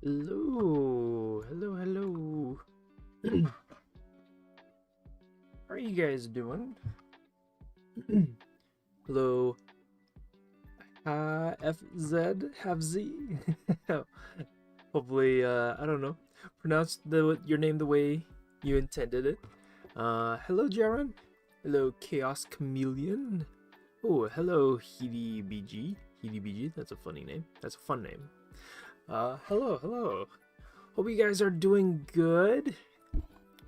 Hello, hello. How are you guys doing? Hello, FZ, have Z. Hopefully, I don't know, pronounce your name the way you intended it. Hello, Jaron. Hello, Chaos Chameleon. Oh, hello, HeadyBG. HeadyBG, that's a funny name. That's a fun name. Hello. Hope you guys are doing good.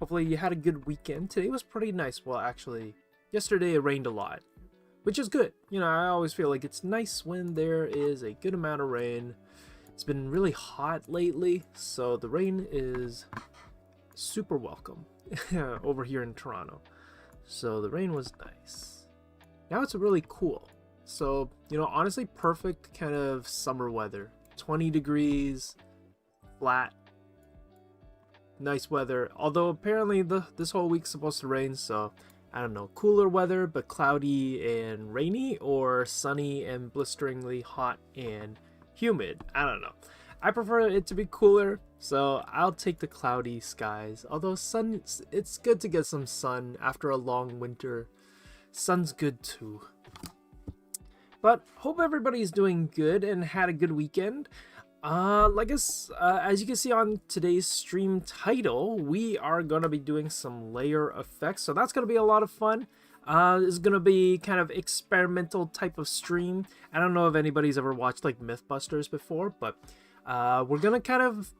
Hopefully you had a good weekend. Today was pretty nice. Well, actually, yesterday it rained a lot, which is good. You know, I always feel like it's nice when there is a good amount of rain. It's been really hot lately, so the rain is super welcome over here in Toronto. So the rain was nice. Now it's really cool. So, you know, honestly, perfect kind of summer weather. 20 degrees, flat, nice weather. Although apparently this whole week's supposed to rain, so I don't know, cooler weather but cloudy and rainy, or sunny and blisteringly hot and humid. I don't know. I prefer it to be cooler, so I'll take the cloudy skies. Although sun, it's good to get some sun after a long winter. Sun's good too. But hope everybody's doing good and had a good weekend. As you can see on today's stream title, we are going to be doing some layer effects. So that's going to be a lot of fun. It's going to be kind of experimental type of stream. I don't know if anybody's ever watched like Mythbusters before, but we're going to kind of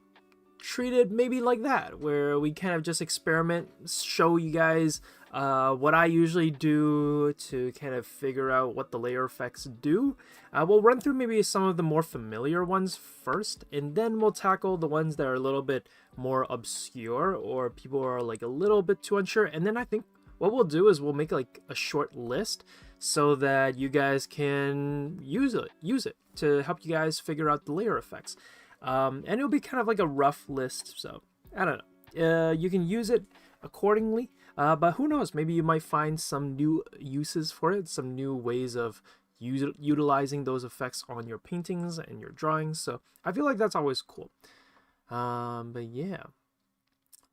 treat it maybe like that, where we kind of just experiment, show you guys what I usually do to kind of figure out what the layer effects do. We'll run through maybe some of the more familiar ones first, and then we'll tackle the ones that are a little bit more obscure or people are like a little bit too unsure. And then I think what we'll do is we'll make like a short list so that you guys can use it to help you guys figure out the layer effects. And it'll be kind of like a rough list, so I don't know. You can use it accordingly, but who knows, maybe you might find some new uses for it, some new ways of utilizing those effects on your paintings and your drawings. So I feel like that's always cool. But yeah,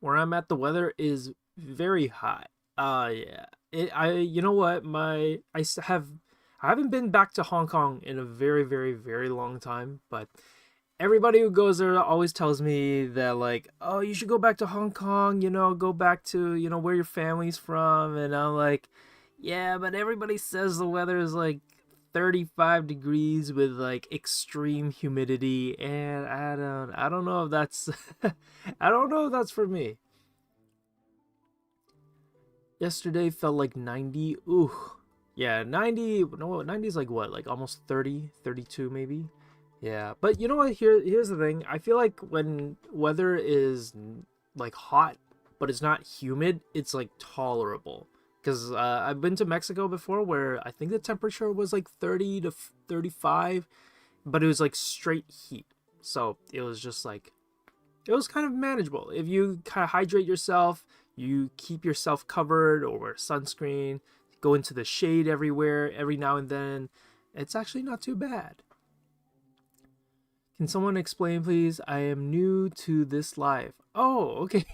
where I'm at, the weather is very hot. Yeah, you know what, I haven't been back to Hong Kong in a very long time, but everybody who goes there always tells me that, like, oh, you should go back to Hong Kong, you know, go back to, you know, where your family's from. And I'm like, yeah, but everybody says the weather is like 35 degrees with like extreme humidity, and I don't know if that's I don't know if that's for me. Yesterday felt like 90. Ooh. Yeah, 90. No, 90 is like what? Like almost 30, 32 maybe. Yeah, but you know what? Here's the thing. I feel like when weather is like hot, but it's not humid, it's like tolerable. Because I've been to Mexico before, where I think the temperature was like 30 to 35, but it was like straight heat. So it was just like, it was kind of manageable. If you kind of hydrate yourself, you keep yourself covered or wear sunscreen, go into the shade everywhere, every now and then, it's actually not too bad. Can someone explain, please? I am new to this live. Oh, okay.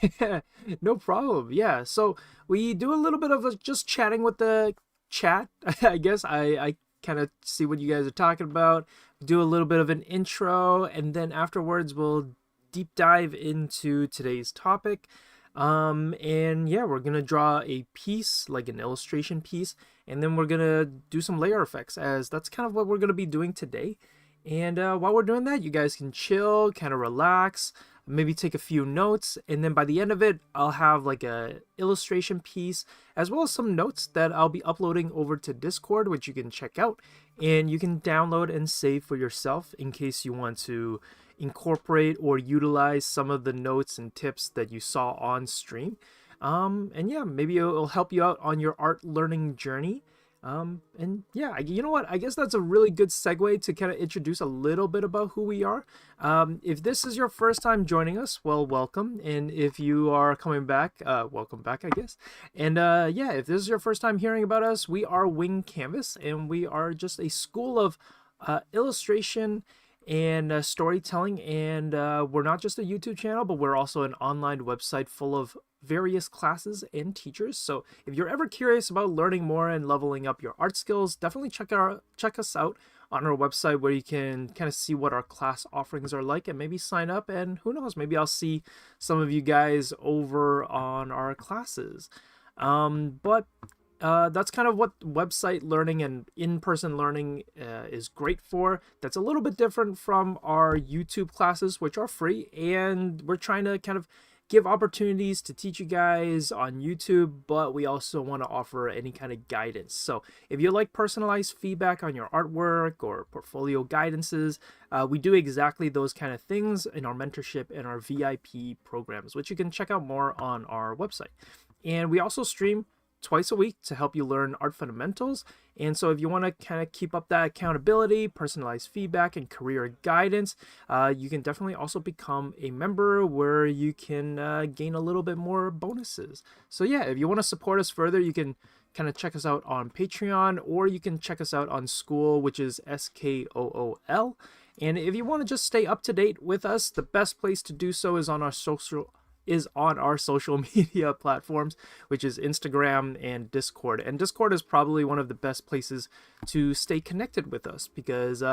No problem. Yeah, so we do a little bit of just chatting with the chat. I guess I kind of see what you guys are talking about, do a little bit of an intro, and then afterwards we'll deep dive into today's topic. And yeah, we're gonna draw a piece, like an illustration piece, and then we're gonna do some layer effects, as that's kind of what we're gonna be doing today. And while we're doing that, you guys can chill, kind of relax, maybe take a few notes, and then by the end of it, I'll have like a illustration piece, as well as some notes that I'll be uploading over to Discord, which you can check out, and you can download and save for yourself in case you want to incorporate or utilize some of the notes and tips that you saw on stream. And yeah, maybe it'll help you out on your art learning journey. And yeah, you know what? I guess that's a really good segue to kind of introduce a little bit about who we are. If this is your first time joining us, well, welcome. And if you are coming back, welcome back, I guess. And yeah, if this is your first time hearing about us, we are Wing Canvas, and we are just a school of illustration and storytelling. And we're not just a YouTube channel, but we're also an online website full of various classes and teachers. So if you're ever curious about learning more and leveling up your art skills, definitely check us out on our website, where you can kind of see what our class offerings are like and maybe sign up. And who knows, maybe I'll see some of you guys over on our classes. But that's kind of what website learning and in-person learning is great for. That's a little bit different from our YouTube classes, which are free, and we're trying to kind of give opportunities to teach you guys on YouTube, but we also want to offer any kind of guidance. So if you like personalized feedback on your artwork or portfolio guidances, we do exactly those kind of things in our mentorship and our VIP programs, which you can check out more on our website. And we also stream twice a week to help you learn art fundamentals. And so if you want to kind of keep up that accountability, personalized feedback, and career guidance, you can definitely also become a member, where you can gain a little bit more bonuses. So yeah, if you want to support us further, you can kind of check us out on Patreon, or you can check us out on School, which is SKOOL. And if you want to just stay up to date with us, the best place to do so is on our social media platforms, which is Instagram and Discord. And Discord is probably one of the best places to stay connected with us, because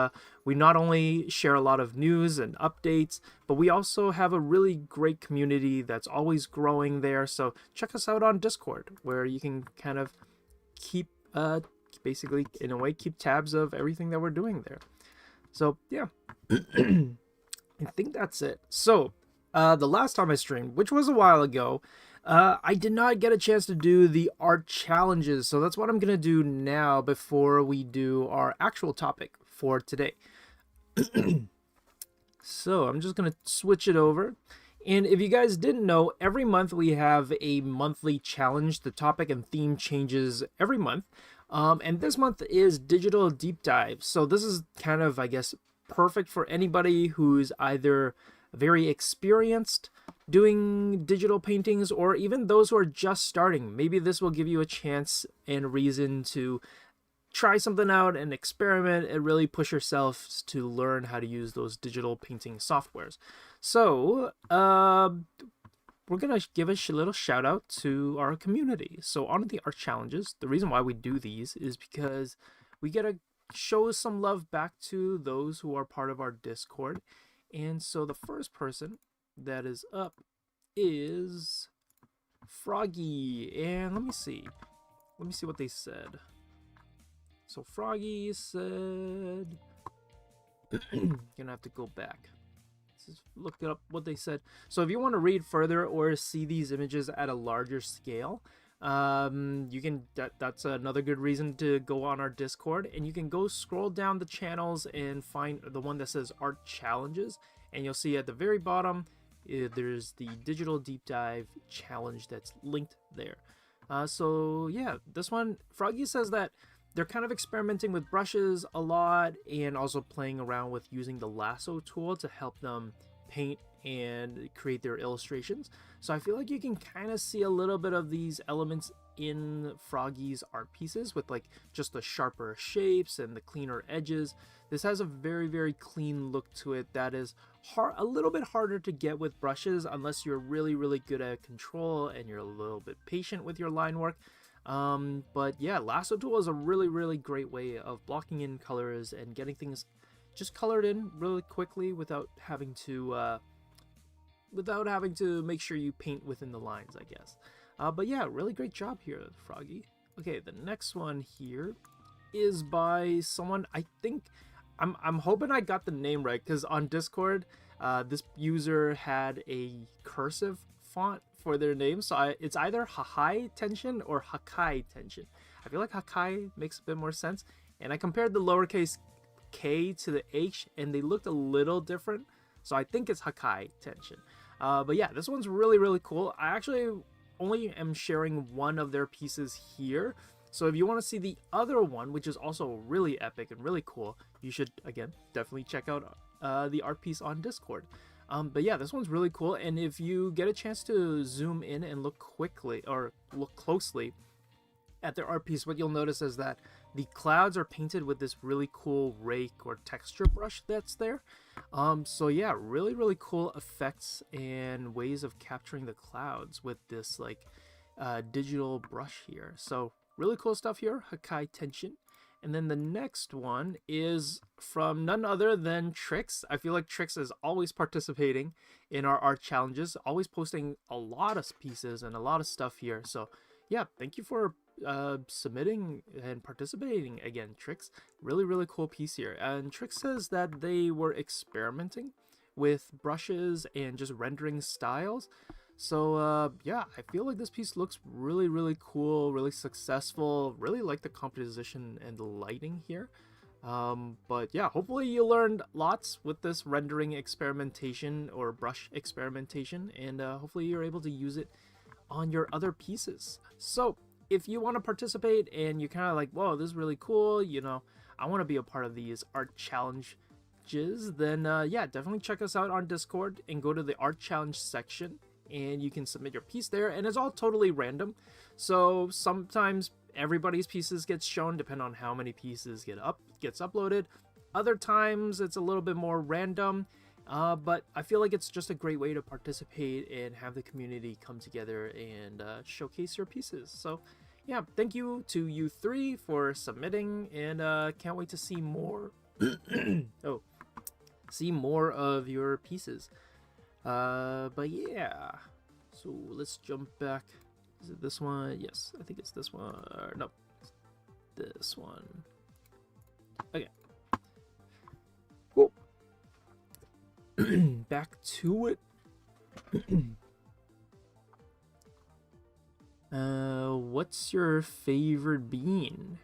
we not only share a lot of news and updates, but we also have a really great community that's always growing there. So check us out on Discord, where you can kind of keep basically, in a way, keep tabs of everything that we're doing there. So yeah, I think that's it. So the last time I streamed, which was a while ago, I did not get a chance to do the art challenges. So that's what I'm going to do now before we do our actual topic for today. So I'm just going to switch it over. And if you guys didn't know, every month we have a monthly challenge. The topic and theme changes every month. And this month is Digital Deep Dive. So this is kind of, I guess, perfect for anybody who's either very experienced doing digital paintings, or even those who are just starting. Maybe this will give you a chance and reason to try something out and experiment and really push yourself to learn how to use those digital painting softwares. So we're gonna give a little shout out to our community. So on the art challenges, the reason why we do these is because we get to show some love back to those who are part of our Discord. And so the first person that is up is Froggy. And let me see what they said. So Froggy said, gonna have to go back. Just look up what they said. So if you want to read further or see these images at a larger scale, you can, that's another good reason to go on our Discord, and you can go scroll down the channels and find the one that says art challenges, and you'll see at the very bottom there's the Digital Deep Dive challenge that's linked there. So yeah, this one, Froggy says that they're kind of experimenting with brushes a lot, and also playing around with using the lasso tool to help them paint and create their illustrations. So I feel like you can kind of see a little bit of these elements in Froggy's art pieces, with like just the sharper shapes and the cleaner edges. This has a very, very clean look to it that is a little bit harder to get with brushes unless you're really, really good at control and you're a little bit patient with your line work. But yeah, lasso tool is a really, really great way of blocking in colors and getting things just colored in really quickly without having to make sure you paint within the lines, I guess. But yeah, really great job here, Froggy. Okay, the next one here is by someone, I think, I'm hoping I got the name right, because on Discord, this user had a cursive font for their name, so it's either Hakai Tension or Hakai Tension. I feel like Hakai makes a bit more sense, and I compared the lowercase k to the h, and they looked a little different, so I think it's Hakai Tension. But yeah, this one's really, really cool. I actually only am sharing one of their pieces here, so if you want to see the other one, which is also really epic and really cool, you should, again, definitely check out the art piece on Discord. But yeah, this one's really cool, and if you get a chance to zoom in and look quickly, or look closely, at their art piece, what you'll notice is that the clouds are painted with this really cool rake or texture brush that's there. So yeah, really cool effects and ways of capturing the clouds with this like digital brush here. So really cool stuff here, Hakai Tenshin. And then the next one is from none other than Trix. I feel like Trix is always participating in our art challenges, always posting a lot of pieces and a lot of stuff here. So yeah, thank you for submitting and participating again, Trix. Really cool piece here. And Trix says that they were experimenting with brushes and just rendering styles. So yeah, I feel like this piece looks really cool, really successful. Really like the composition and the lighting here. But yeah, hopefully you learned lots with this rendering experimentation or brush experimentation, and hopefully you're able to use it on your other pieces. So if you want to participate and you're kind of like, whoa, this is really cool, you know, I want to be a part of these art challenges, then yeah, definitely check us out on Discord and go to the art challenge section, and you can submit your piece there, and it's all totally random. So sometimes everybody's pieces gets shown depending on how many pieces gets uploaded. Other times it's a little bit more random, but I feel like it's just a great way to participate and have the community come together and showcase your pieces. So yeah, thank you to you three for submitting, and can't wait to see more see more of your pieces. But yeah, so let's jump back. Is it this one? Yes, I think it's this one. No, this one. Okay, cool. Back to it. What's your favorite bean?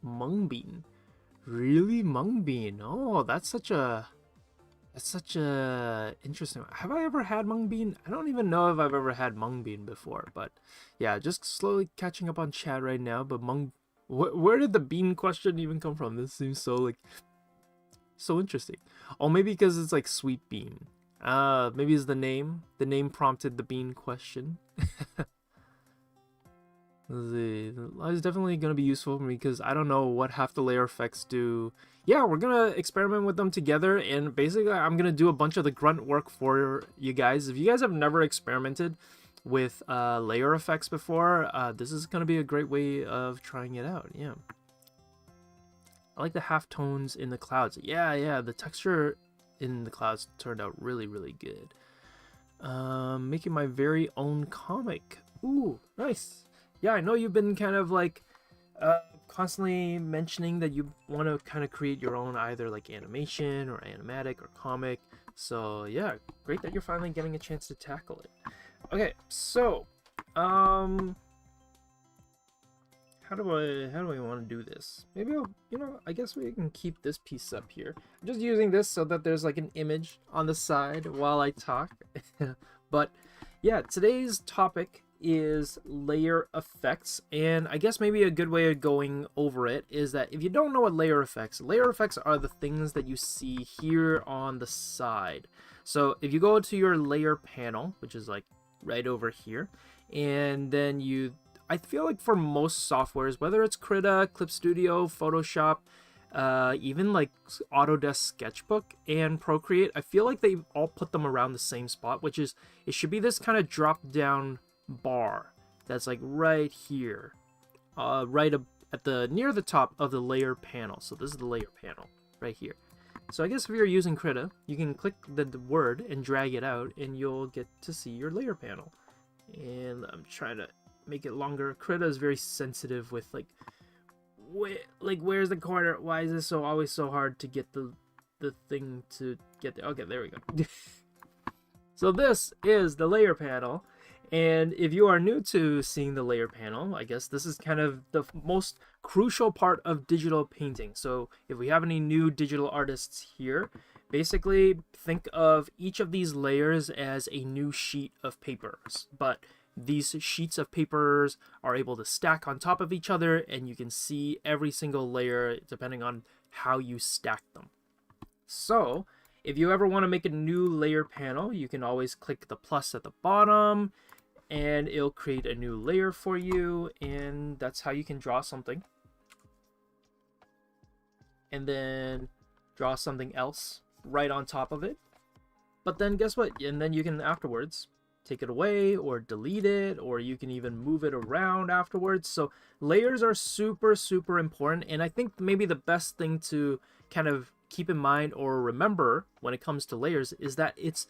Mung bean. Really, mung bean? Oh, that's such a interesting. Have I ever had mung bean? I don't even know if I've ever had mung bean before, but yeah, just slowly catching up on chat right now. But where did the bean question even come from? This seems so like so interesting. Oh, maybe because it's like sweet bean. Maybe it's the name. The name prompted the bean question. It's definitely going to be useful for me because I don't know what half the layer effects do. Yeah, we're going to experiment with them together, and basically I'm going to do a bunch of the grunt work for you guys. If you guys have never experimented with layer effects before, this is going to be a great way of trying it out. Yeah, I like the half tones in the clouds. Yeah, the texture in the clouds turned out really good. Making my very own comic. Ooh, nice. Yeah, I know you've been kind of like constantly mentioning that you want to kind of create your own either like animation or animatic or comic. So yeah, great that you're finally getting a chance to tackle it. Okay, so how do I want to do this? Maybe I guess we can keep this piece up here. I'm just using this so that there's like an image on the side while I talk. But yeah, today's topic is layer effects, and I guess maybe a good way of going over it is that if you don't know what layer effects are the things that you see here on the side. So if you go to your layer panel, which is like right over here, and then I feel like for most softwares, whether it's Krita, Clip Studio, Photoshop, even like Autodesk Sketchbook and Procreate, I feel like they all put them around the same spot, which is it should be this kind of drop down bar that's like right here, right up at the near the top of the layer panel. So this is the layer panel right here. So I guess if you're using Krita, you can click the word and drag it out, and you'll get to see your layer panel. And I'm trying to make it longer. Krita is very sensitive with like where's the corner? Why is this always so hard to get the thing to get there? Okay, there we go. So this is the layer panel. And if you are new to seeing the layer panel, I guess this is kind of the most crucial part of digital painting. So if we have any new digital artists here, basically think of each of these layers as a new sheet of papers. But these sheets of papers are able to stack on top of each other, and you can see every single layer depending on how you stack them. So if you ever want to make a new layer panel, you can always click the plus at the bottom, and it'll create a new layer for you, and that's how you can draw something. And then draw something else right on top of it. But then guess what? And then you can afterwards take it away or delete it, or you can even move it around afterwards. So layers are super, super important. And I think maybe the best thing to kind of keep in mind or remember when it comes to layers is that it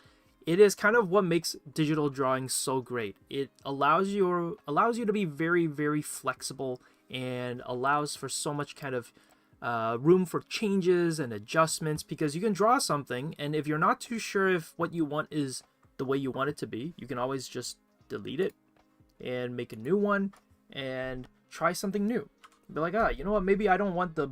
is kind of what makes digital drawing so great. It allows you to be very, very flexible and allows for so much kind of room for changes and adjustments, because you can draw something, and if you're not too sure if what you want is the way you want it to be, you can always just delete it and make a new one and try something new. Be like, you know what, maybe I don't want the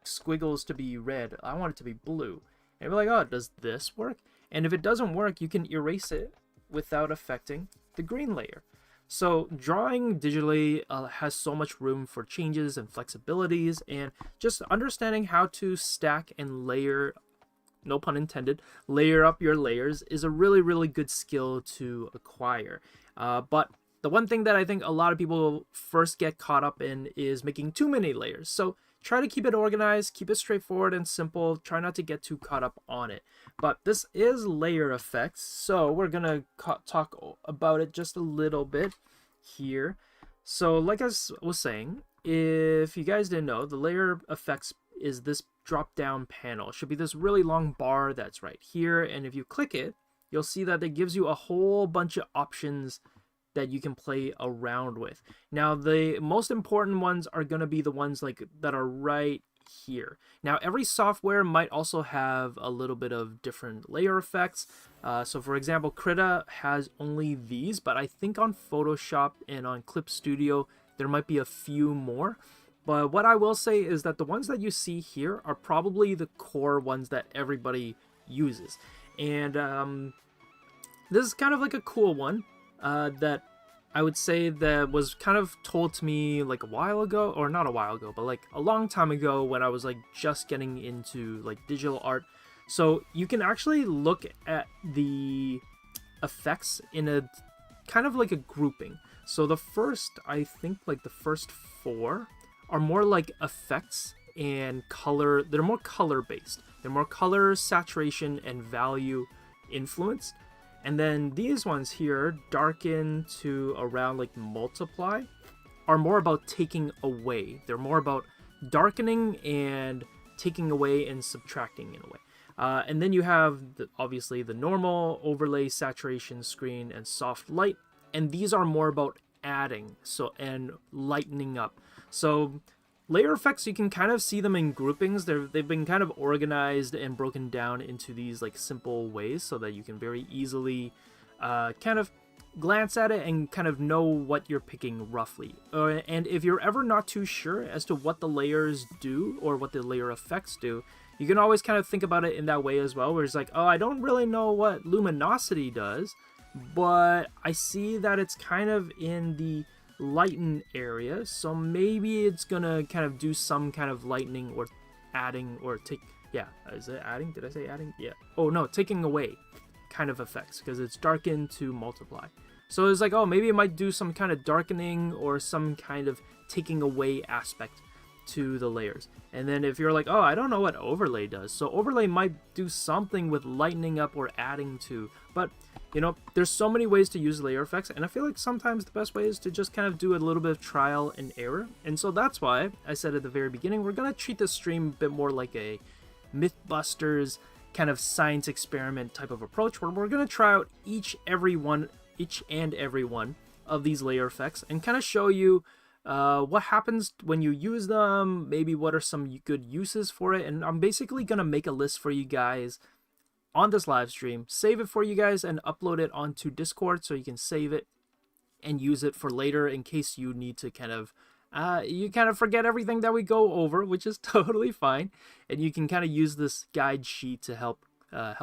squiggles to be red, I want it to be blue. And be like, does this work? And if it doesn't work, you can erase it without affecting the green layer. So drawing digitally has so much room for changes and flexibilities, and just understanding how to stack and layer, no pun intended, layer up your layers is a really, really good skill to acquire. But the one thing that I think a lot of people first get caught up in is making too many layers. So try to keep it organized, keep it straightforward and simple. Try not to get too caught up on it. But this is layer effects, so we're gonna talk about it just a little bit here. So like I was saying, if you guys didn't know, the layer effects is this drop down panel. It should be this really long bar that's right here, and if you click it, you'll see that it gives you a whole bunch of options that you can play around with. Now the most important ones are going to be the ones like that are right here. Now every software might also have a little bit of different layer effects. So for example, Krita has only these, but I think on Photoshop and on Clip Studio there might be a few more. But what I will say is that the ones that you see here are probably the core ones that everybody uses. And this is kind of like a cool one that I would say that was kind of told to me like a while ago, or not a while ago, but like a long time ago when I was like just getting into like digital art. So you can actually look at the effects in a kind of like a grouping. So the first, I think like the first 4 are more like effects and color. They're more color based. They're more color, saturation, and value influenced. And then these ones here, darken to around like multiply, are more about taking away. They're more about darkening and taking away and subtracting in a way. And then you have obviously the normal, overlay, saturation, screen, and soft light. And these are more about adding and lightening up. So layer effects, you can kind of see them in groupings. They've been kind of organized and broken down into these like simple ways so that you can very easily kind of glance at it and kind of know what you're picking roughly. And if you're ever not too sure as to what the layers do or what the layer effects do, you can always kind of think about it in that way as well, where it's like, oh, I don't really know what luminosity does, but I see that it's kind of in the lighten area, so maybe it's gonna kind of do some kind of lightening or adding or is it adding? Did I say adding? Yeah. Oh no, taking away kind of effects, because it's darken to multiply. So it's like, oh, maybe it might do some kind of darkening or some kind of taking away aspect to the layers. And then if you're like, oh, I don't know what overlay does, so overlay might do something with lightening up or adding to. But you know, there's so many ways to use layer effects, and I feel like sometimes the best way is to just kind of do a little bit of trial and error. And so that's why I said at the very beginning, we're gonna treat this stream a bit more like a Mythbusters kind of science experiment type of approach, where we're gonna try out each and every one of these layer effects and kind of show you what happens when you use them, maybe what are some good uses for it. And I'm basically gonna make a list for you guys on this live stream, save it for you guys, and upload it onto Discord so you can save it and use it for later in case you need to kind of forget everything that we go over, which is totally fine, and you can kind of use this guide sheet to help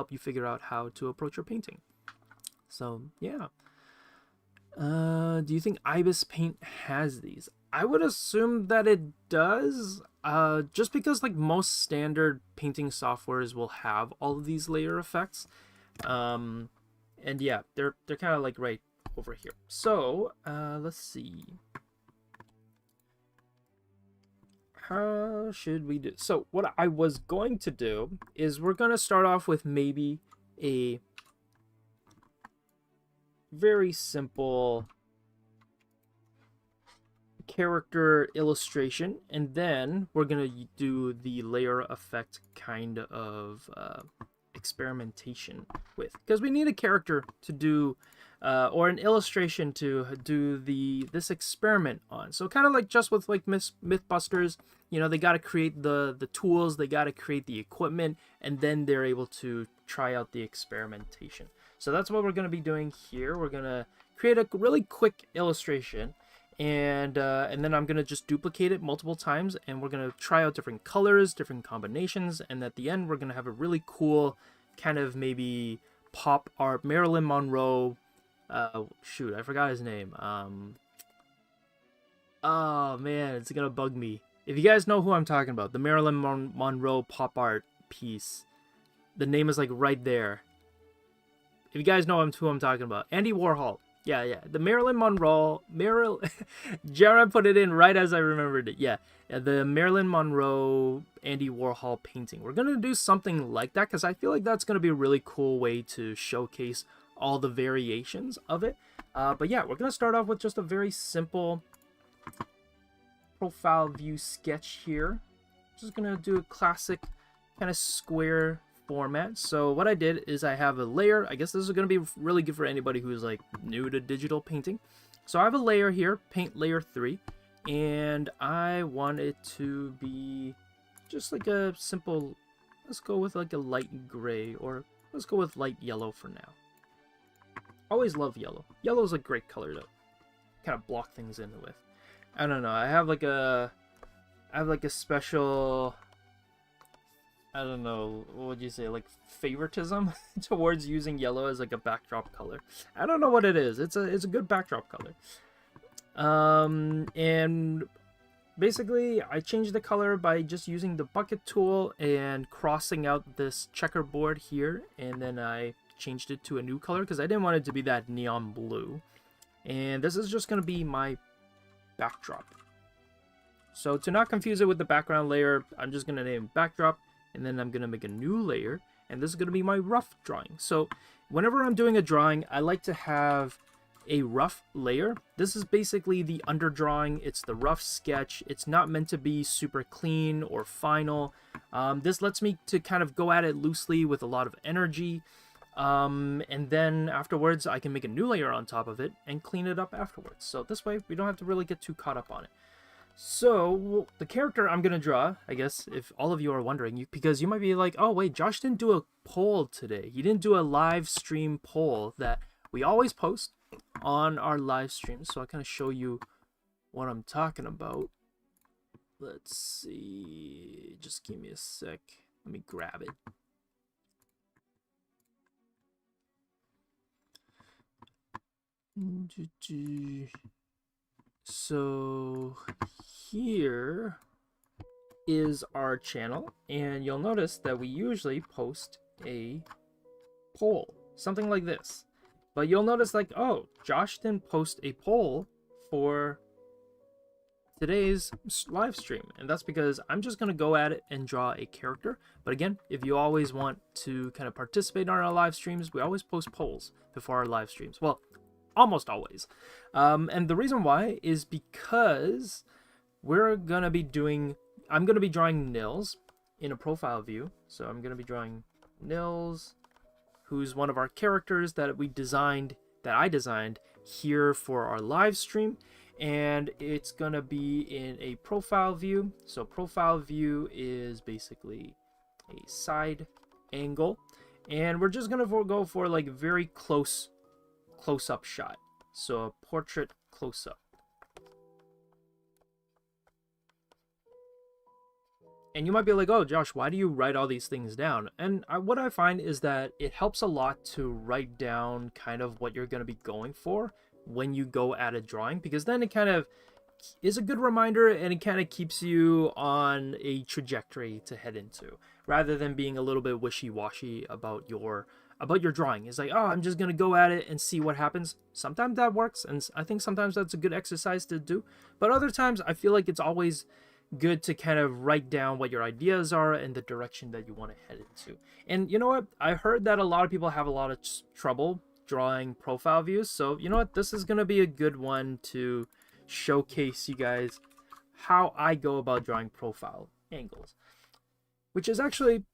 you figure out how to approach your painting. So yeah, do you think Ibis Paint has these? I would assume that it does, just because like most standard painting softwares will have all of these layer effects. And yeah, they're kind of like right over here. So let's see. How should we do? So what I was going to do is we're going to start off with maybe a very simple character illustration, and then we're going to do the layer effect kind of experimentation with, because we need a character to do or an illustration to do this experiment on. So kind of like just with like Mythbusters, you know, they got to create the tools, they got to create the equipment, and then they're able to try out the experimentation. So that's what we're going to be doing here. We're going to create a really quick illustration, and then I'm going to just duplicate it multiple times, and we're going to try out different colors, different combinations, and at the end we're going to have a really cool kind of maybe pop art Marilyn Monroe, shoot, I forgot his name. Oh man, it's going to bug me. If you guys know who I'm talking about, the Marilyn Monroe pop art piece, the name is like right there. If you guys know who I'm talking about, Andy Warhol. Yeah, the Marilyn Monroe, Jared put it in right as I remembered it. Yeah, the Marilyn Monroe Andy Warhol painting. We're gonna do something like that because I feel like that's gonna be a really cool way to showcase all the variations of it. But yeah, we're gonna start off with just a very simple profile view sketch here. Just gonna do a classic kind of square format. So what I did is I have a layer. I guess this is going to be really good for anybody who's like new to digital painting. So I have a layer here, paint layer 3, and I want it to be just like a simple, let's go with like a light gray, or let's go with light yellow for now. Always love yellow. Yellow is a great color to kind of block things in with. I don't know, I have like a special, I don't know, what would you say, like favoritism towards using yellow as like a backdrop color. I don't know what it is. It's a good backdrop color. And basically I changed the color by just using the bucket tool and crossing out this checkerboard here, and then I changed it to a new color because I didn't want it to be that neon blue. And this is just going to be my backdrop. So to not confuse it with the background layer, I'm just going to name backdrop. And then I'm going to make a new layer, and this is going to be my rough drawing. So whenever I'm doing a drawing, I like to have a rough layer. This is basically the underdrawing. It's the rough sketch. It's not meant to be super clean or final. This lets me to kind of go at it loosely with a lot of energy. And then afterwards, I can make a new layer on top of it and clean it up afterwards. So this way, we don't have to really get too caught up on it. So the character I'm gonna draw, I guess, if all of you are wondering, because you might be like, oh wait, Josh didn't do a poll today. He didn't do a live stream poll that we always post on our live streams. So I kind of show you what I'm talking about. Let's see, just give me a sec. Let me grab it. So here is our channel, and you'll notice that we usually post a poll, something like this. But you'll notice like, oh, Josh didn't post a poll for today's live stream, and that's because I'm just gonna go at it and draw a character. But again, if you always want to kind of participate on our live streams, we always post polls before our live streams. Well, almost always. And the reason why is because I'm gonna be drawing Nils in a profile view. So I'm gonna be drawing Nils, who's one of our characters that I designed here for our live stream. And it's gonna be in a profile view. So profile view is basically a side angle, and we're just gonna go for like very close-up shot. So a portrait close-up. And you might be like, oh Josh, why do you write all these things down? And what I find is that it helps a lot to write down kind of what you're going to be going for when you go at a drawing, because then it kind of is a good reminder, and it kind of keeps you on a trajectory to head into, rather than being a little bit wishy-washy about your about your drawing. It's like, oh, I'm just gonna go at it and see what happens. Sometimes that works, and I think sometimes that's a good exercise to do. But other times, I feel like it's always good to kind of write down what your ideas are and the direction that you want to head into. And you know what? I heard that a lot of people have a lot of trouble drawing profile views. So you know what? This is gonna be a good one to showcase you guys how I go about drawing profile angles, which is actually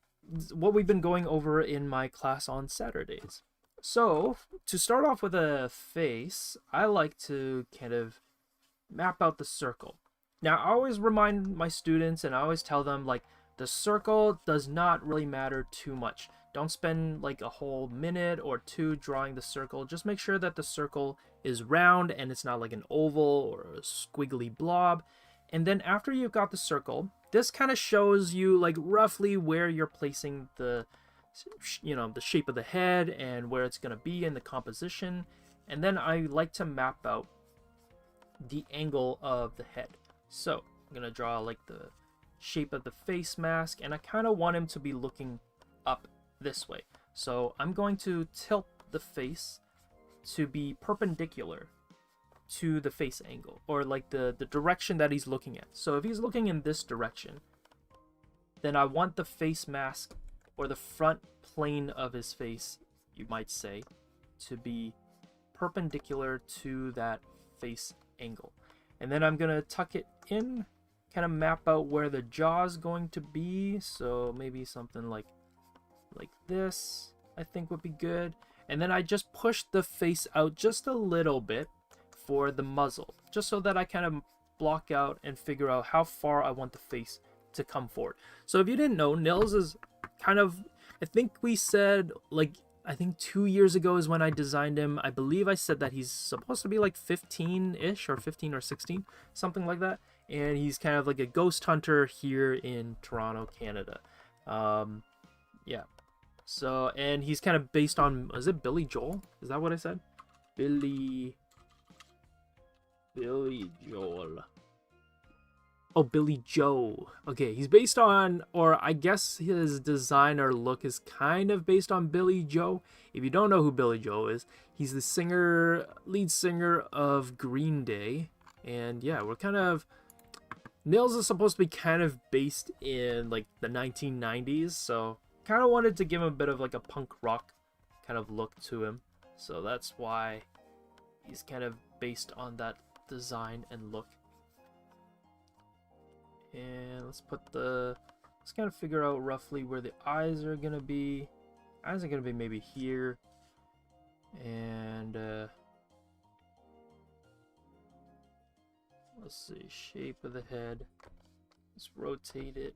what we've been going over in my class on Saturdays. So to start off with a face, I like to kind of map out the circle. Now I always remind my students, and I always tell them, like, the circle does not really matter too much. Don't spend like a whole minute or two drawing the circle. Just make sure that the circle is round and it's not like an oval or a squiggly blob. And then after you've got the circle, this kind of shows you like roughly where you're placing the, you know, the shape of the head and where it's going to be in the composition. And then I like to map out the angle of the head. So I'm going to draw like the shape of the face mask, and I kind of want him to be looking up this way. So I'm going to tilt the face to be perpendicular to the face angle, or like the direction that he's looking at. So if he's looking in this direction, then I want the face mask, or the front plane of his face, you might say, to be perpendicular to that face angle. And then I'm gonna tuck it in, kind of map out where the jaw is going to be. So maybe something like this, I think would be good. And then I just push the face out just a little bit for the muzzle, just so that I kind of block out and figure out how far I want the face to come forward. So if you didn't know, Nils is kind of, I think we said, like, I think 2 years ago is when I designed him. I believe I said that he's supposed to be like 15-ish, or 15 or 16, something like that. And he's kind of like a ghost hunter here in Toronto, Canada. Yeah. So, and he's kind of based on, is it Billy Joel? Is that what I said? Billy Joel. Oh, Billy Joe. Okay, he's based on, or I guess his design or look is kind of based on Billy Joe. If you don't know who Billy Joe is, he's the singer, lead singer of Green Day. And yeah, we're kind of, Nils is supposed to be kind of based in like the 1990s, so kind of wanted to give him a bit of like a punk rock kind of look to him. So that's why he's kind of based on that design and look. And let's kind of figure out roughly where the eyes are gonna be. Eyes are gonna be maybe here. And let's see, shape of the head. Let's rotate it.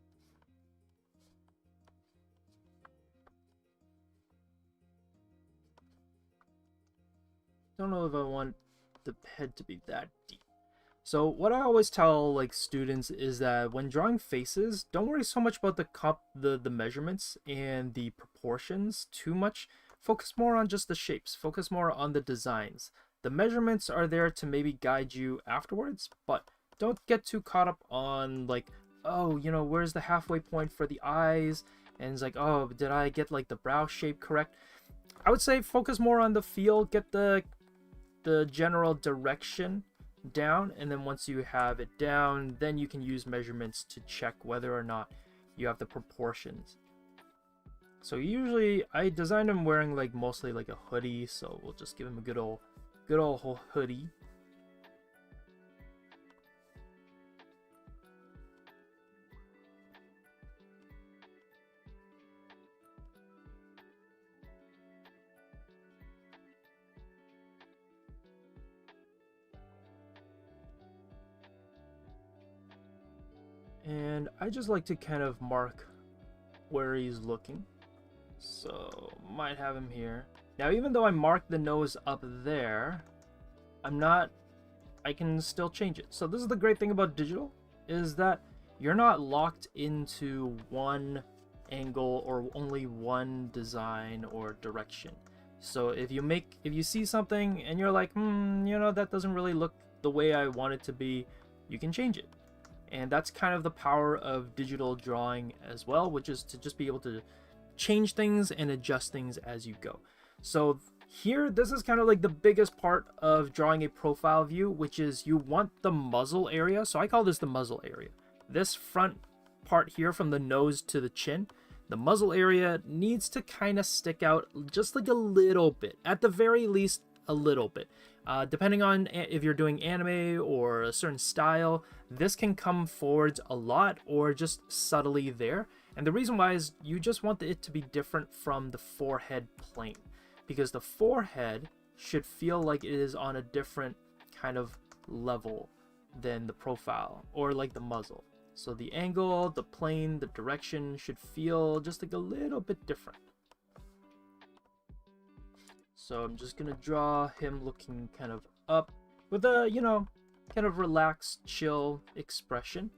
Don't know if I want the head to be that deep. So what I always tell like students is that when drawing faces, don't worry so much about the measurements and the proportions too much. Focus more on just the shapes. Focus more on the designs. The measurements are there to maybe guide you afterwards, but don't get too caught up on like, oh, you know, where's the halfway point for the eyes? And it's like, oh, did I get like the brow shape correct? I would say focus more on the feel, get the general direction down, and then once you have it down, then you can use measurements to check whether or not you have the proportions. So usually I designed him wearing like mostly like a hoodie, so we'll just give him a good old hoodie. And I just like to kind of mark where he's looking. So might have him here. Now even though I marked the nose up there, I can still change it. So this is the great thing about digital, is that you're not locked into one angle or only one design or direction. So if you see something and you're like, you know, that doesn't really look the way I want it to be, you can change it. And that's kind of the power of digital drawing as well, which is to just be able to change things and adjust things as you go. So here, this is kind of like the biggest part of drawing a profile view, which is you want the muzzle area. So I call this the muzzle area. This front part here from the nose to the chin, the muzzle area needs to kind of stick out just like a little bit, at the very least a little bit. Depending on if you're doing anime or a certain style, this can come forwards a lot or just subtly there. And the reason why is you just want it to be different from the forehead plane, because the forehead should feel like it is on a different kind of level than the profile or like the muzzle. So the angle, the plane, the direction should feel just like a little bit different. So I'm just gonna draw him looking kind of up with a, you know, kind of relaxed, chill expression.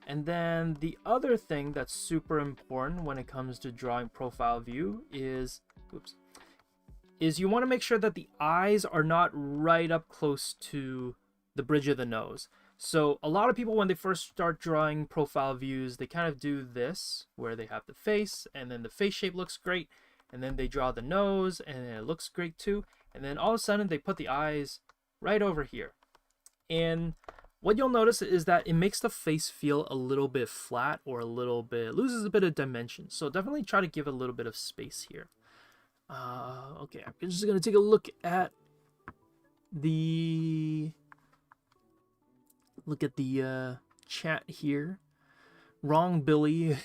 And then the other thing that's super important when it comes to drawing profile view is, you want to make sure that the eyes are not right up close to the bridge of the nose. So a lot of people, when they first start drawing profile views, they kind of do this, where they have the face, and then the face shape looks great, and then they draw the nose, and it looks great too, and then all of a sudden they put the eyes right over here. And what you'll notice is that it makes the face feel a little bit flat, or a little bit, loses a bit of dimension. So definitely try to give a little bit of space here. Okay, I'm just gonna take a look at the chat here. Wrong Billy.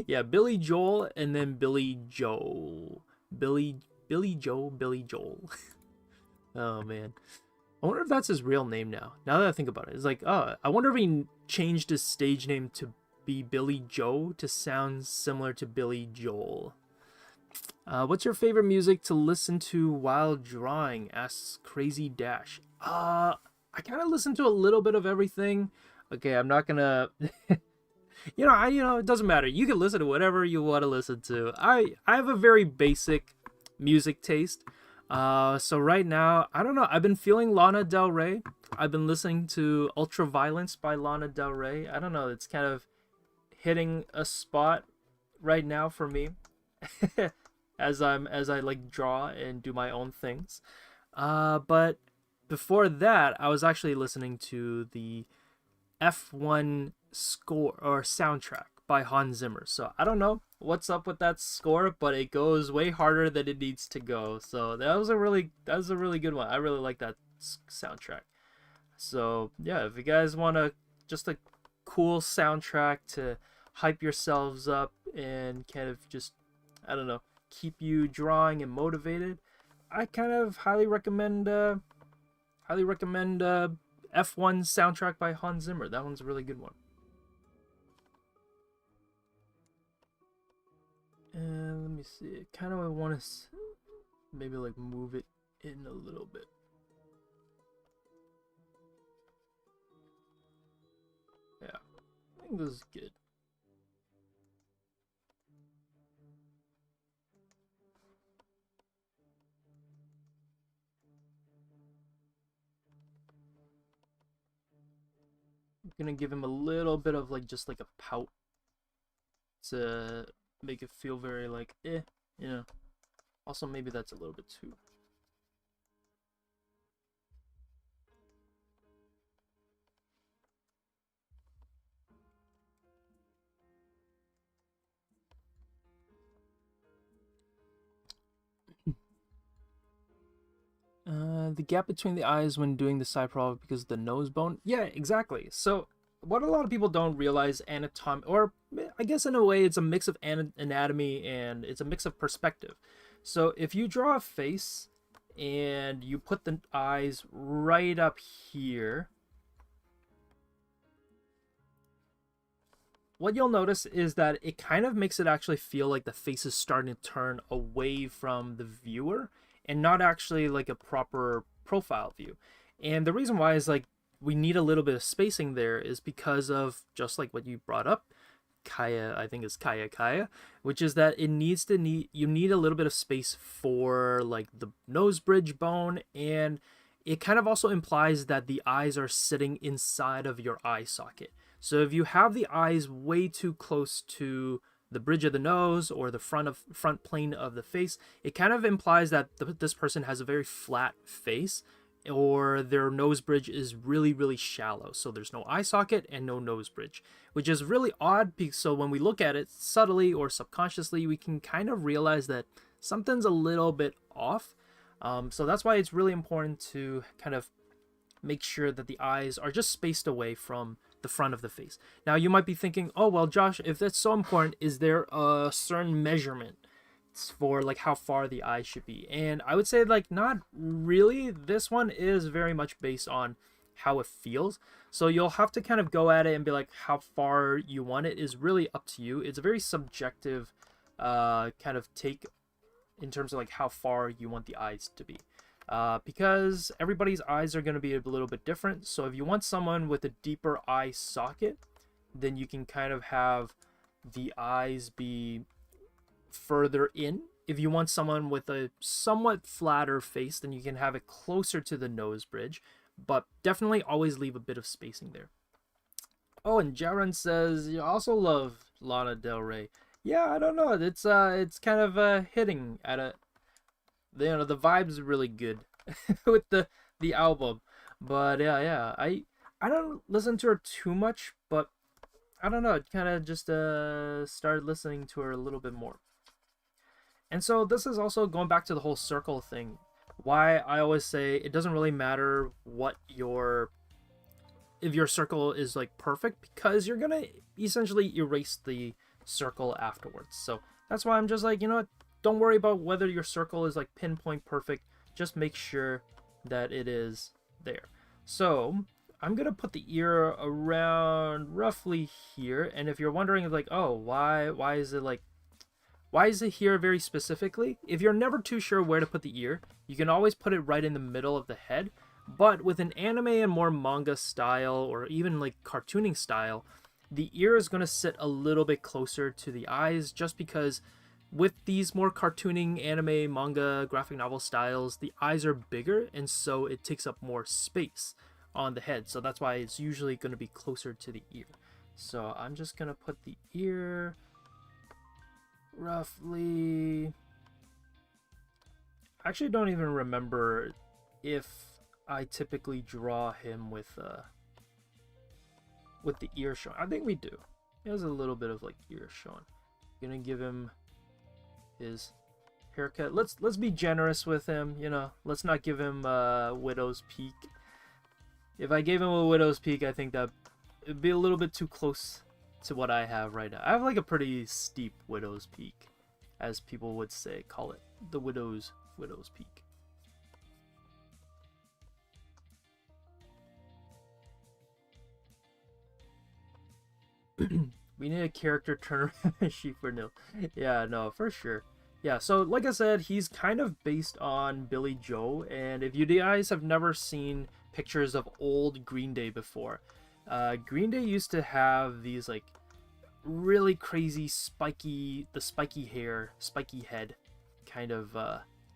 Yeah, Billy Joel and then Billy Joe. Billy Joel. Oh man. I wonder if that's his real name now. Now that I think about it, it's like, oh, I wonder if he changed his stage name to be Billy Joe to sound similar to Billy Joel. What's your favorite music to listen to while drawing? Asks Crazy Dash. I kind of listen to a little bit of everything. Okay, I'm not gonna. you know, it doesn't matter. You can listen to whatever you want to listen to. I have a very basic music taste. So right now, I don't know. I've been feeling Lana Del Rey. I've been listening to Ultraviolence by Lana Del Rey. I don't know. It's kind of hitting a spot right now for me. as I like draw and do my own things. But before that, I was actually listening to the F1 score or soundtrack by Hans Zimmer. So I don't know what's up with that score, but it goes way harder than it needs to go. So that was a really good one. I really like that soundtrack. So yeah, if you guys want just a cool soundtrack to hype yourselves up and kind of just, I don't know, keep you drawing and motivated, I kind of highly recommend F1 soundtrack by Hans Zimmer. That one's a really good one. And let me see. Kind of I want to maybe like move it in a little bit. Yeah, I think this is good. I'm gonna give him a little bit of like just like a pout to make it feel very like you know. Also maybe that's a little bit too. The gap between the eyes when doing the side profile because of the nose bone. Yeah, exactly. So what a lot of people don't realize, or I guess in a way it's a mix of anatomy and it's a mix of perspective. So if you draw a face and you put the eyes right up here, what you'll notice is that it kind of makes it actually feel like the face is starting to turn away from the viewer and not actually like a proper profile view. And the reason why is like we need a little bit of spacing there is because of just like what you brought up, Kaya, I think it's Kaya, which is that you need a little bit of space for like the nose bridge bone, and it kind of also implies that the eyes are sitting inside of your eye socket. So if you have the eyes way too close to the bridge of the nose or the front plane of the face, it kind of implies that this person has a very flat face, or their nose bridge is really, really shallow. So there's no eye socket and no nose bridge, which is really odd. So when we look at it subtly or subconsciously, we can kind of realize that something's a little bit off. So that's why it's really important to kind of make sure that the eyes are just spaced away from the front of the face. Now you might be thinking, oh well, Josh, if that's so important, is there a certain measurement for like how far the eyes should be? And I would say like not really. This one is very much based on how it feels. So you'll have to kind of go at it and be like, how far you want it is really up to you. It's a very subjective kind of take in terms of like how far you want the eyes to be. Because everybody's eyes are going to be a little bit different. So if you want someone with a deeper eye socket, then you can kind of have the eyes be further in. If you want someone with a somewhat flatter face, then you can have it closer to the nose bridge, but definitely always leave a bit of spacing there. Oh, and Jaron says you also love Lana Del Rey. Yeah, I don't know. It's kind of hitting at a, you know, the vibe's really good with the album. But yeah, I don't listen to her too much, but I don't know, it kind of just started listening to her a little bit more. And so this is also going back to the whole circle thing. Why I always say it doesn't really matter what if your circle is like perfect, because you're gonna essentially erase the circle afterwards. So that's why I'm just like, you know what, don't worry about whether your circle is like pinpoint perfect, just make sure that it is there. So I'm gonna put the ear around roughly here, and if you're wondering like, oh, why is it here very specifically? If you're never too sure where to put the ear, you can always put it right in the middle of the head. But with an anime and more manga style, or even like cartooning style, the ear is going to sit a little bit closer to the eyes, just because with these more cartooning anime, manga, graphic novel styles, the eyes are bigger, and so it takes up more space on the head. So that's why it's usually going to be closer to the ear. So I'm just going to put the ear roughly, I actually don't even remember if I typically draw him with the ear showing. I think we do. He has a little bit of like ear showing. Gonna give him his haircut. Let's be generous with him, you know. Let's not give him widow's peak. If I gave him a widow's peak, I think that it'd be a little bit too close to what I have right now. I have like a pretty steep widow's peak, as people would say, call it the widow's peak. We need a character turnaround sheet for Nils. Yeah, no, for sure. Yeah, so like I said, he's kind of based on Billy Joe, and if you guys have never seen pictures of old Green Day before, Green Day used to have these like really crazy spiky hair, spiky head kind of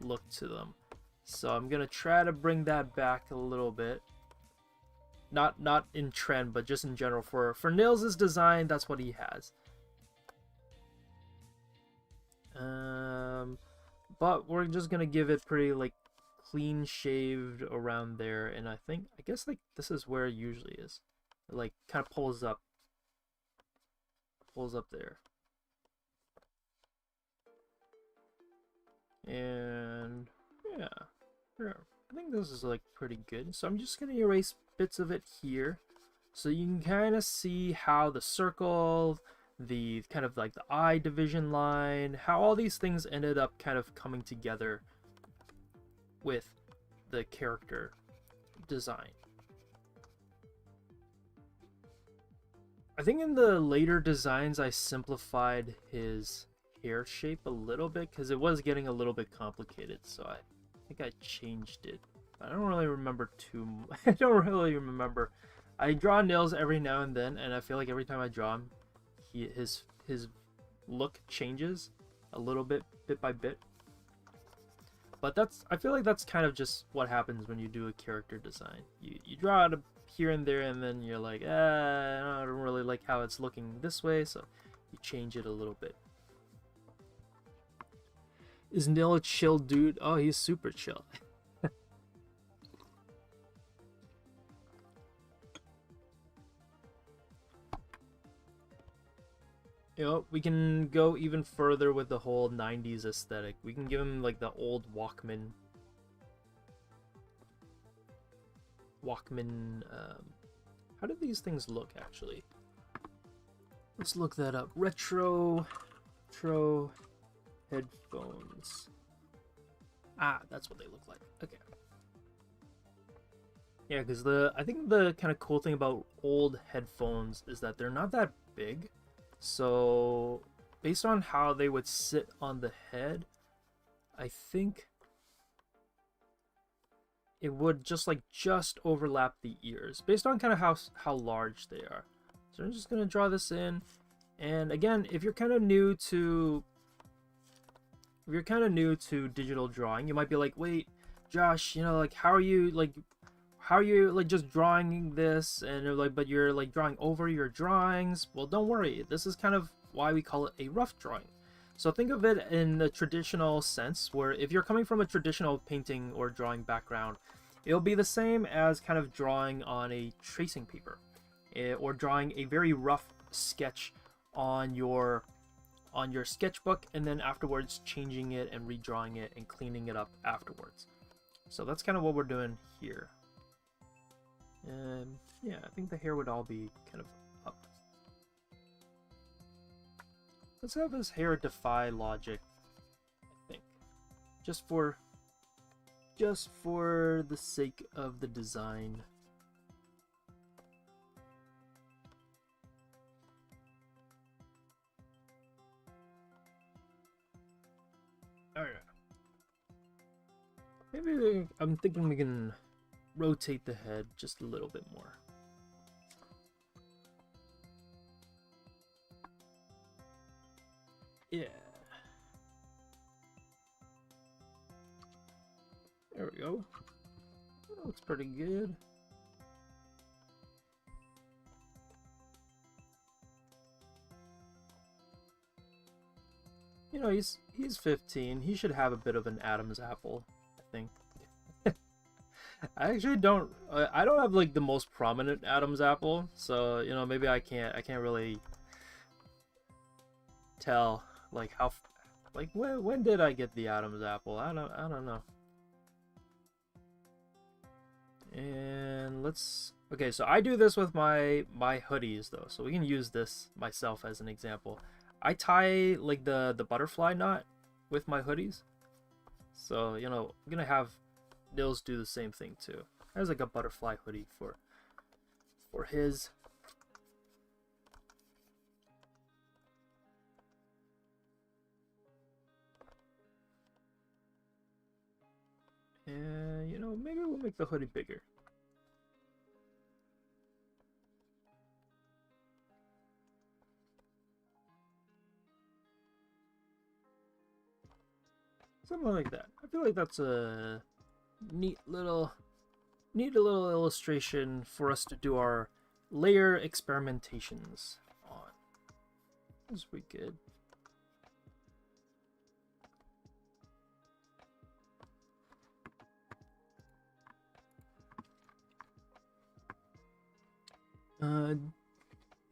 look to them. So I'm gonna try to bring that back a little bit. Not in trend, but just in general for Nils' design, that's what he has. But we're just gonna give it pretty like clean shaved around there, and I guess like this is where it usually is. It, like kind of pulls up there. And yeah, I think this is like pretty good. So I'm just gonna erase bits of it here, so you can kind of see how the circle, the kind of like the eye division line, how all these things ended up kind of coming together with the character design. I think in the later designs I simplified his hair shape a little bit because it was getting a little bit complicated, so I think I changed it. I don't really remember I don't really remember. I draw Nils every now and then, and I feel like every time I draw him, his look changes a little bit by bit. But I feel like that's kind of just what happens when you do a character design. You draw it here and there, and then you're like, I don't really like how it's looking this way, so you change it a little bit. Is Nil a chill dude? Oh, he's super chill. You know, we can go even further with the whole 90s aesthetic. We can give him like the old Walkman. How do these things look actually? Let's look that up. Retro headphones. Ah, that's what they look like. Okay. Yeah, because I think the kind of cool thing about old headphones is that they're not that big. So, based on how they would sit on the head, I think it would just overlap the ears, based on kind of how large they are. So I'm just gonna draw this in, and again, if you're kind of new to digital drawing, you might be like, wait, Josh, you know, like how are you just drawing this, and you're like, but you're like drawing over your drawings. Well, don't worry, this is kind of why we call it a rough drawing. So think of it in the traditional sense, where if you're coming from a traditional painting or drawing background, it'll be the same as kind of drawing on a tracing paper, or drawing a very rough sketch on your sketchbook, and then afterwards changing it and redrawing it and cleaning it up afterwards. So that's kind of what we're doing here. And yeah, I think the hair would all be kind of up. Let's have his hair defy logic, I think. Just for the sake of the design. Alright. Maybe I'm thinking we can rotate the head just a little bit more. Yeah. There we go. That looks pretty good. You know, he's 15. He should have a bit of an Adam's apple, I think. I actually don't. I don't have like the most prominent Adam's apple, so you know, maybe I can't really tell like how, like when did I get the Adam's apple? I don't know. And let's. Okay, so I do this with my hoodies though, so we can use this myself as an example. I tie like the butterfly knot with my hoodies, so you know, I'm gonna have Nils do the same thing too. There's like a butterfly hoodie for his. And you know, maybe we'll make the hoodie bigger. Something like that. I feel like that's a neat little illustration for us to do our layer experimentations on. This would be good.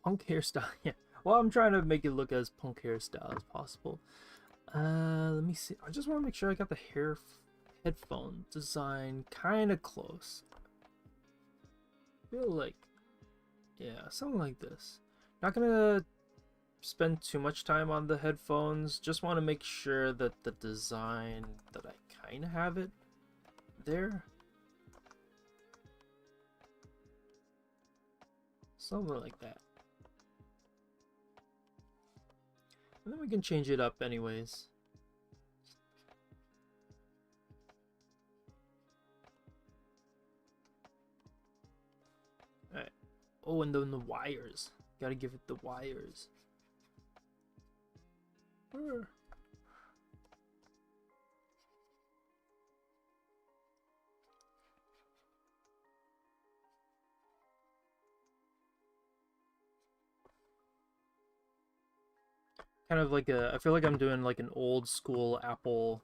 Punk hairstyle. Yeah. Well, I'm trying to make it look as punk hairstyle as possible. Let me see. I just want to make sure I got the headphone design kind of close. I feel like, yeah, something like this. Not gonna spend too much time on the headphones. Just want to make sure that the design, that I kind of have it there. Something like that. And then we can change it up anyways. Alright. Oh, and then the wires. Gotta give it the wires. kind of like I feel like I'm doing like an old school Apple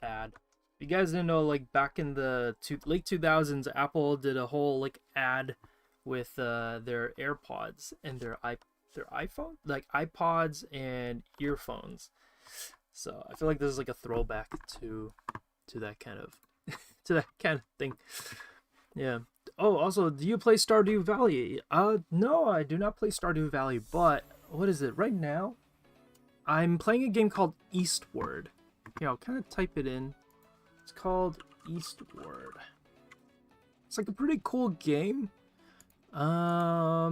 ad. If you guys didn't know, like back in the late 2000s, Apple did a whole like ad with their AirPods and their iPhone, like iPods and earphones. So I feel like this is like a throwback to that kind of to that kind of thing. Yeah. Oh, also, do you play Stardew Valley? No, I do not play Stardew Valley, but what is it right now? I'm playing a game called Eastward. Here, I'll kind of type it in. It's called Eastward. It's like a pretty cool game. Yeah.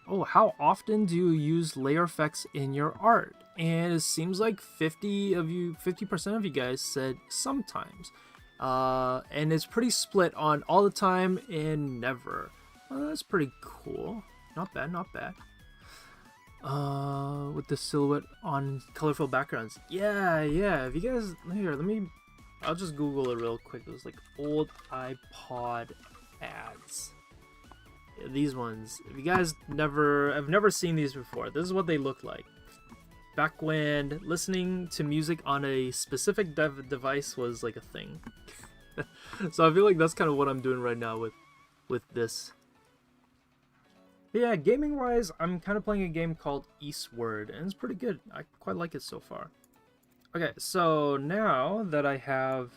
Oh, how often do you use layer effects in your art? And it seems like 50% of you guys said sometimes. And it's pretty split on all the time and never. Well, that's pretty cool. Not bad, not bad. With the silhouette on colorful backgrounds. Yeah. If you guys here, I'll just Google it real quick. It was like old iPod ads. Yeah, these ones. If you guys have never seen these before, this is what they look like. Back when listening to music on a specific device was like a thing. So I feel like that's kind of what I'm doing right now with this. But yeah, gaming wise, I'm kind of playing a game called Eastward, and it's pretty good. I quite like it so far. Okay, so now that I have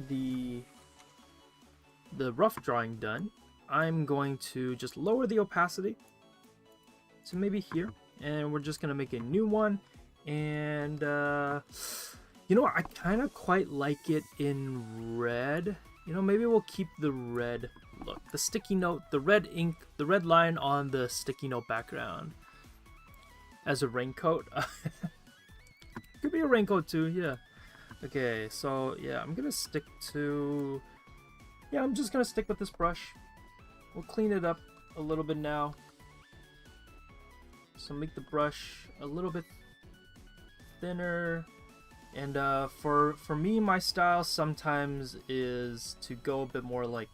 the rough drawing done, I'm going to just lower the opacity to maybe here, and we're just gonna make a new one. And you know, I kind of quite like it in red. You know, maybe we'll keep the red look, the sticky note, the red ink, the red line on the sticky note background as a raincoat. Could be a raincoat too, yeah. Okay, so yeah, I'm just gonna stick with this brush. We'll clean it up a little bit now. So make the brush a little bit thinner. And for me, my style sometimes is to go a bit more like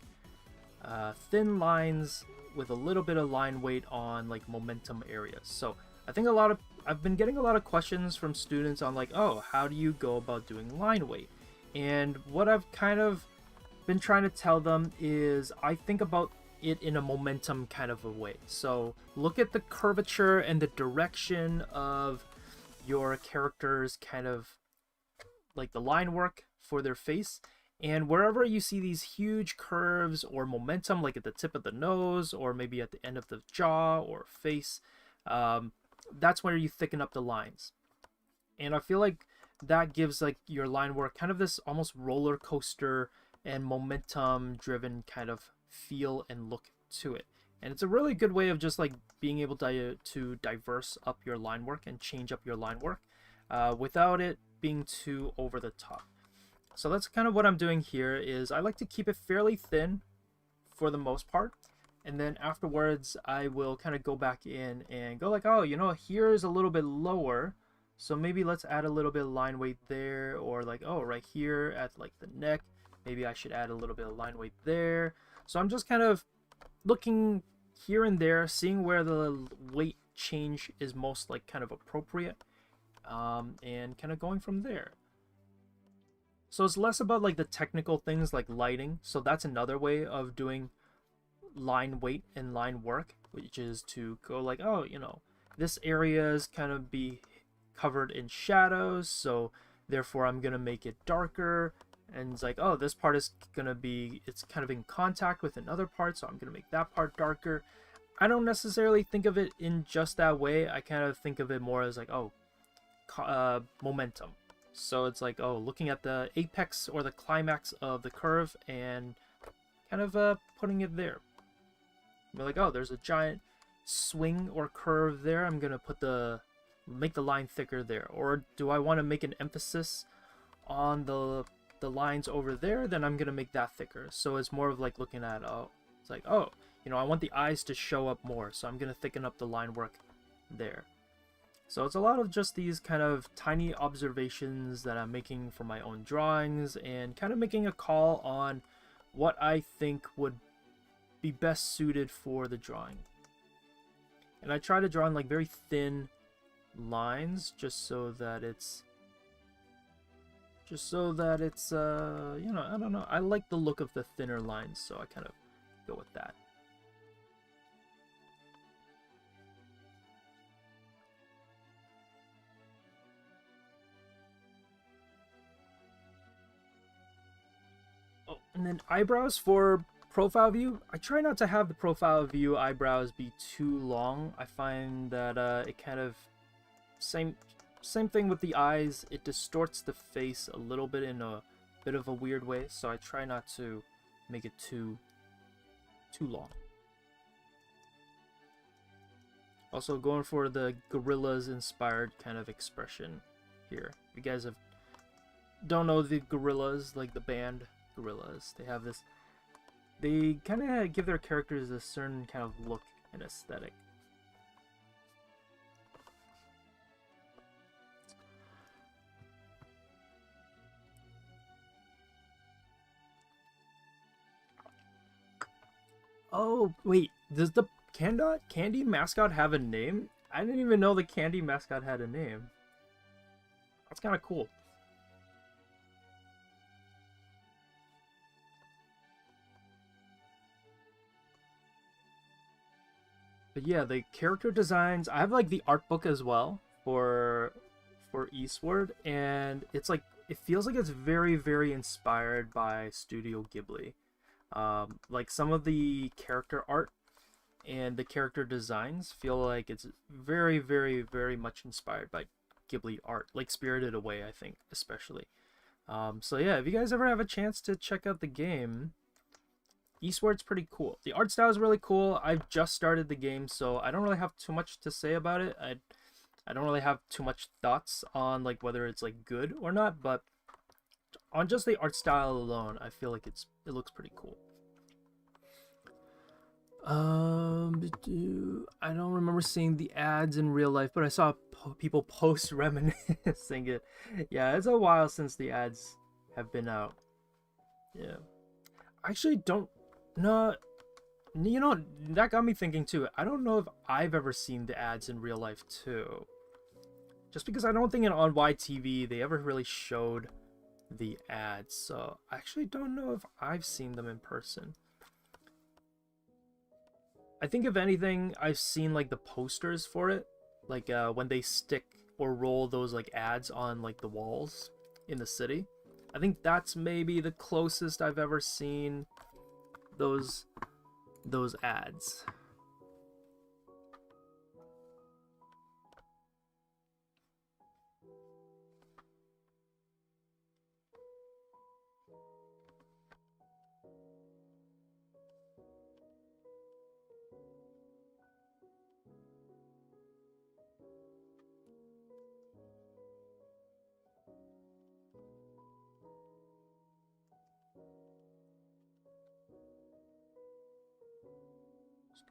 thin lines with a little bit of line weight on like momentum areas. So I think I've been getting a lot of questions from students on like, oh, how do you go about doing line weight? And what I've kind of been trying to tell them is I think about it in a momentum kind of a way. So look at the curvature and the direction of your character's kind of like the line work for their face, and wherever you see these huge curves or momentum, like at the tip of the nose or maybe at the end of the jaw or face, that's where you thicken up the lines. And I feel like that gives like your line work kind of this almost roller coaster and momentum driven kind of feel and look to it. And it's a really good way of just like being able to diverse up your line work and change up your line work without it being too over the top. So that's kind of what I'm doing here. Is I like to keep it fairly thin for the most part, and then afterwards I will kind of go back in and go like, oh, you know, here's a little bit lower, so maybe let's add a little bit of line weight there, or like, oh, right here at like the neck, maybe I should add a little bit of line weight there. So I'm just kind of looking here and there, seeing where the weight change is most like kind of appropriate, and kind of going from there. So it's less about like the technical things like lighting. So that's another way of doing line weight and line work, which is to go like, oh, you know, this area is kind of be covered in shadows, so therefore I'm gonna make it darker. And it's like, oh, this part is gonna be, it's kind of in contact with another part, so I'm gonna make that part darker. I don't necessarily think of it in just that way. I kind of think of it more as like, oh, momentum. So it's like, oh, looking at the apex or the climax of the curve and kind of putting it there. We're like, oh, there's a giant swing or curve there. I'm gonna make the line thicker there. Or do I want to make an emphasis on the lines over there? Then I'm gonna make that thicker. So it's more of like looking at, oh, it's like, oh, you know, I want the eyes to show up more, so I'm gonna thicken up the line work there. So it's a lot of just these kind of tiny observations that I'm making for my own drawings and kind of making a call on what I think would be best suited for the drawing. And I try to draw in like very thin lines just so that it's you know, I don't know, I like the look of the thinner lines, so I kind of go with that. Oh, and then eyebrows for profile view. I try not to have the profile view eyebrows be too long. I find that it kind of same thing with the eyes. It distorts the face a little bit in a bit of a weird way, so I try not to make it too long. Also going for the gorillas inspired kind of expression here. If you guys don't know the gorillas, like the band Gorillas, they have this, they kind of give their characters a certain kind of look and aesthetic. Oh, wait, does the candy mascot have a name? I didn't even know the candy mascot had a name. That's kind of cool. But yeah, the character designs, I have like the art book as well for Eastward, and it's like, it feels like it's very, very inspired by Studio Ghibli. Like some of the character art and the character designs feel like it's very, very, very much inspired by Ghibli art, like Spirited Away, I think, especially. So yeah, if you guys ever have a chance to check out the game, Eastward's pretty cool. The art style is really cool. I've just started the game, so I don't really have too much to say about it. I don't really have too much thoughts on like whether it's like good or not, but on just the art style alone, I feel like it looks pretty cool. I don't remember seeing the ads in real life, but I saw people post reminiscing it. Yeah, it's a while since the ads have been out. Yeah, I actually don't know. You know, that got me thinking too. I don't know if I've ever seen the ads in real life too. Just because I don't think on YTV they ever really showed the ads, so I actually don't know if I've seen them in person. I think if anything, I've seen like the posters for it, like when they stick or roll those like ads on like the walls in the city. I think that's maybe the closest I've ever seen those ads.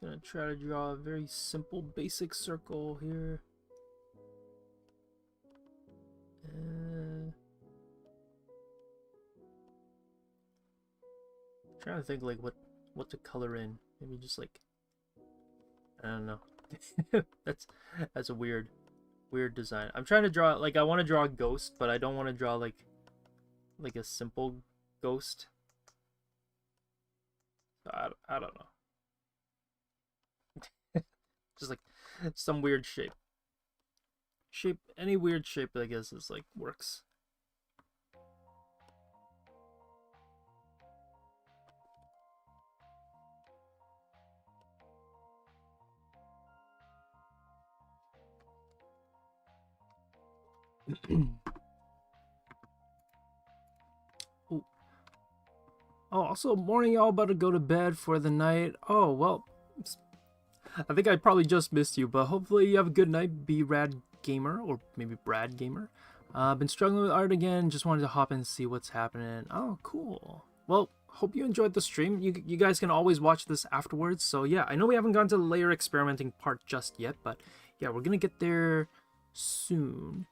Gonna try to draw a very simple basic circle here. Trying to think like what to color in. Maybe just like, I don't know. that's a weird design. I'm trying to draw, like, I want to draw a ghost, but I don't want to draw like a simple ghost. I don't know. Just like some weird shape. Any weird shape, I guess, is like works. Oh, also, morning, y'all about to go to bed for the night. Oh, well, I think I probably just missed you, but hopefully you have a good night, B-Rad Gamer, or maybe Brad Gamer. Been struggling with art again, just wanted to hop in and see what's happening. Oh, cool. Well, hope you enjoyed the stream. You guys can always watch this afterwards, so yeah, I know we haven't gone to the layer experimenting part just yet, but yeah, we're gonna get there soon.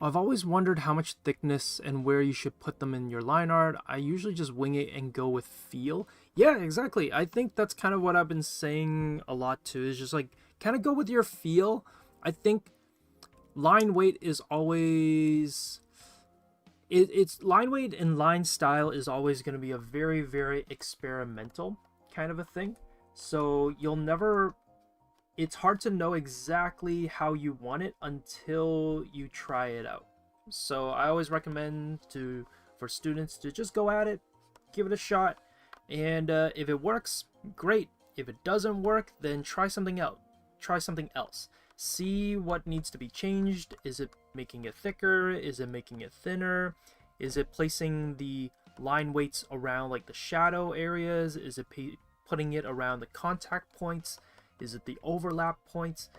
I've always wondered how much thickness and where you should put them in your line art. I usually just wing it and go with feel. Yeah, exactly. I think that's kind of what I've been saying a lot too, is just like kind of go with your feel. I think line weight is always it's line weight and line style is always going to be a very, very experimental kind of a thing. So you'll never, it's hard to know exactly how you want it until you try it out. So I always recommend to for students to just go at it, give it a shot, and if it works, great. If it doesn't work, then try something out. Try something else. See what needs to be changed. Is it making it thicker? Is it making it thinner? Is it placing the line weights around like the shadow areas? Is it putting it around the contact points? Is it the overlap points?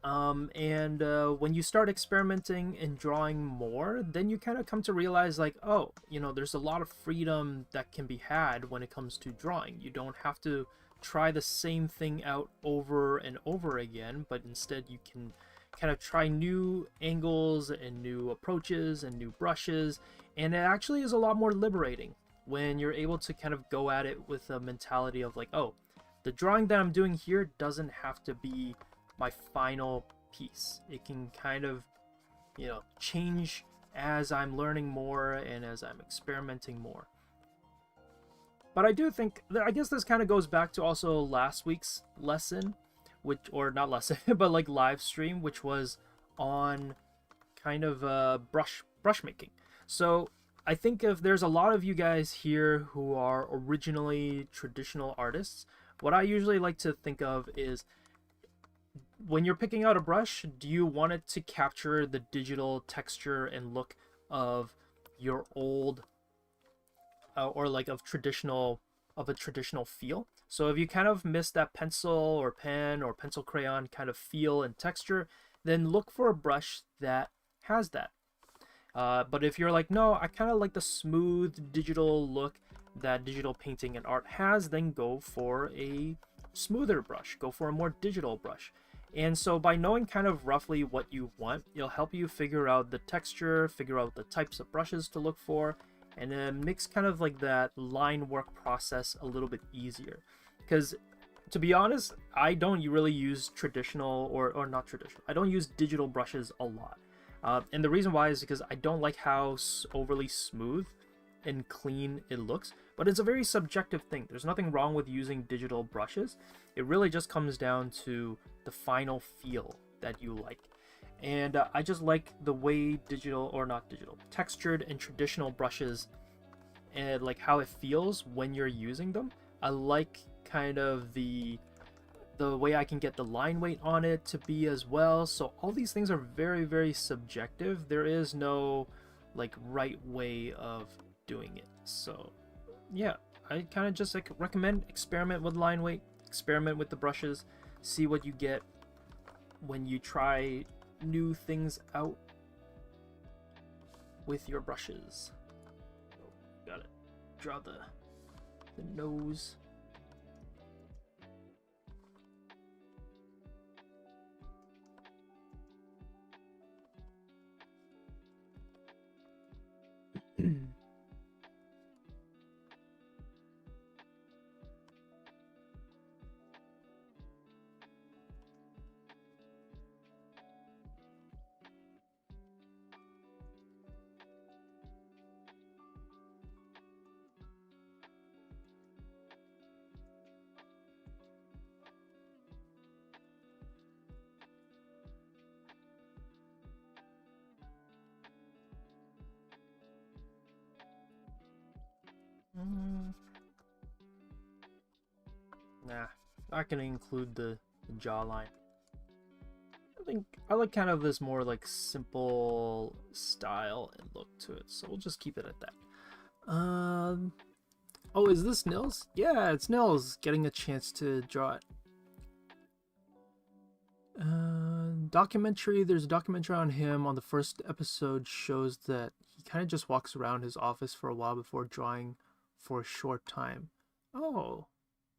When you start experimenting and drawing more, then you kind of come to realize like, oh, you know, there's a lot of freedom that can be had when it comes to drawing. You don't have to try the same thing out over and over again, but instead you can kind of try new angles and new approaches and new brushes, and it actually is a lot more liberating when you're able to kind of go at it with a mentality of like, oh, the drawing that I'm doing here doesn't have to be my final piece. It can kind of, you know, change as I'm learning more and as I'm experimenting more. But I do think that, I guess this kind of goes back to also last week's lesson, which, or not lesson, but like live stream, which was on kind of brush making. So I think if there's a lot of you guys here who are originally traditional artists, what I usually like to think of is, when you're picking out a brush, do you want it to capture the digital texture and look of your old or like of a traditional feel? So if you kind of miss that pencil or pen or pencil crayon kind of feel and texture, then look for a brush that has that. But if you're like, no, I kind of like the smooth digital look that digital painting and art has, then go for a smoother brush, go for a more digital brush. And so by knowing kind of roughly what you want, it'll help you figure out the texture, figure out the types of brushes to look for, and then makes kind of like that line work process a little bit easier. Because to be honest, I don't really use traditional or not traditional. I don't use digital brushes a lot. And the reason why is because I don't like how overly smooth and clean it looks, but it's a very subjective thing. There's nothing wrong with using digital brushes. It really just comes down to the final feel that you like. And I just like the way textured and traditional brushes, and like how it feels when you're using them. I like kind of the way I can get the line weight on it to be as well. So all these things are very, very subjective. There is no like right way of doing it. So yeah, I kind of just like recommend experiment with line weight, experiment with the brushes, see what you get when you try new things out with your brushes. Gotta draw the nose. Nah, not gonna include the jawline. I think I like kind of this more like simple style and look to it, so we'll just keep it at that. Oh, is this Nils? Yeah, it's Nils getting a chance to draw it. Documentary. There's a documentary on him. On the first episode, shows that he kind of just walks around his office for a while before drawing for a short time. Oh,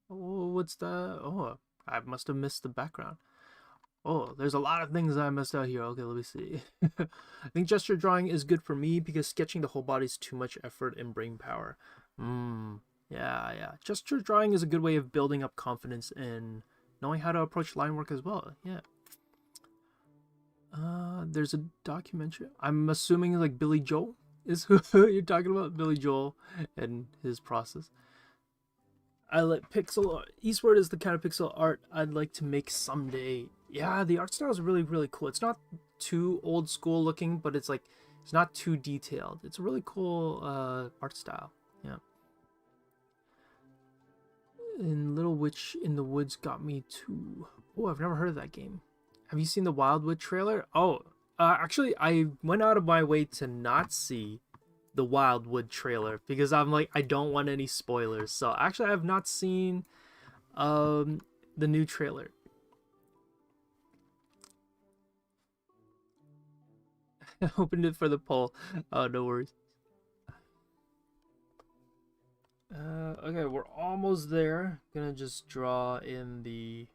what's that? Oh, I must have missed the background. Oh, there's a lot of things I missed out here. Okay, let me see. I think gesture drawing is good for me because sketching the whole body is too much effort and brain power. Yeah. Gesture drawing is a good way of building up confidence and knowing how to approach line work as well. Yeah. There's a documentary. I'm assuming like Billy Joel is who you're talking about. Billy Joel and his process. I like pixel art. Eastward is the kind of pixel art I'd like to make someday. Yeah, the art style is really, really cool. It's not too old school looking, but it's like it's not too detailed. It's a really cool art style. Yeah. And Little Witch in the Woods got me too. Oh, I've never heard of that game. Have you seen the Wildwood trailer? Oh, actually, I went out of my way to not see the Wildwood trailer because I'm like, I don't want any spoilers. So actually, I have not seen the new trailer. I opened it for the poll. Oh, no worries. Okay, we're almost there. Gonna just draw in the.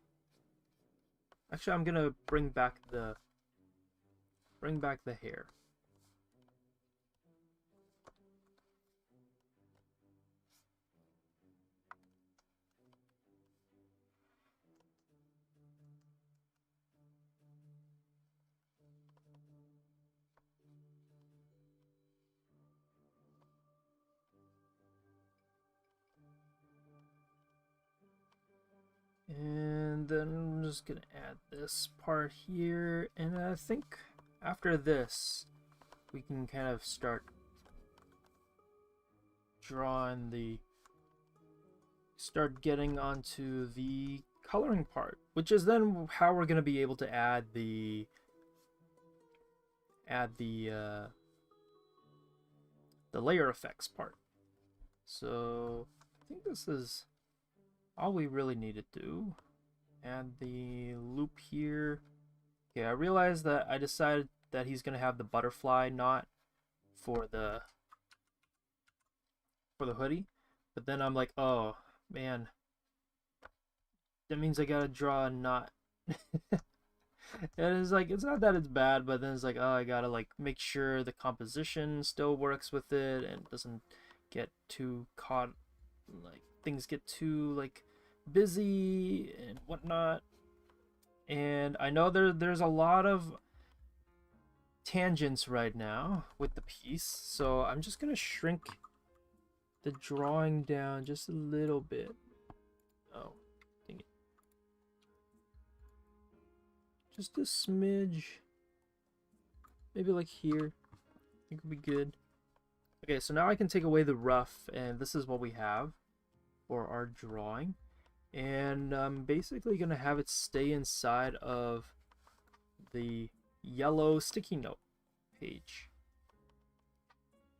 Actually, I'm gonna bring back the hair. And then I'm just gonna add this part here, and I think after this we can kind of start getting onto the coloring part, which is then how we're gonna be able to add the layer effects part. So I think this is all we really need to do. Add the loop here. Okay, I realized that I decided that he's gonna have the butterfly knot for the hoodie, but then I'm like, oh man, that means I gotta draw a knot. And it's like, it's not that it's bad, but then it's like, oh, I gotta like make sure the composition still works with it and doesn't get too caught, like things get too like busy and whatnot. And I know there's a lot of tangents right now with the piece, so I'm just gonna shrink the drawing down just a little bit. Oh, dang it. Just a smidge. Maybe like here. I think would be good. Okay, so now I can take away the rough, and this is what we have for our drawing. And I'm basically going to have it stay inside of the yellow sticky note page,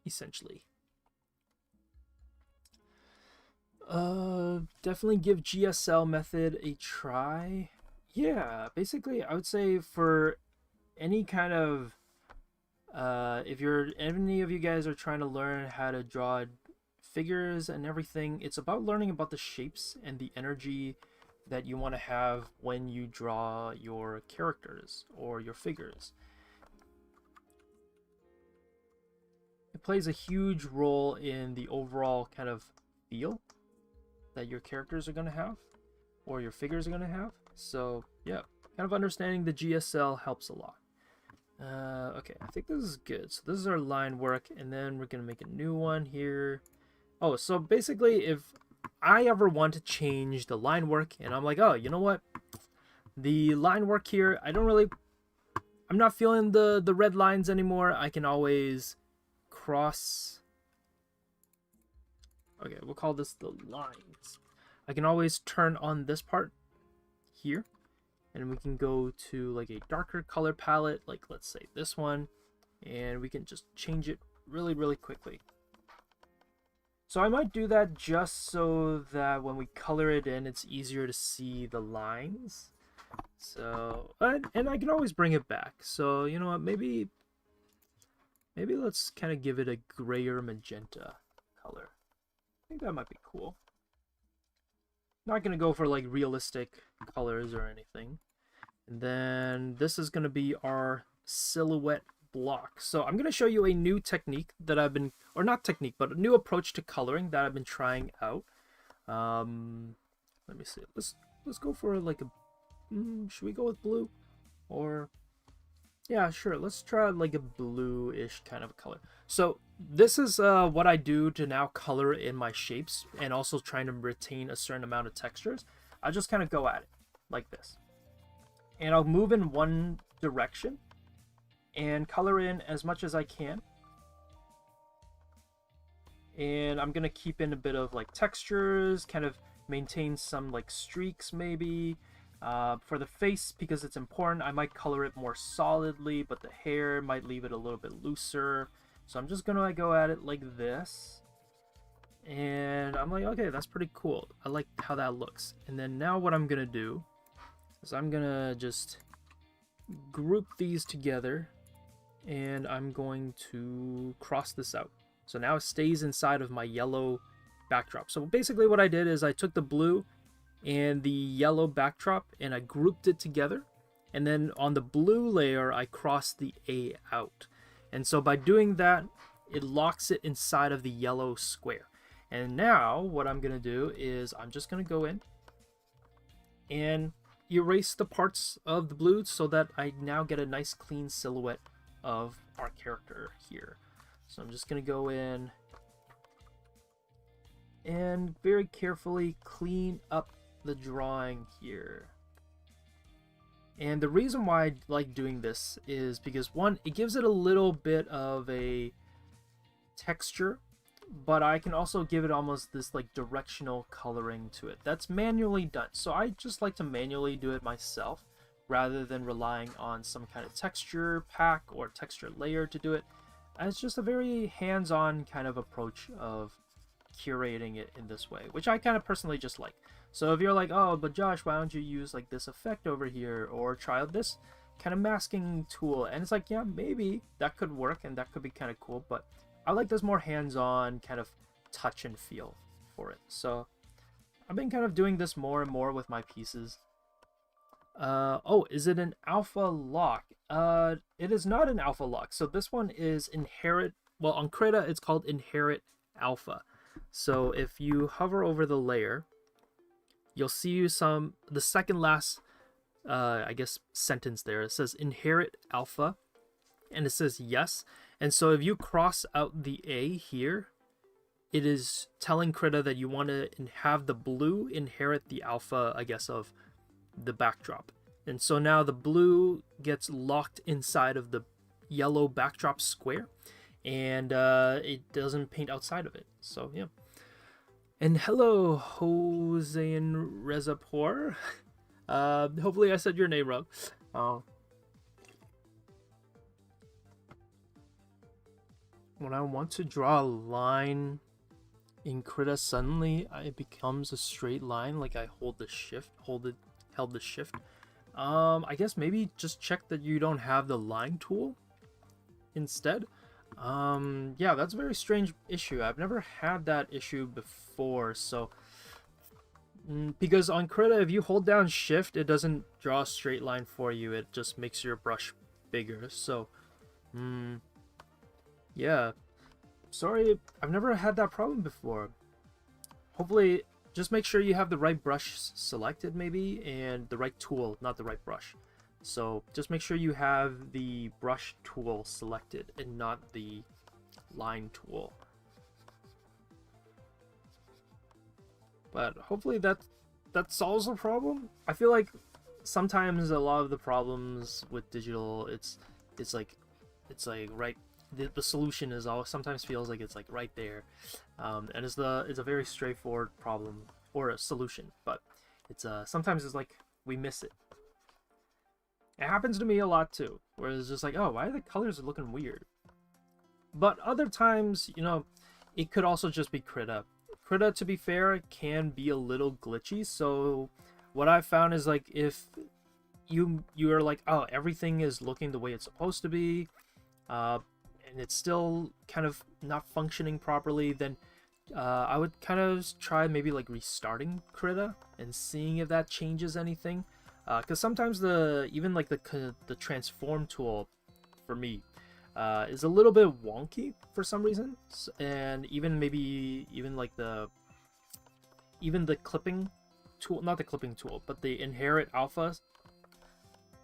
essentially. Definitely give GSL method a try. Yeah, basically I would say for any kind of if any of you guys are trying to learn how to draw figures and everything, it's about learning about the shapes and the energy that you want to have when you draw your characters or your figures. It plays a huge role in the overall kind of feel that your characters are going to have or your figures are going to have. So yeah, kind of understanding the GSL helps a lot. Okay, I think this is good. So this is our line work, and then we're going to make a new one here. Oh, so basically, if I ever want to change the line work, and I'm like, oh, you know what? The line work here, I'm not feeling the red lines anymore. I can always cross. Okay, we'll call this the lines. I can always turn on this part here, and we can go to like a darker color palette, like let's say this one, and we can just change it really, really quickly. So I might do that just so that when we color it in, it's easier to see the lines. So, and I can always bring it back. So, you know what, maybe let's kind of give it a grayer magenta color. I think that might be cool. Not gonna go for like realistic colors or anything. And then this is gonna be our silhouette block. So I'm going to show you a new technique that I've been, or not technique, but a new approach to coloring that I've been trying out. Let me see. Let's go for like a, should we go with blue? Or, yeah, sure. Let's try like a blue-ish kind of color. So this is what I do to now color in my shapes and also trying to retain a certain amount of textures. I just kind of go at it like this. And I'll move in one direction and color in as much as I can. And I'm gonna keep in a bit of like textures, kind of maintain some like streaks maybe. For the face, because it's important, I might color it more solidly, but the hair might leave it a little bit looser. So I'm just gonna go at it like this. And I'm like, okay, that's pretty cool. I like how that looks. And then now what I'm gonna do is I'm gonna just group these together and I'm going to cross this out. So now it stays inside of my yellow backdrop. So basically what I did is I took the blue and the yellow backdrop and I grouped it together, and then on the blue layer I crossed the A out. And so by doing that, it locks it inside of the yellow square. And now what I'm gonna do is I'm just gonna go in and erase the parts of the blue so that I now get a nice clean silhouette of our character here. So I'm just gonna go in and very carefully clean up the drawing here. And the reason why I like doing this is because, one, it gives it a little bit of a texture, but I can also give it almost this like directional coloring to it that's manually done. So I just like to manually do it myself rather than relying on some kind of texture pack or texture layer to do it. And it's just a very hands-on kind of approach of curating it in this way, which I kind of personally just like. So if you're like, oh, but Josh, why don't you use like this effect over here or try out this kind of masking tool? And it's like, yeah, maybe that could work and that could be kind of cool, but I like this more hands-on kind of touch and feel for it. So I've been kind of doing this more and more with my pieces. Oh, is it an alpha lock? It is not an alpha lock. So this one is inherit. Well, on Krita, it's called inherit alpha. So if you hover over the layer, you'll see the second last, I guess, sentence there. It says inherit alpha, and it says yes. And so if you cross out the A here, it is telling Krita that you want to have the blue inherit the alpha, I guess, of the backdrop. And so now the blue gets locked inside of the yellow backdrop square, and it doesn't paint outside of it. So yeah. And hello, Jose and Rezapor. Hopefully I said your name wrong. When I want to draw a line in Krita, suddenly it becomes a straight line, like I held the shift. I guess maybe just check that you don't have the line tool instead. Yeah, that's a very strange issue. I've never had that issue before. So because on Krita, if you hold down shift, it doesn't draw a straight line for you. It just makes your brush bigger. So yeah, sorry, I've never had that problem before. Hopefully, just make sure you have the right brush selected maybe, and the right tool, not the right brush. So just make sure you have the brush tool selected and not the line tool. But hopefully that solves the problem. I feel like sometimes a lot of the problems with digital, it's like right, the solution is always, sometimes feels like it's like right there, and it's a very straightforward problem or a solution, but it's sometimes it's like we miss it. It happens to me a lot too, where it's just like, oh, why are the colors looking weird? But other times, you know, it could also just be Krita. Krita, to be fair, can be a little glitchy. So what I've found is like if you are like, oh, everything is looking the way it's supposed to be, and it's still kind of not functioning properly, then I would kind of try maybe like restarting Krita and seeing if that changes anything. Because sometimes even like the transform tool for me, is a little bit wonky for some reason, and even like even the clipping tool, not the clipping tool, but the inherit alpha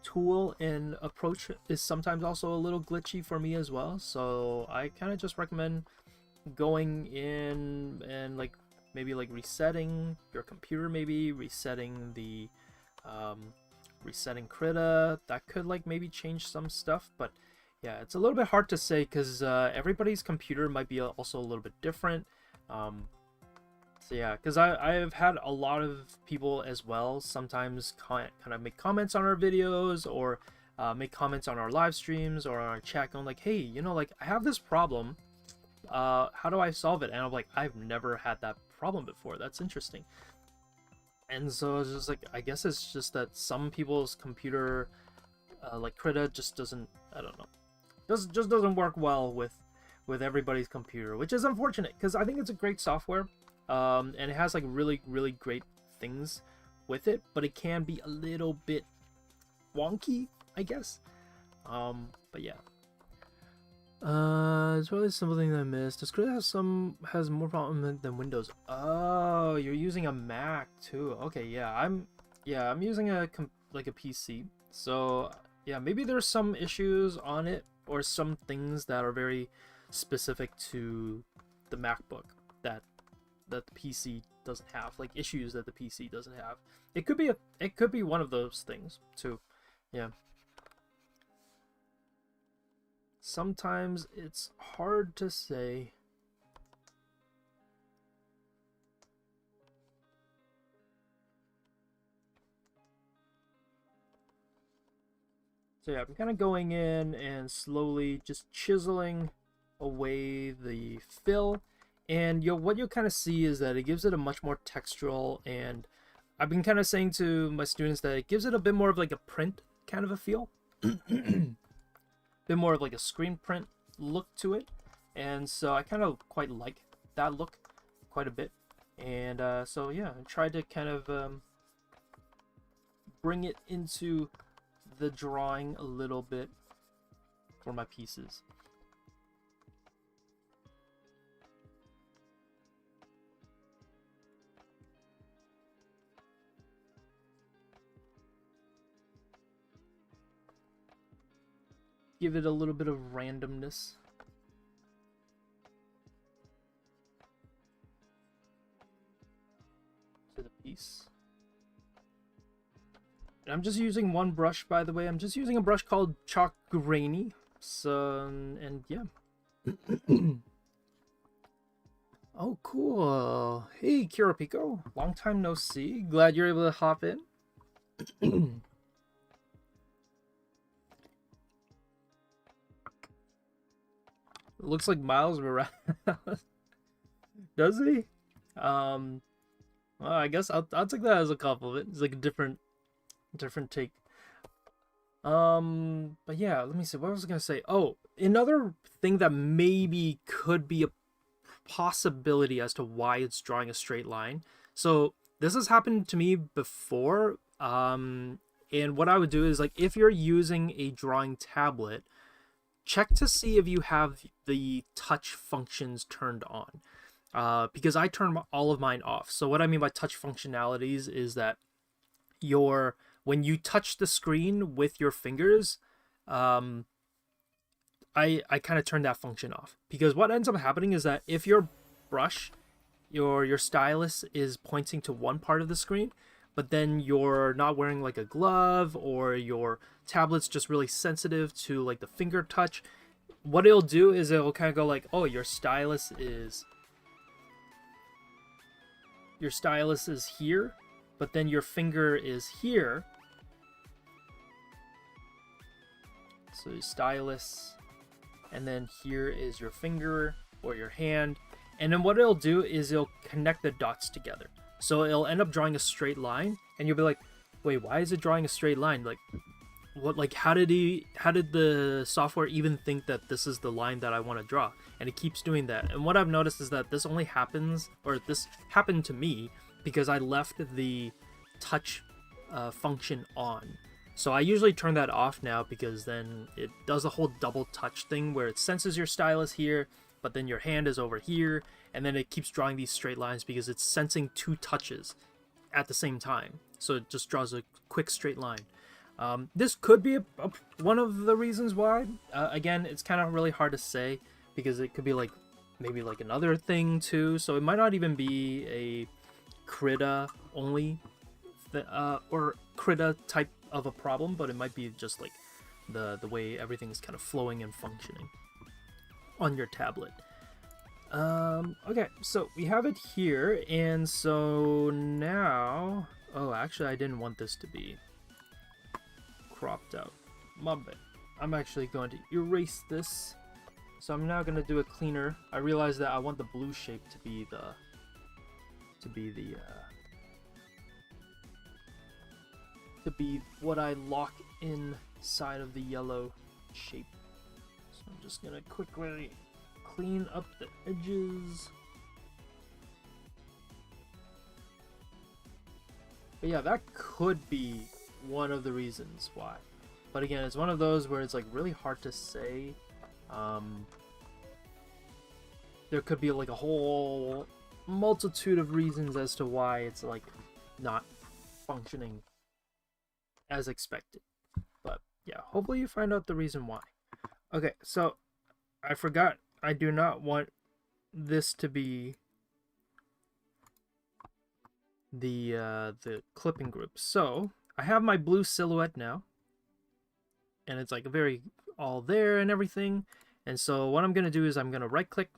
tool in approach is sometimes also a little glitchy for me as well. So I kind of just recommend going in and like maybe like resetting your computer, maybe resetting the resetting Krita. That could like maybe change some stuff, but yeah, it's a little bit hard to say because everybody's computer might be also a little bit different. So yeah, because I've had a lot of people as well sometimes kind of make comments on our videos, or make comments on our live streams or on our chat going like, hey, you know, like I have this problem, how do I solve it? And I'm like, I've never had that problem before. That's interesting. And so it's just like, I guess it's just that some people's computer, like Krita, just doesn't, I don't know, just doesn't work well with everybody's computer, which is unfortunate because I think it's a great software. And it has like really great things with it, but it can be a little bit wonky, I guess. But yeah, it's probably something that I missed. Does Krita has more problem than Windows? Oh, you're using a Mac too. Okay, yeah, I'm using a PC. So yeah, maybe there's some issues on it, or some things that are very specific to the MacBook that the PC doesn't have, like issues that the PC doesn't have. It could be one of those things too. Yeah. Sometimes it's hard to say. So yeah, I'm kind of going in and slowly just chiseling away the fill. And what you'll kind of see is that it gives it a much more textural, and I've been kind of saying to my students that it gives it a bit more of like a print kind of a feel. Bit more of like a screen print look to it. And so I kind of quite like that look quite a bit. And so yeah, I tried to kind of bring it into the drawing a little bit for my pieces. Give it a little bit of randomness. To the piece. And I'm just using one brush, by the way. I'm just using a brush called Chalk Grainy. So, and yeah. Oh, cool. Hey, Kirapiko. Long time no see. Glad you're able to hop in. Looks like Miles Morales. Does he? Well, I guess I'll take that as a compliment. It's like a different take. But yeah, let me see. What was I gonna say? Oh, another thing that maybe could be a possibility as to why it's drawing a straight line. So this has happened to me before. And what I would do is, like, if you're using a drawing tablet, check to see if you have the touch functions turned on, because I turn all of mine off. So what I mean by touch functionalities is that when you touch the screen with your fingers, I kind of turn that function off, because what ends up happening is that if your brush, your stylus is pointing to one part of the screen, but then you're not wearing like a glove, or your tablet's just really sensitive to like the finger touch, what it'll do is it'll kind of go like, oh, your stylus is here, but then your finger is here. So your stylus, and then here is your finger or your hand. And then what it'll do is it'll connect the dots together. So it'll end up drawing a straight line, and you'll be like, wait, why is it drawing a straight line? Like, what, like, how did the software even think that this is the line that I want to draw? And it keeps doing that. And what I've noticed is that this only happens, or this happened to me, because I left the touch function on. So I usually turn that off now because then it does a whole double touch thing where it senses your stylus here, but then your hand is over here, and then it keeps drawing these straight lines because it's sensing 2 touches at the same time. So it just draws a quick straight line. This could be one of the reasons why. Again, it's kind of really hard to say because it could be like maybe like another thing too. So it might not even be a Krita only or Krita type of a problem, but it might be just like the way everything is kind of flowing and functioning on your tablet. Okay, so we have it here, and so now, oh, actually I didn't want this to be cropped out. My bad. I'm actually going to erase this. So I'm now going to do a cleaner. I realized that I want the blue shape to be what I lock inside of the yellow shape. So I'm just going to quickly clean up the edges. But yeah, that could be one of the reasons why. But again, it's one of those where it's like really hard to say. There could be like a whole multitude of reasons as to why it's like not functioning as expected. But yeah, hopefully you find out the reason why. Okay, so I forgot, I do not want this to be the clipping group. So I have my blue silhouette now, and it's like very all there and everything. And so what I'm gonna do is I'm gonna right click,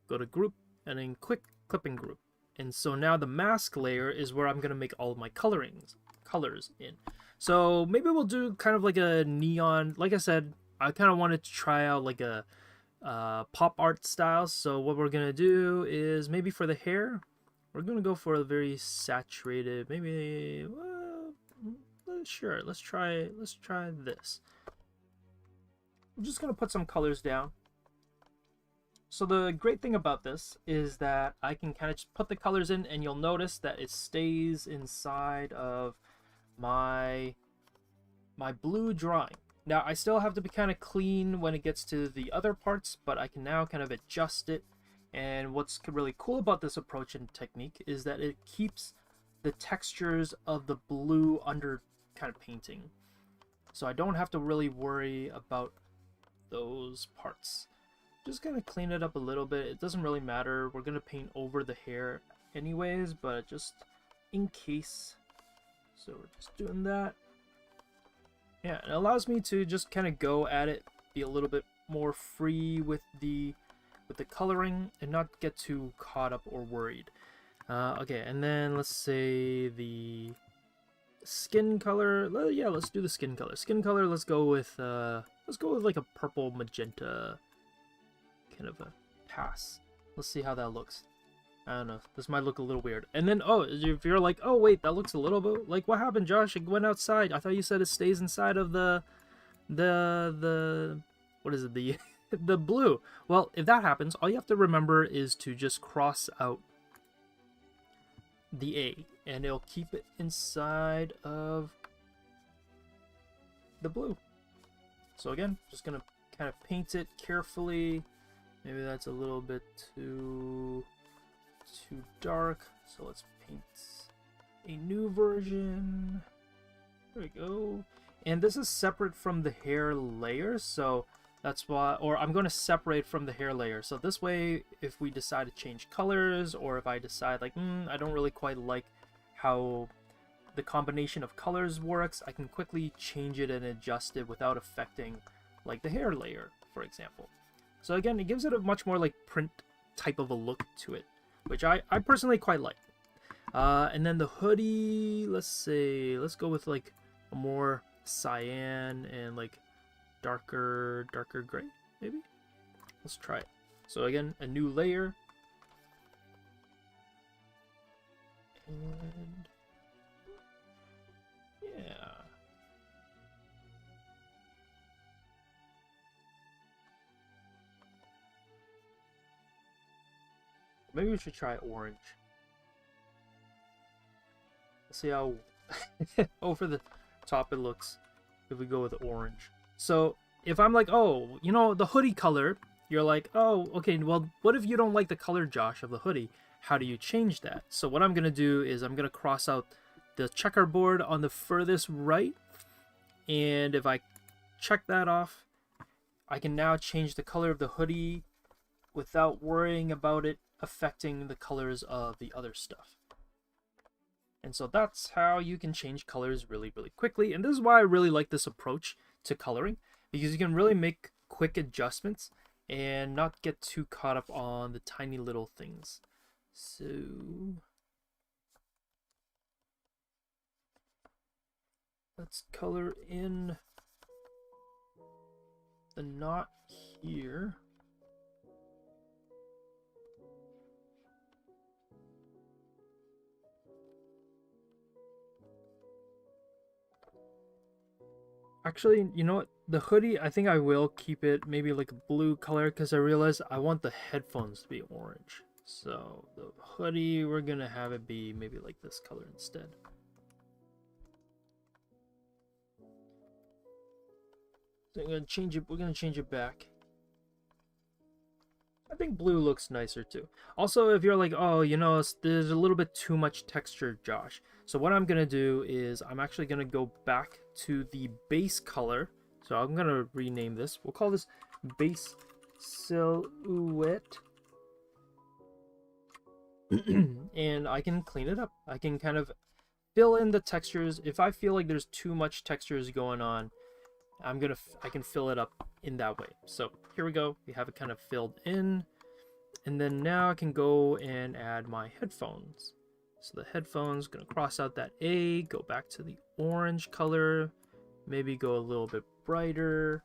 go to group, and then click clipping group. And so now the mask layer is where I'm gonna make all of my colors in. So maybe we'll do kind of like a neon, like I said, I kind of wanted to try out like a pop art style. So what we're gonna do is maybe for the hair, we're gonna go for a very saturated, maybe, well, sure, let's try this. I'm just gonna put some colors down. So the great thing about this is that I can kind of just put the colors in, and you'll notice that it stays inside of my blue drawing. Now I still have to be kind of clean when it gets to the other parts, but I can now kind of adjust it. And what's really cool about this approach and technique is that it keeps the textures of the blue under kind of painting. So I don't have to really worry about those parts. Just gonna clean it up a little bit. It doesn't really matter. We're gonna paint over the hair anyways, but just in case. So we're just doing that. Yeah, it allows me to just kind of go at it, be a little bit more free with the coloring and not get too caught up or worried. Okay, and then let's say the skin color. Yeah, let's do the skin color. Skin color. Let's go with like a purple magenta kind of a pass. Let's see how that looks. I don't know. This might look a little weird. And then, oh, if you're like, oh wait, that looks a little bit like, what happened, Josh? It went outside. I thought you said it stays inside of the what is it? The blue. Well, if that happens, all you have to remember is to just cross out the A, and it'll keep it inside of the blue. So again, just gonna kind of paint it carefully. Maybe that's a little bit too dark, so let's paint a new version. There we go. And this is separate from the hair layer, so that's why, or I'm going to separate from the hair layer. So this way, if we decide to change colors, or if I decide like, I don't really quite like how the combination of colors works, I can quickly change it and adjust it without affecting like the hair layer, for example. So again, it gives it a much more like print type of a look to it, which I personally quite like. And then the hoodie, let's go with like a more cyan and like darker gray, maybe. Let's try it. So again, a new layer. And yeah. Maybe we should try orange. Let's see how over the top it looks. if we go with orange. So if I'm like, oh, you know, the hoodie color, you're like, oh, okay, well, what if you don't like the color, Josh, of the hoodie? How do you change that? So what I'm going to do is I'm going to cross out the checkerboard on the furthest right. And if I check that off, I can now change the color of the hoodie without worrying about it affecting the colors of the other stuff. And so that's how you can change colors really, really quickly. And this is why I really like this approach to coloring, because you can really make quick adjustments and not get too caught up on the tiny little things. So let's color in the knot here. Actually, you know what? The hoodie, I think I will keep it maybe like a blue color because I realized I want the headphones to be orange. So the hoodie, we're gonna have it be maybe like this color instead. So I'm gonna change it. We're gonna change it back. I think blue looks nicer too. Also, if you're like, oh, you know, there's a little bit too much texture, Josh. So what I'm gonna do is I'm actually gonna go back to the base color. So I'm gonna rename this. We'll call this base silhouette. And I can clean it up. I can kind of fill in the textures. If I feel like there's too much textures going on, I can fill it up in that way. So here we go. We have it kind of filled in. And then now I can go and add my headphones. So the headphones, gonna cross out that A, go back to the orange color, maybe go a little bit brighter,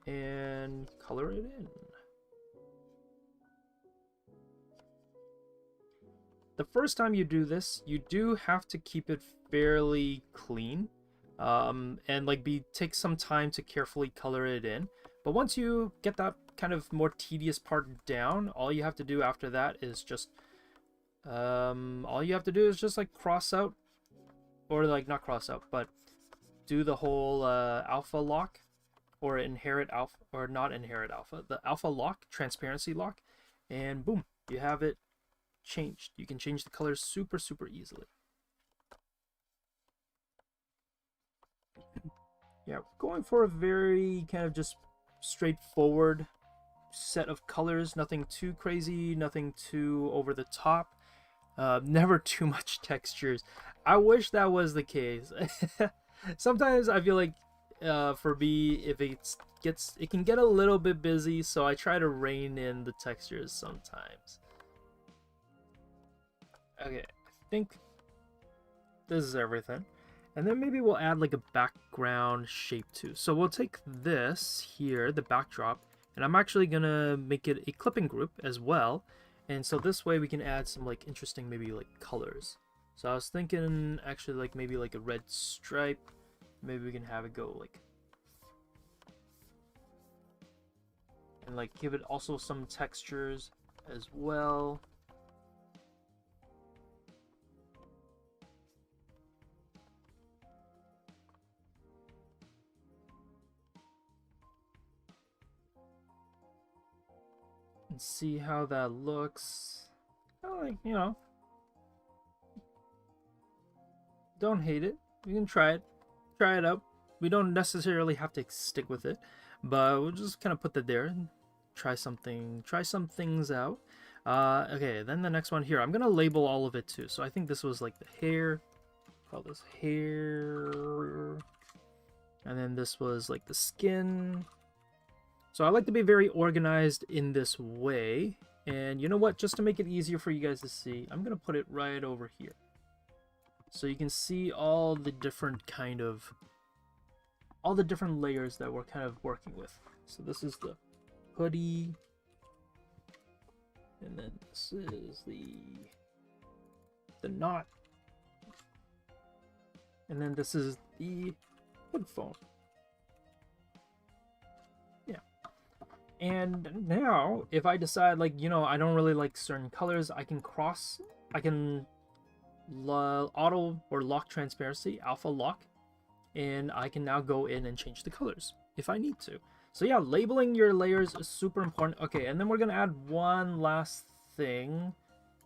and color it in. The first time you do this, you do have to keep it fairly clean. And like take some time to carefully color it in. But once you get that kind of more tedious part down, all you have to do after that is just like cross out, or like not cross out, but do the whole alpha lock, or inherit alpha, or not inherit alpha, the alpha lock, transparency lock, and boom, you have it changed. You can change the colors super easily. Yeah, going for a very kind of just straightforward set of colors. Nothing too crazy, nothing too over the top. Never too much textures. I wish that was the case. Sometimes I feel like for me, if it can get a little bit busy, so I try to rein in the textures sometimes. Okay, I think this is everything. And then maybe we'll add like a background shape too. So we'll take this here, the backdrop, and I'm actually gonna make it a clipping group as well. And so this way we can add some like interesting maybe like colors. So I was thinking actually like maybe like a red stripe. Maybe we can have it go like, and like give it also some textures as well. And see how that looks. Like, you know, don't hate it. You can try it out. We don't necessarily have to stick with it, but we'll just kind of put that there and try some things out. Okay, then the next one here, I'm gonna label all of it too. So I think this was like the hair, call this hair, and then this was like the skin. So I like to be very organized in this way. And you know what? Just to make it easier for you guys to see, I'm going to put it right over here. So you can see all the different layers that we're kind of working with. So this is the hoodie. And then this is the knot. And then this is the headphone. And now, if I decide, like, you know, I don't really like certain colors, I can auto or lock transparency, alpha lock, and I can now go in and change the colors if I need to. So yeah, labeling your layers is super important. Okay, and then we're gonna add one last thing.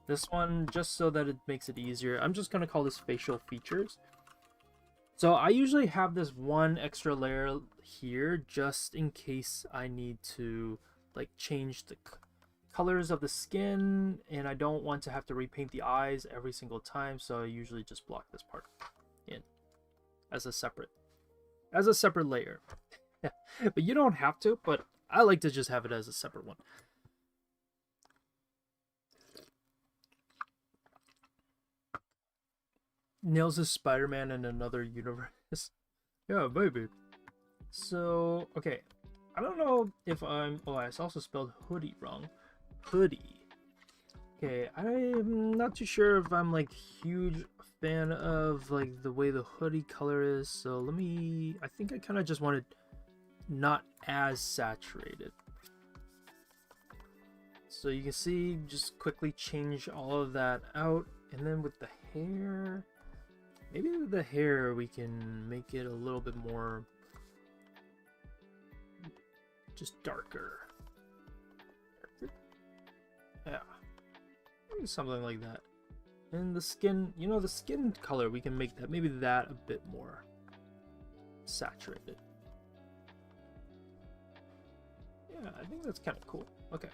This one, just so that it makes it easier, I'm just gonna call this facial features. So I usually have this one extra layer here just in case I need to like change the colors of the skin, and I don't want to have to repaint the eyes every single time, so I usually just block this part in as a separate layer. But you don't have to, but I like to just have it as a separate one. Nils is Spider-Man in another universe. Yeah, baby. So, okay. I don't know if I'm... Oh, I also spelled hoodie wrong. Hoodie. Okay, I'm not too sure if I'm, like, huge fan of, like, the way the hoodie color is. So, let me... I think I kind of just wanted not as saturated. So, you can see, just quickly change all of that out. And then with the hair... Maybe with the hair we can make it a little bit more just darker. Yeah, maybe something like that. And the skin, you know, the skin color, we can make that, maybe that a bit more saturated. Yeah, I think that's kind of cool. Okay.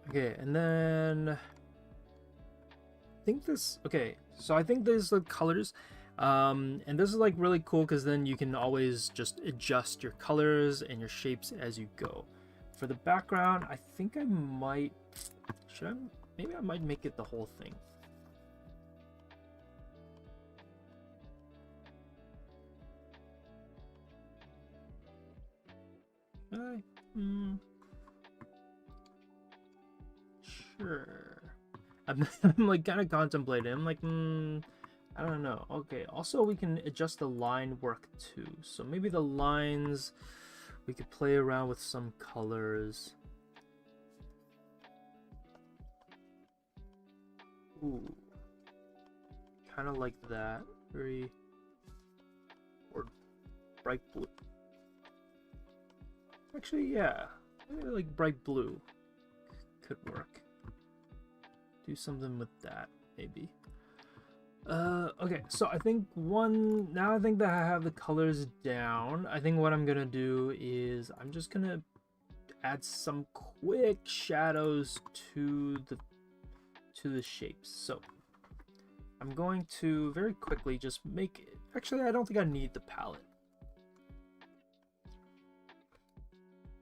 Okay, and then... I think this, okay, so I think there's the colors, and this is like really cool because then you can always just adjust your colors and your shapes as you go. For the background, I think I might, maybe I might make it the whole thing. Sure. I'm like kind of contemplating. I'm like, I don't know. Okay, also we can adjust the line work too. So maybe the lines, we could play around with some colors. Ooh. Kind of like that. Very... or bright blue. Actually, yeah. Maybe like bright blue could work. Do something with that, maybe. Okay, so I think now I think that I have the colors down, I think what I'm gonna do is I'm just gonna add some quick shadows to the shapes. So I'm going to very quickly just make it. Actually, I don't think I need the palette.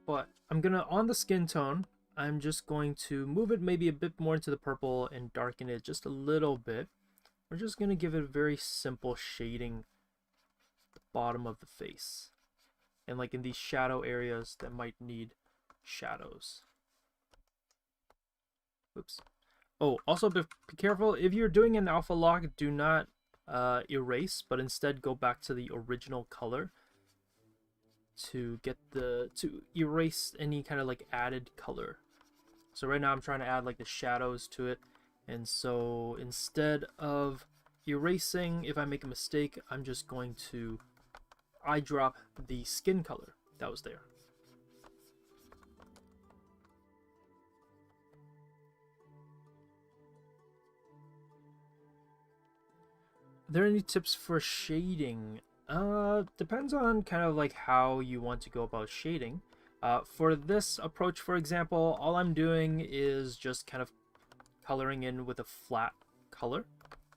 But I'm gonna, on the skin tone, I'm just going to move it maybe a bit more into the purple and darken it just a little bit. We're just going to give it a very simple shading at the bottom of the face. And like in these shadow areas that might need shadows. Oops. Oh, also be careful. If you're doing an alpha lock, do not erase, but instead go back to the original color to get to erase any kind of like added color. So right now I'm trying to add like the shadows to it, and so instead of erasing, if I make a mistake, I'm just going to eyedrop the skin color that was there. Are there any tips for shading? Depends on kind of like how you want to go about shading. For this approach, for example, all I'm doing is just kind of coloring in with a flat color.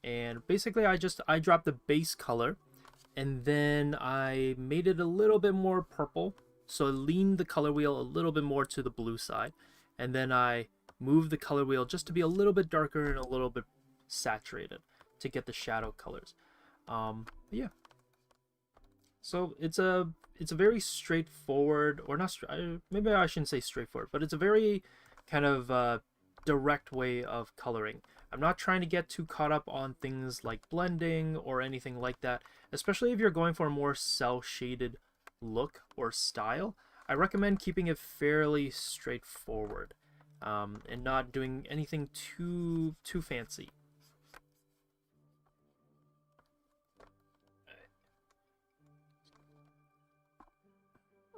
And basically I dropped the base color, and then I made it a little bit more purple. So I leaned the color wheel a little bit more to the blue side. And then I moved the color wheel just to be a little bit darker and a little bit saturated to get the shadow colors. Yeah. So it's a very straightforward, or not, maybe I shouldn't say straightforward, but it's a very kind of direct way of coloring. I'm not trying to get too caught up on things like blending or anything like that, especially if you're going for a more cel-shaded look or style. I recommend keeping it fairly straightforward and not doing anything too fancy.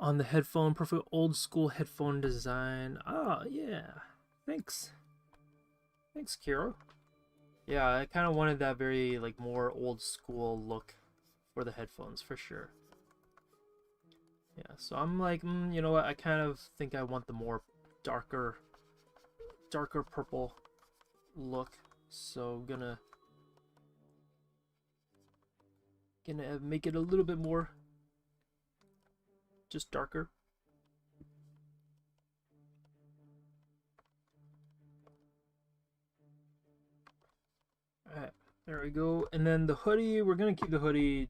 on the headphone. Perfect old school headphone design. Ah, yeah. Thanks. Thanks, Kiro. Yeah, I kind of wanted that very, like, more old school look for the headphones, for sure. Yeah, so I'm like, you know what? I kind of think I want the more darker purple look. So gonna make it a little bit more just darker. Alright, there we go. And then the hoodie, we're gonna keep the hoodie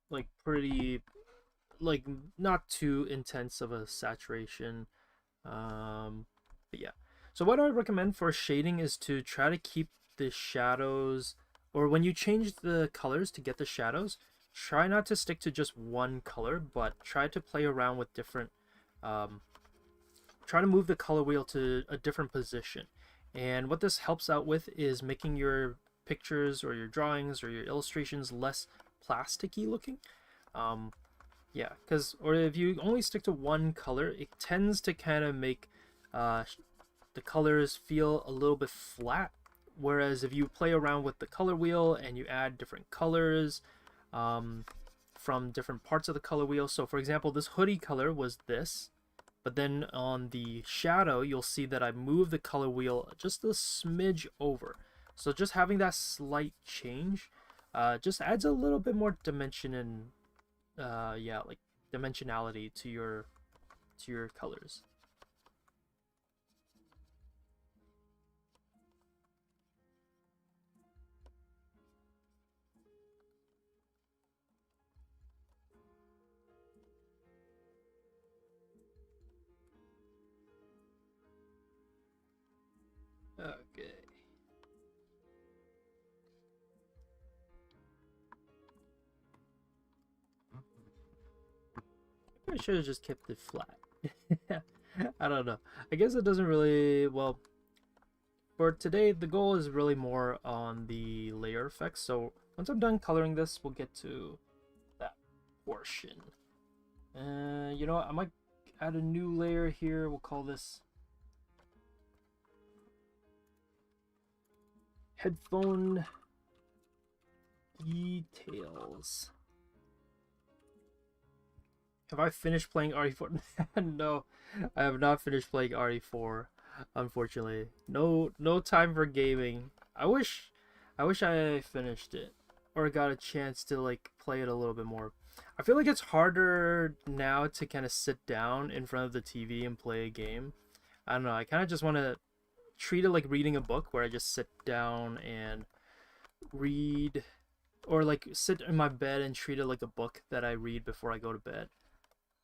like pretty, like, not too intense of a saturation. But yeah. So what I recommend for shading is to try to keep the shadows, or when you change the colors to get the shadows, try not to stick to just one color, but try to play around with different, try to move the color wheel to a different position. And what this helps out with is making your pictures or your drawings or your illustrations less plasticky looking. Yeah, because, or if you only stick to one color, it tends to kind of make the colors feel a little bit flat. Whereas if you play around with the color wheel and you add different colors from different parts of the color wheel. So for example, this hoodie color was this, but then on the shadow, you'll see that I moved the color wheel just a smidge over. So just having that slight change just adds a little bit more dimension and yeah, like dimensionality to your colors. Okay. I should have just kept it flat. I don't know. I guess it doesn't really, well, for today, the goal is really more on the layer effects. So once I'm done coloring this, we'll get to that portion. You know what? I might add a new layer here. We'll call this headphone details. Have I finished playing RE4? No, I have not finished playing RE4, unfortunately. No time for gaming. I wish I finished it or got a chance to like play it a little bit more. I feel like it's harder now to kind of sit down in front of the TV and play a game. I don't know. I kind of just want to treat it like reading a book, where I just sit down and read, or like sit in my bed and treat it like a book that I read before I go to bed.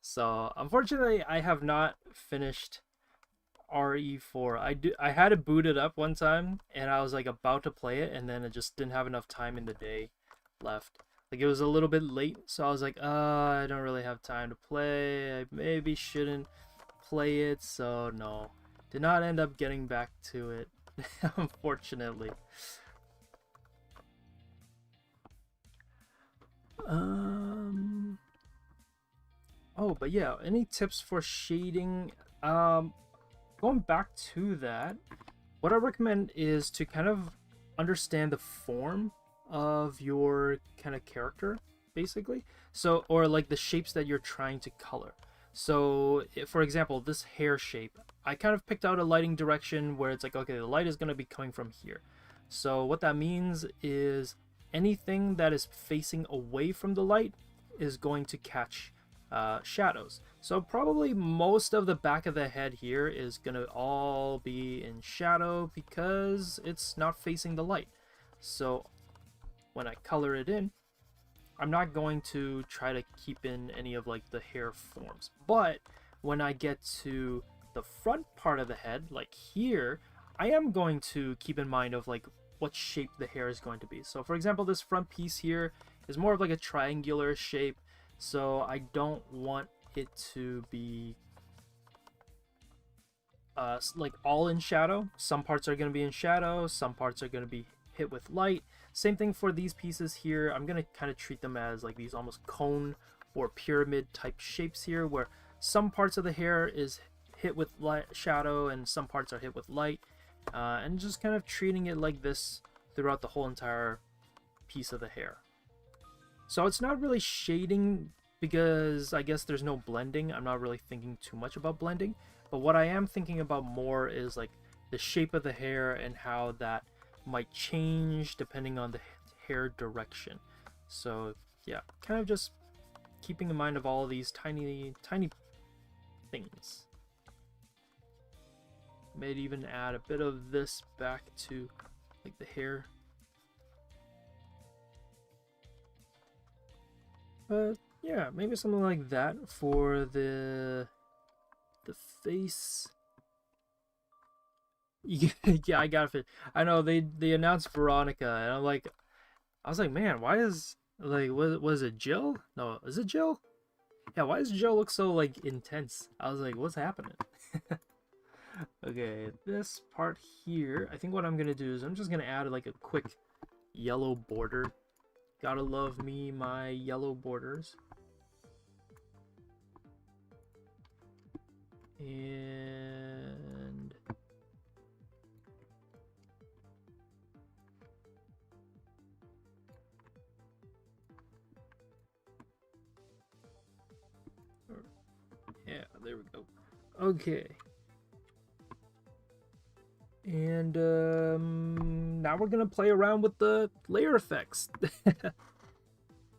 So unfortunately, I have not finished RE4. I had it booted up one time, and I was like about to play it, and then it just didn't have enough time in the day left. Like it was a little bit late, so I was like, I don't really have time to play. I maybe shouldn't play it, so no. Did not end up getting back to it, unfortunately. Oh, but yeah, any tips for shading? Going back to that, what I recommend is to kind of understand the form of your kind of character, basically. So, or like the shapes that you're trying to color. So, for example, this hair shape, I kind of picked out a lighting direction where it's like, okay, the light is going to be coming from here. So what that means is anything that is facing away from the light is going to catch shadows. So probably most of the back of the head here is gonna all be in shadow because it's not facing the light. So when I color it in, I'm not going to try to keep in any of like the hair forms. But when I get to the front part of the head, like here, I am going to keep in mind of like what shape the hair is going to be. So for example, this front piece here is more of like a triangular shape. So I don't want it to be like all in shadow. Some parts are going to be in shadow, some parts are going to be hit with light. Same thing for these pieces here. I'm going to kind of treat them as like these almost cone or pyramid type shapes here, where some parts of the hair is hit with light, shadow, and some parts are hit with light, and just kind of treating it like this throughout the whole entire piece of the hair. So it's not really shading because I guess there's no blending. I'm not really thinking too much about blending, but what I am thinking about more is like the shape of the hair and how that might change depending on the hair direction. So yeah, kind of just keeping in mind of all of these tiny things. Might even add a bit of this back to like the hair. But yeah, maybe something like that for the face. Yeah, I got it. I know they announced Veronica, and I was like, man, why is like was it Jill? No, is it Jill? Yeah, why does Jill look so like intense? I was like, what's happening? Okay, this part here, I think what I'm gonna do is I'm just gonna add like a quick yellow border. Gotta love me my yellow borders. And yeah, there we go. Okay. And now we're gonna play around with the layer effects.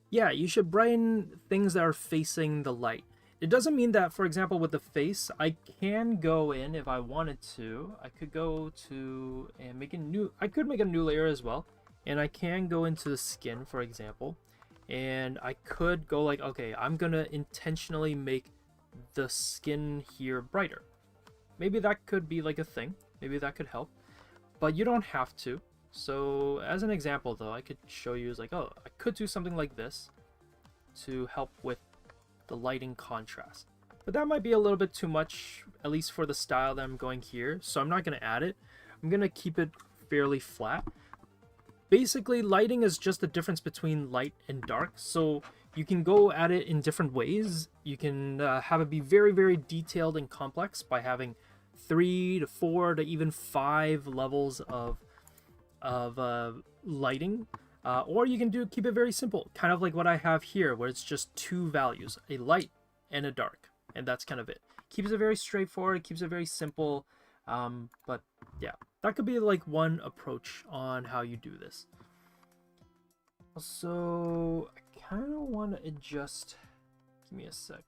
Yeah, you should brighten things that are facing the light. It doesn't mean that, for example, with the face, I can go in if I wanted to. I could go to and make a new. I could make a new layer as well, and I can go into the skin, for example, and I could go like, okay, I'm gonna intentionally make the skin here brighter. Maybe that could be like a thing. Maybe that could help, but you don't have to. So as an example though, I could show you is like, oh, I could do something like this to help with the lighting contrast. But that might be a little bit too much, at least for the style that I'm going here. So I'm not going to add it. I'm going to keep it fairly flat. Basically, lighting is just the difference between light and dark. So you can go at it in different ways. You can have it be very, very detailed and complex by having 3 to 4 to even 5 levels of lighting, or you can keep it very simple, kind of like what I have here, where it's just 2 values, a light and a dark, and that's kind of it. Keeps it very straightforward, keeps it very simple, but yeah, that could be like one approach on how you do this. Also, I kind of want to adjust, give me a sec,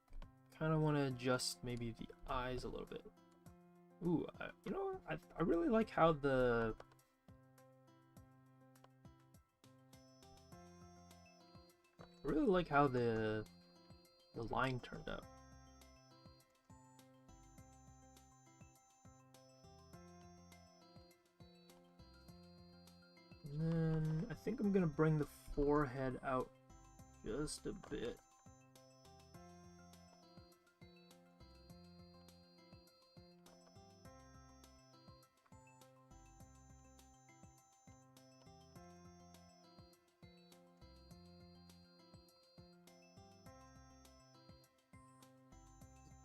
kind of want to adjust maybe the eyes a little bit. Ooh, you know, I really like how the line turned out. And then I think I'm gonna bring the forehead out just a bit.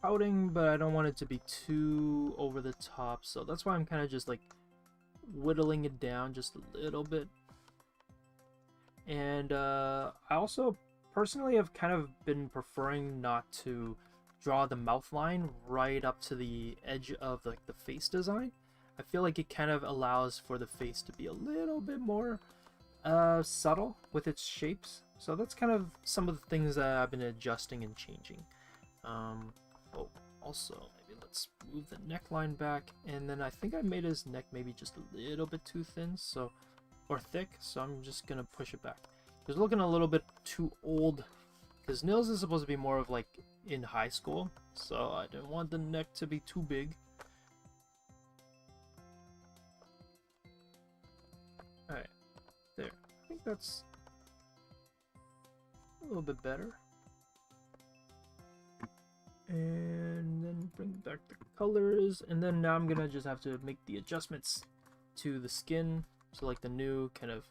Pouting, but I don't want it to be too over the top, so that's why I'm kind of just like whittling it down just a little bit. And I also personally have kind of been preferring not to draw the mouth line right up to the edge of like the face design. I feel like it kind of allows for the face to be a little bit more subtle with its shapes. So that's kind of some of the things that I've been adjusting and changing. Oh, also, maybe let's move the neckline back, and then I think I made his neck maybe just a little bit too thin, so, or thick, so I'm just gonna push it back. He's looking a little bit too old, because Nils is supposed to be more of like in high school, so I didn't want the neck to be too big. Alright, there. I think that's a little bit better. And then bring back the colors, and then now I'm gonna just have to make the adjustments to the skin, so like the new kind of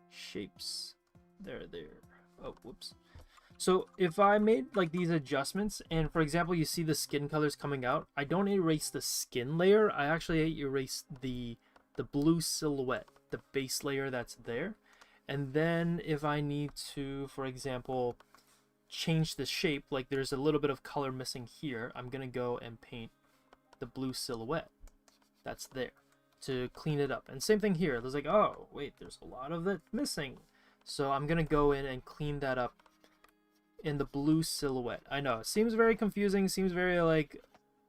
shapes there. Oh, whoops. So if I made like these adjustments, and for example, you see the skin colors coming out, I don't erase the skin layer. I actually erase the blue silhouette, the base layer that's there. And then if I need to, for example, change the shape, like there's a little bit of color missing here, I'm gonna go and paint the blue silhouette that's there to clean it up. And same thing here. There's like, oh wait, there's a lot of it missing, so I'm gonna go in and clean that up in the blue silhouette. I know it seems very confusing, seems very like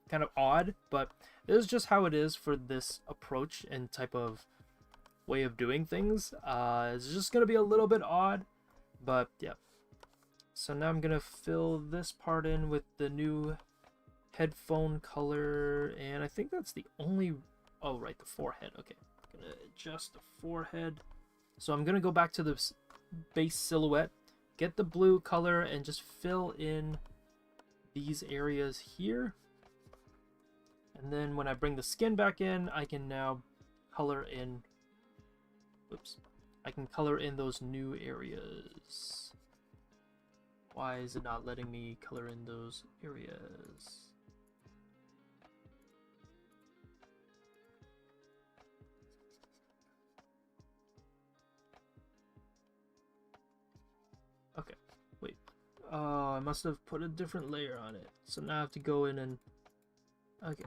kind of odd, but this is just how it is for this approach and type of way of doing things. It's just gonna be a little bit odd, but yeah. So now I'm gonna fill this part in with the new headphone color, and I think that's the only, oh right, the forehead. Okay, I'm gonna adjust the forehead. So I'm gonna go back to the base silhouette, get the blue color, and just fill in these areas here. And then when I bring the skin back in, I can now color in, whoops, I can color in those new areas. Why is it not letting me color in those areas? Okay, wait. Oh, I must have put a different layer on it. So now I have to go in and, okay,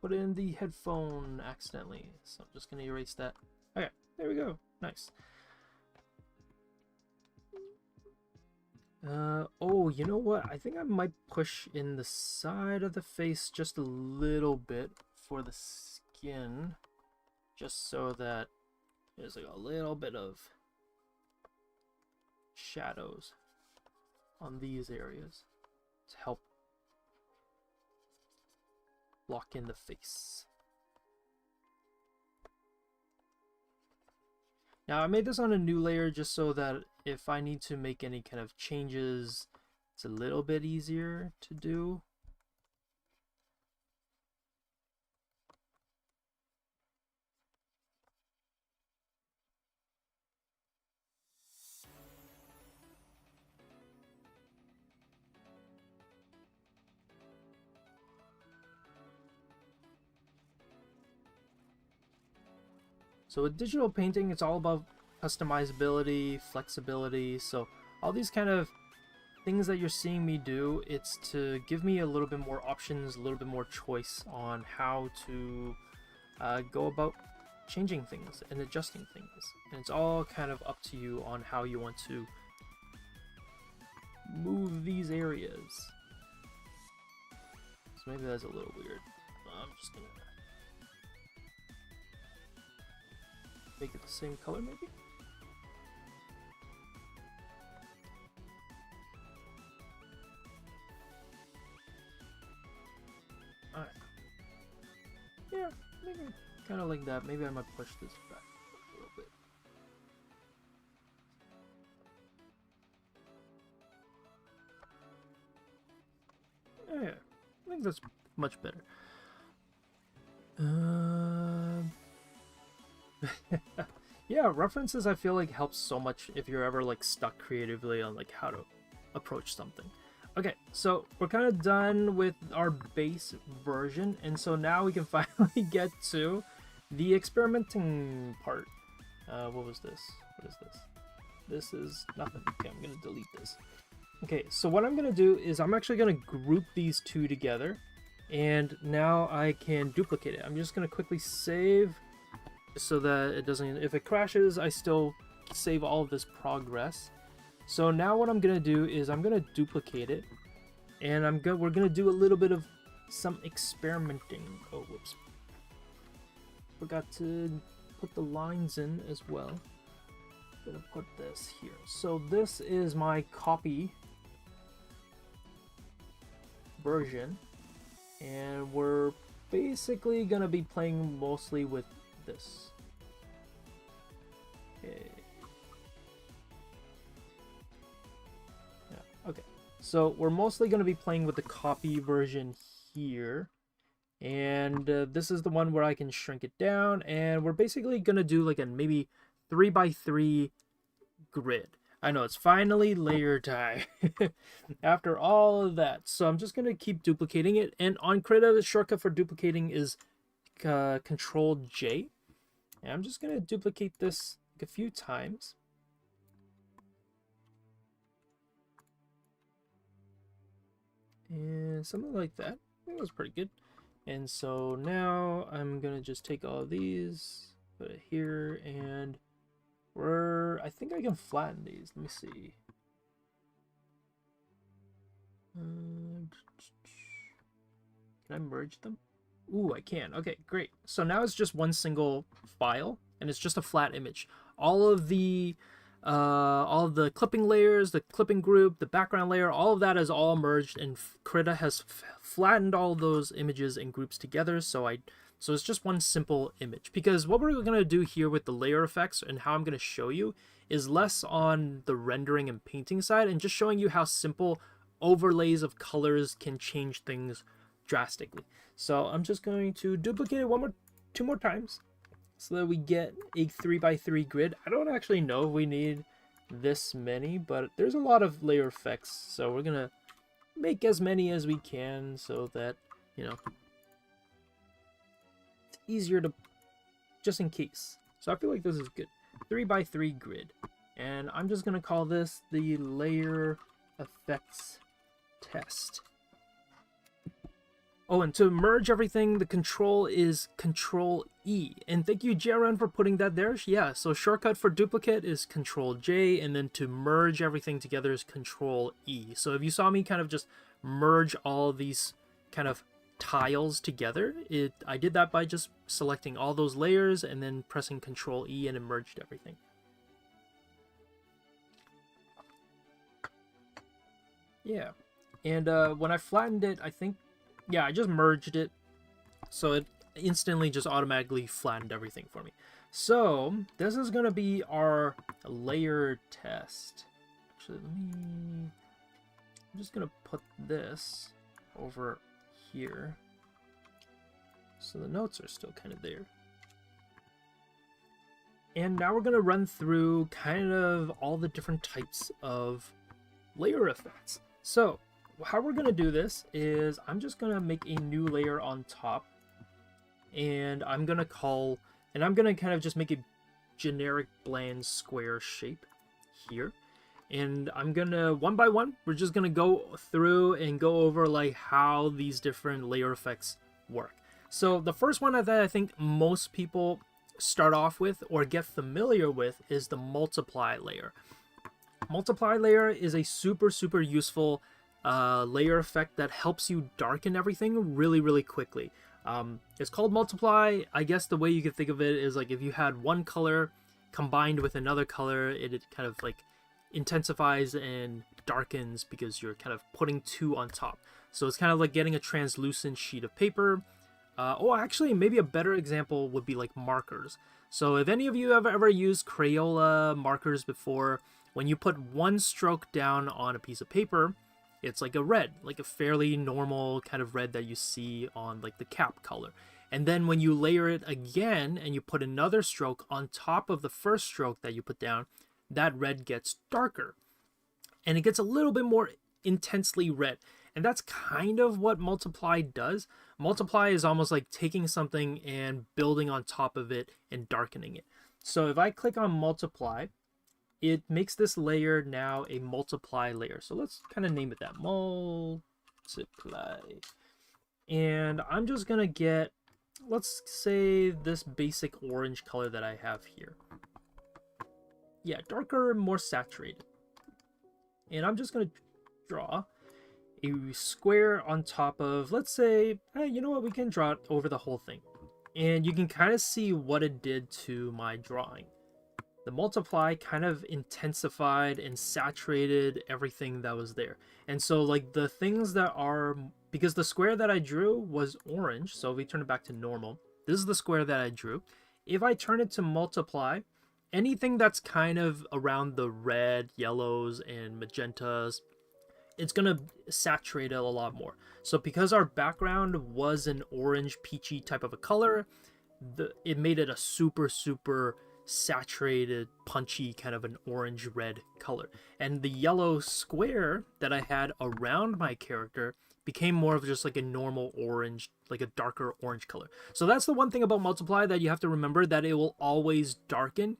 put in the headphone accidentally. So I'm just gonna erase that. Okay, there we go. Nice. Oh, you know what? I think I might push in the side of the face just a little bit for the skin, just so that there's like a little bit of shadows on these areas to help lock in the face. Now I made this on a new layer just so that if I need to make any kind of changes, it's a little bit easier to do. So with digital painting, it's all about customizability, flexibility. So all these kind of things that you're seeing me do, it's to give me a little bit more options, a little bit more choice on how to go about changing things and adjusting things. And it's all kind of up to you on how you want to move these areas. So maybe that's a little weird. I'm just gonna make it the same color, maybe? Alright. Yeah, maybe kind of like that. Maybe I might push this back a little bit. Yeah, I think that's much better. Yeah, references I feel like helps so much if you're ever like stuck creatively on like how to approach something. Okay, so we're kind of done with our base version, and so now we can finally get to the experimenting part. What was this? What is this? This is nothing. Okay, I'm gonna delete this. Okay, so what I'm gonna do is I'm actually gonna group these two together, and now I can duplicate it. I'm just gonna quickly save so that it doesn't, if it crashes, I still save all of this progress. So now what I'm gonna do is I'm gonna duplicate it, and we're gonna do a little bit of some experimenting. Oh, whoops. Forgot to put the lines in as well. I'm gonna put this here. So this is my copy version, and we're basically gonna be playing mostly with this. Okay. Yeah, okay. So we're mostly going to be playing with the copy version here, and this is the one where I can shrink it down, and we're basically going to do like a maybe 3x3 grid. I know, it's finally layer time after all of that. So I'm just going to keep duplicating it. And on Krita, the shortcut for duplicating is Control J. And I'm just going to duplicate this like a few times. And something like that. I think that's pretty good. And so now I'm going to just take all of these, put it here, and I think I can flatten these. Let me see. Can I merge them? Ooh, I can. Okay, great. So now it's just one single file, and it's just a flat image. All of the clipping layers, the clipping group, the background layer, all of that is all merged, and Krita has flattened all those images and groups together. So it's just one simple image. Because what we're going to do here with the layer effects and how I'm going to show you is less on the rendering and painting side, and just showing you how simple overlays of colors can change things drastically. So I'm just going to duplicate it two more times, so that we get a 3x3 grid. I don't actually know if we need this many, but there's a lot of layer effects, so we're gonna make as many as we can so that, you know, it's easier to, just in case. So I feel like this is good. 3x3 grid. And I'm just gonna call this the layer effects test. Oh, and to merge everything, the control is Control E. And thank you, Jaren, for putting that there. Yeah, so shortcut for duplicate is Control J, and then to merge everything together is Control E. So if you saw me kind of just merge all these kind of tiles together, I did that by just selecting all those layers and then pressing Control E, and it merged everything. Yeah, and when I flattened it, I think, yeah, I just merged it, so it instantly just automatically flattened everything for me. So this is going to be our layer test. Actually, I'm just going to put this over here, so the notes are still kind of there. And now we're going to run through kind of all the different types of layer effects. So how we're going to do this is I'm just going to make a new layer on top, and I'm going to kind of just make a generic bland square shape here. And I'm going to, one by one, we're just going to go through and go over like how these different layer effects work. So the first one that I think most people start off with or get familiar with is the multiply layer. Multiply layer is a super useful layer effect that helps you darken everything really quickly. It's called multiply. I guess the way you could think of it is like if you had one color combined with another color, it kind of like intensifies and darkens because you're kind of putting two on top. So it's kind of like getting a translucent sheet of paper. Actually, maybe a better example would be like markers. So if any of you have ever used Crayola markers before, when you put one stroke down on a piece of paper, it's like a red, like a fairly normal kind of red that you see on like the cap color. And then when you layer it again and you put another stroke on top of the first stroke that you put down, that red gets darker. And it gets a little bit more intensely red. And that's kind of what multiply does. Multiply is almost like taking something and building on top of it and darkening it. So if I click on multiply, it makes this layer now a multiply layer. So let's kind of name it that, multiply. And I'm just gonna get, let's say, this basic orange color that I have here. Yeah, darker, more saturated. And I'm just gonna draw a square on top of, let's say, you know what, we can draw it over the whole thing. And you can kind of see what it did to my drawing. The multiply kind of intensified and saturated everything that was there. And so like the things that are, because the square that I drew was orange, so if we turn it back to normal, this is the square that I drew. If I turn it to multiply, anything that's kind of around the red, yellows, and magentas, it's gonna saturate it a lot more. So because our background was an orange peachy type of a color, it made it a super saturated, punchy, kind of an orange-red color. And the yellow square that I had around my character became more of just like a normal orange, like a darker orange color. So that's the one thing about multiply that you have to remember, that it will always darken.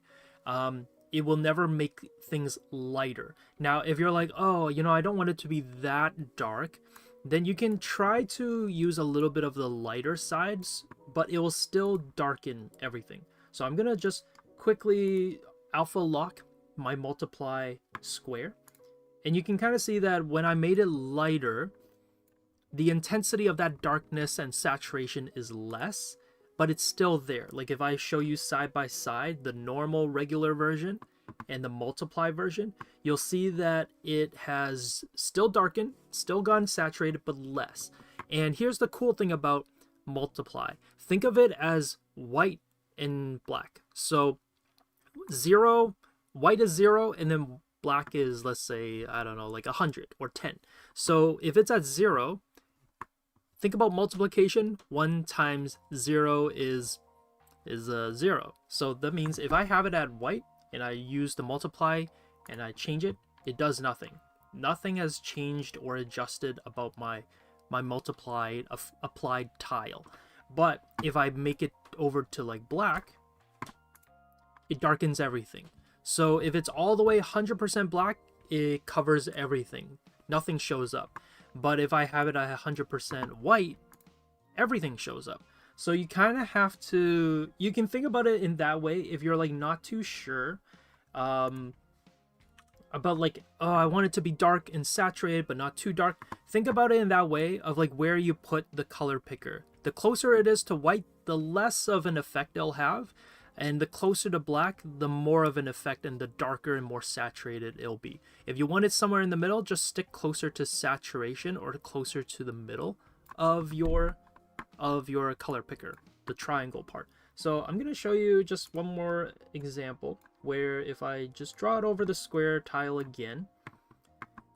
It will never make things lighter. Now, if you're like, oh, you know, I don't want it to be that dark, then you can try to use a little bit of the lighter sides, but it will still darken everything. So I'm gonna just quickly alpha lock my multiply square, and you can kind of see that when I made it lighter, the intensity of that darkness and saturation is less, but it's still there. Like if I show you side by side the normal regular version and the multiply version, you'll see that it has still darkened, still gone saturated, but less. And here's the cool thing about multiply. Think of it as white and black. So white is 0, and then black is, let's say, I don't know, like 100 or 10. So if it's at 0, think about multiplication. 1 times 0 is 0. So that means if I have it at white and I use the multiply and I change it, it does nothing. Nothing has changed or adjusted about my applied tile. But if I make it over to like black, it darkens everything. So if it's all the way 100% black, it covers everything. Nothing shows up. But if I have it at 100% white, everything shows up. So you kind of have to, you can think about it in that way if you're like not too sure about like, oh, I want it to be dark and saturated but not too dark. Think about it in that way of like where you put the color picker. The closer it is to white, the less of an effect it'll have. And the closer to black, the more of an effect, and the darker and more saturated it'll be. If you want it somewhere in the middle, just stick closer to saturation or closer to the middle of your color picker, the triangle part. So I'm going to show you just one more example where if I just draw it over the square tile again,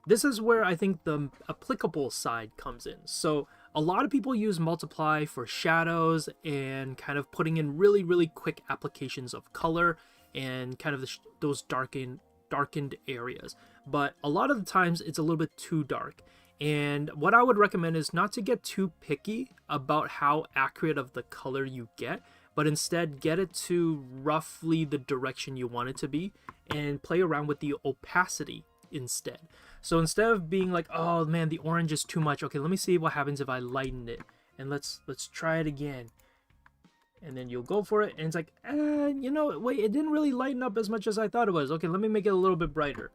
this is where I think the applicable side comes in. So a lot of people use multiply for shadows and kind of putting in really, really quick applications of color and kind of those darkened areas. But a lot of the times it's a little bit too dark. And what I would recommend is not to get too picky about how accurate of the color you get, but instead get it to roughly the direction you want it to be and play around with the opacity instead. So instead of being like, oh man, the orange is too much, okay, let me see what happens if I lighten it, and let's try it again. And then you'll go for it, and it's like, you know, wait, it didn't really lighten up as much as I thought it was. Okay, let me make it a little bit brighter.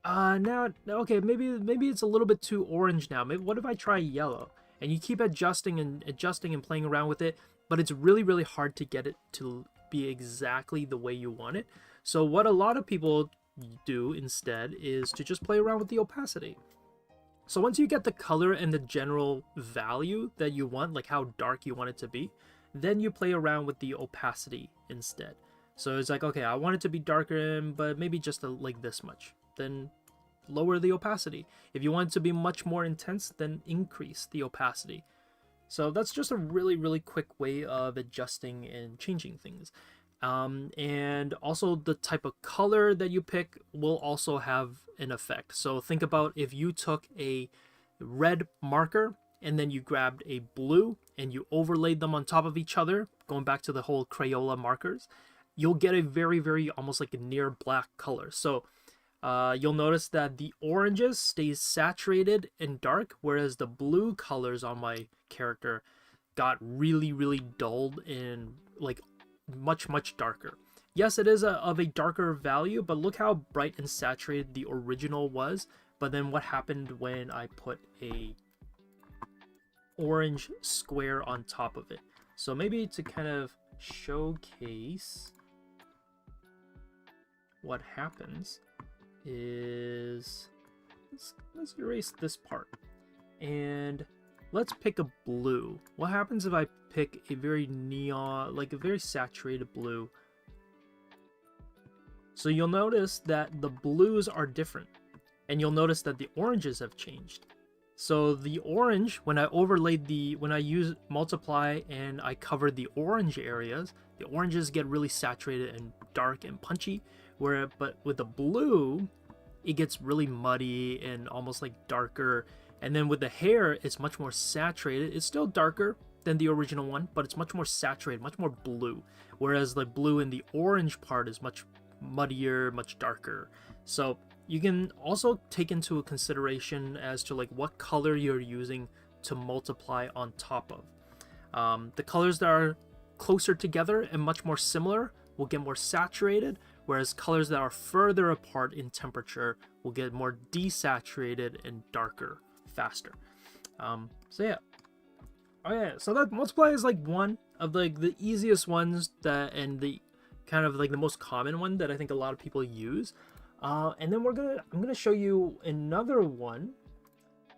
Now, okay, maybe it's a little bit too orange now. Maybe what if I try yellow? And you keep adjusting and playing around with it, but it's really, really hard to get it to be exactly the way you want it. So what a lot of people do instead is to just play around with the opacity. So once you get the color and the general value that you want, like how dark you want it to be, then you play around with the opacity instead. So it's like, okay, I want it to be darker, but maybe just like this much. Then lower the opacity. If you want it to be much more intense, then increase the opacity. So that's just a really, really quick way of adjusting and changing things. And also the type of color that you pick will also have an effect. So think about if you took a red marker and then you grabbed a blue and you overlaid them on top of each other, going back to the whole Crayola markers, you'll get a very, very almost like a near black color. So you'll notice that the oranges stays saturated and dark, whereas the blue colors on my character got really, really dulled and like much darker. Yes, it is of a darker value, but look how bright and saturated the original was. But then what happened when I put a orange square on top of it? So maybe to kind of showcase what happens is let's erase this part and let's pick a blue. What happens if I pick a very neon, like a very saturated blue? So you'll notice that the blues are different, and you'll notice that the oranges have changed. So the orange, when I use multiply and I cover the orange areas, the oranges get really saturated dark and punchy, but with the blue, it gets really muddy and almost like darker. And then with the hair, it's much more saturated. It's still darker than the original one, but it's much more saturated, much more blue. Whereas the blue in the orange part is much muddier, much darker. So you can also take into a consideration as to like what color you're using to multiply on top of. The colors that are closer together and much more similar will get more saturated, whereas colors that are further apart in temperature will get more desaturated and darker faster. So yeah. Oh yeah, so that multiply is like one of like the easiest ones that, and the kind of like the most common one that I think a lot of people use. And then I'm gonna show you another one,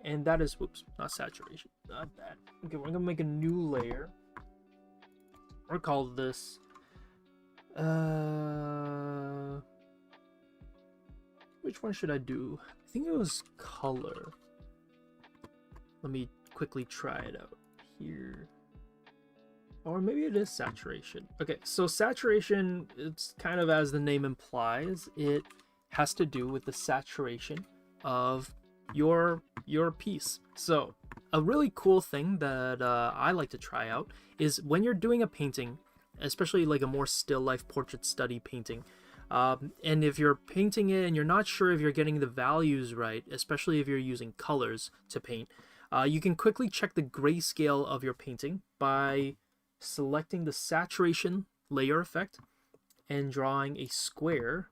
and that is, whoops, not saturation, not that. Okay, we're gonna make a new layer. We'll call this which one should I do? I think it was color. Let me quickly try it out here. Or maybe it is saturation. Okay, so saturation, it's kind of as the name implies, it has to do with the saturation of your piece. So a really cool thing that I like to try out is when you're doing a painting, especially like a more still life portrait study painting, and if you're painting it and you're not sure if you're getting the values right, especially if you're using colors to paint, you can quickly check the grayscale of your painting by selecting the saturation layer effect and drawing a square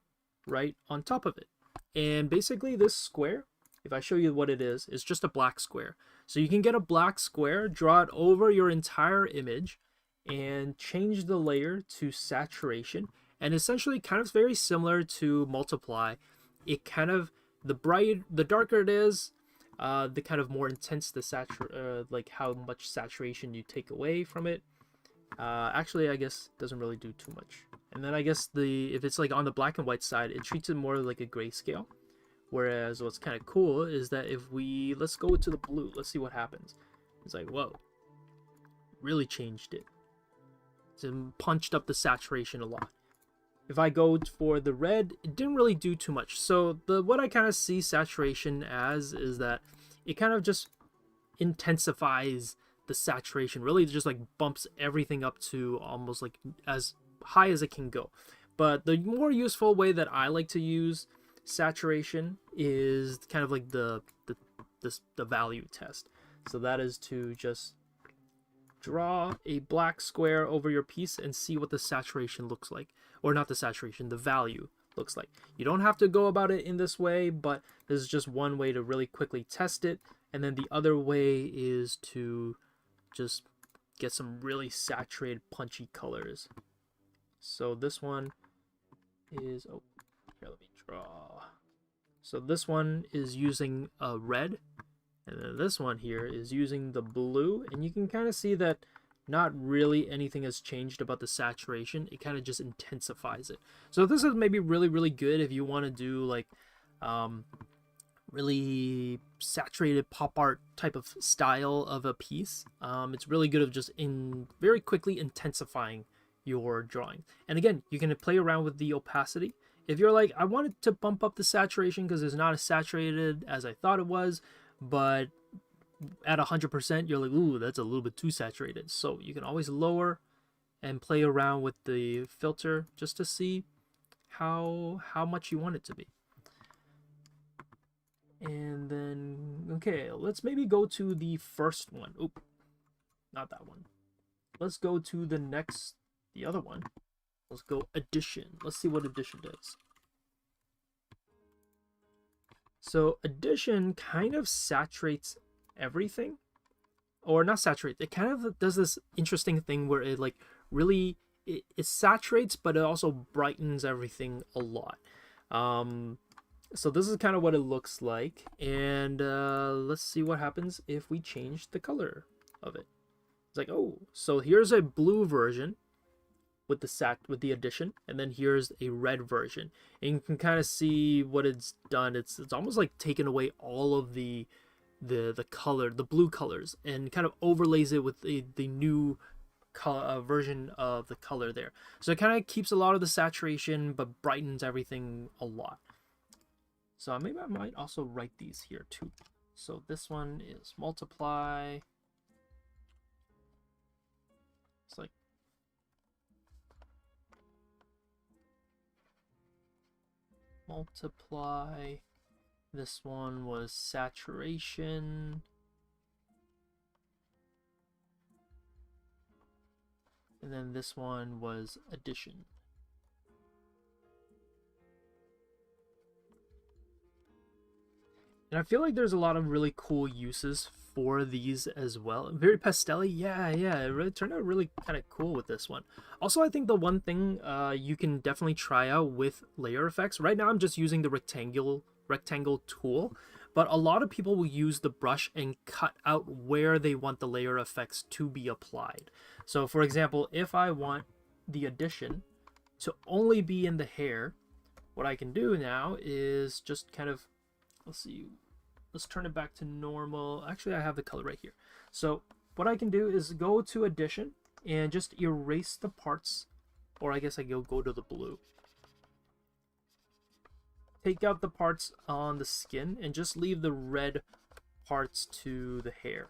right on top of it. And basically this square, if I show you what it is just a black square. So you can get a black square, draw it over your entire image, and change the layer to saturation. And essentially kind of very similar to multiply. It kind of, the darker it is, the kind of more intense the like how much saturation you take away from it. Actually, I guess doesn't really do too much. And then I guess if it's like on the black and white side, it treats it more like a grayscale. Whereas what's kind of cool is that if let's go to the blue, let's see what happens. It's like, whoa, really changed it. It's punched up the saturation a lot. If I go for the red, it didn't really do too much. So what I kind of see saturation as is that it kind of just intensifies the saturation, really just like bumps everything up to almost like as high as it can go. But the more useful way that I like to use saturation is kind of like the value test. So that is to just draw a black square over your piece and see what the saturation looks like, or not the saturation, the value looks like. You don't have to go about it in this way, but this is just one way to really quickly test it. And then the other way is to just get some really saturated punchy colors. So this one is, oh, here, let me draw. So this one is using a red, and then this one here is using the blue, and you can kind of see that not really anything has changed about the saturation. It kind of just intensifies it. So this is maybe really, really good if you want to do like really saturated pop art type of style of a piece. It's really good of just very quickly intensifying your drawing. And again, you can play around with the opacity. If you're like, I wanted to bump up the saturation because it's not as saturated as I thought it was, but at 100% you're like, ooh, that's a little bit too saturated. So you can always lower and play around with the filter just to see how much you want it to be. And then, okay, let's maybe go to the first one. Oop, not that one. Let's go to the other one. Let's go addition. Let's see what addition does. So addition kind of saturates everything, or not saturates. It kind of does this interesting thing where it like really it saturates, but it also brightens everything a lot. So this is kind of what it looks like, and let's see what happens if we change the color of it. It's like, oh, so here's a blue version with the addition, and then here's a red version, and you can kind of see what it's done. It's almost like taken away all of the color, the blue colors, and kind of overlays it with the new version of the color there. So it kind of keeps a lot of the saturation, but brightens everything a lot. So maybe I might also write these here too. So this one is multiply. It's like multiply. This one was saturation. And then this one was addition. And I feel like there's a lot of really cool uses for these as well. Very pastel-y. Yeah, it really turned out really kind of cool with this one. Also, I think the one thing you can definitely try out with layer effects. Right now, I'm just using the rectangle tool, but a lot of people will use the brush and cut out where they want the layer effects to be applied. So, for example, if I want the addition to only be in the hair, what I can do now is just kind of, let's turn it back to normal. Actually, I have the color right here. So what I can do is go to addition and just erase the parts, or I guess I go to the blue. Take out the parts on the skin and just leave the red parts to the hair.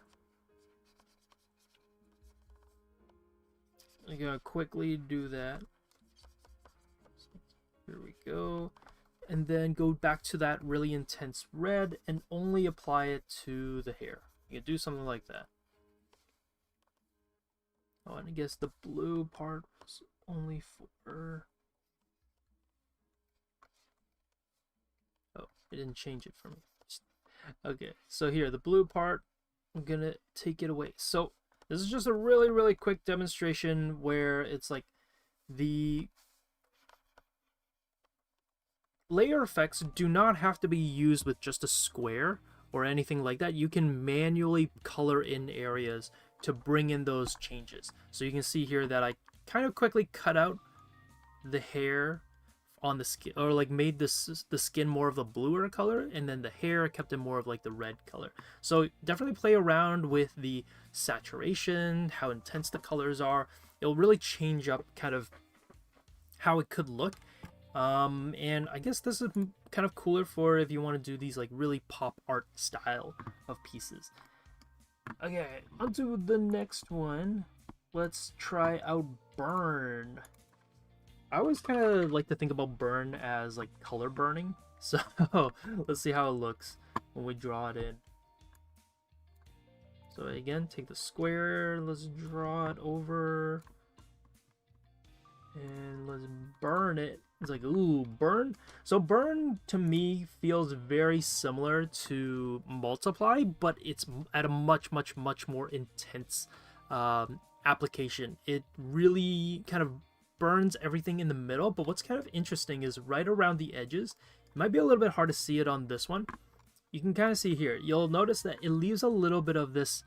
I'm gonna quickly do that. Here we go. And then go back to that really intense red and only apply it to the hair. You can do something like that. Oh, and I guess the blue part was only for... Oh, it didn't change it for me. Okay, so here, the blue part, I'm gonna take it away. So this is just a really quick demonstration where it's like the layer effects do not have to be used with just a square or anything like that. You can manually color in areas to bring in those changes. So you can see here that I kind of quickly cut out the hair on the skin, or like made the skin more of the bluer color, and then the hair kept it more of like the red color. So definitely play around with the saturation, how intense the colors are. It'll really change up kind of how it could look. And I guess this is kind of cooler for if you want to do these like really pop art style of pieces. Okay, on to the next one. Let's try out burn. I always kind of like to think about burn as like color burning. So let's see how it looks when we draw it in. So again, take the square, let's draw it over, and let's burn it. It's like, ooh, burn. So burn to me feels very similar to multiply, but it's at a much more intense application. It really kind of burns everything in the middle, but what's kind of interesting is right around the edges. It might be a little bit hard to see it on this one. You can kind of see here. You'll notice that it leaves a little bit of this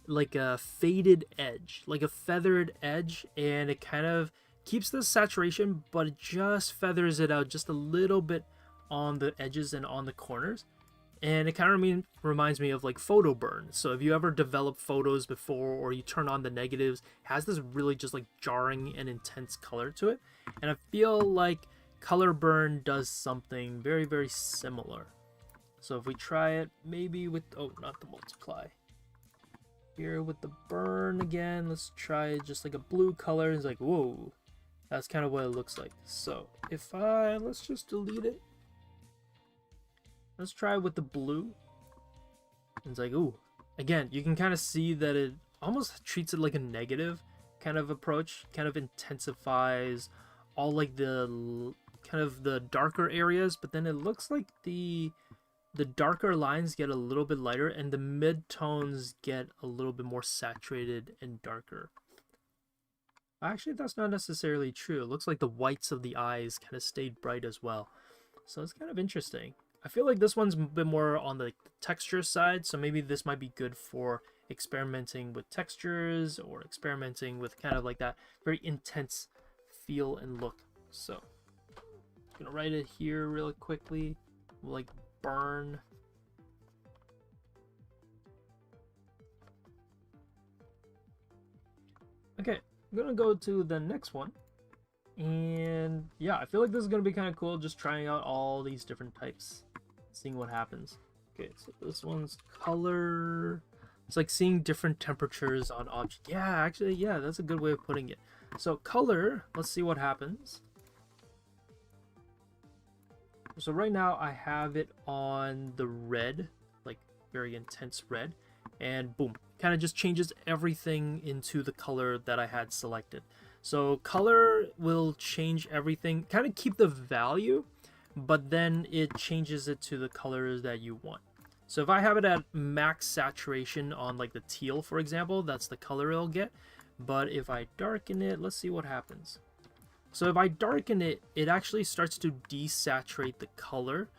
like a faded edge, like a feathered edge, and it kind of keeps the saturation, but it just feathers it out just a little bit on the edges and on the corners. And it kind of reminds me of like photo burn. So if you ever develop photos before, or you turn on the negatives, it has this really just like jarring and intense color to it. And I feel like color burn does something very similar. So if we try it maybe with, oh, not the multiply. Here with the burn again, let's try just like a blue color. It's like, whoa. That's kind of what it looks like. So if let's just delete it. Let's try with the blue. It's like, ooh. Again, you can kind of see that it almost treats it like a negative kind of approach. Kind of intensifies all like the kind of the darker areas, but then it looks like the darker lines get a little bit lighter and the mid-tones get a little bit more saturated and darker. Actually, that's not necessarily true. It looks like the whites of the eyes kind of stayed bright as well. So it's kind of interesting. I feel like this one's a bit more on the texture side, so maybe this might be good for experimenting with textures or experimenting with kind of like that very intense feel and look. So I'm gonna write it here really quickly, like burn. Okay, I'm gonna go to the next one. And yeah, I feel like this is gonna be kind of cool, just trying out all these different types, seeing what happens. Okay, so this one's color. It's like seeing different temperatures on object. Yeah, actually, yeah, that's a good way of putting it. So color, let's see what happens. So right now I have it on the red, like very intense red, and boom, kind of just changes everything into the color that I had selected. So color will change everything, kind of keep the value, but then it changes it to the colors that you want. So if I have it at max saturation on like the teal, for example, that's the color it'll get. But if I darken it, let's see what happens. So if I darken it, it actually starts to desaturate the color,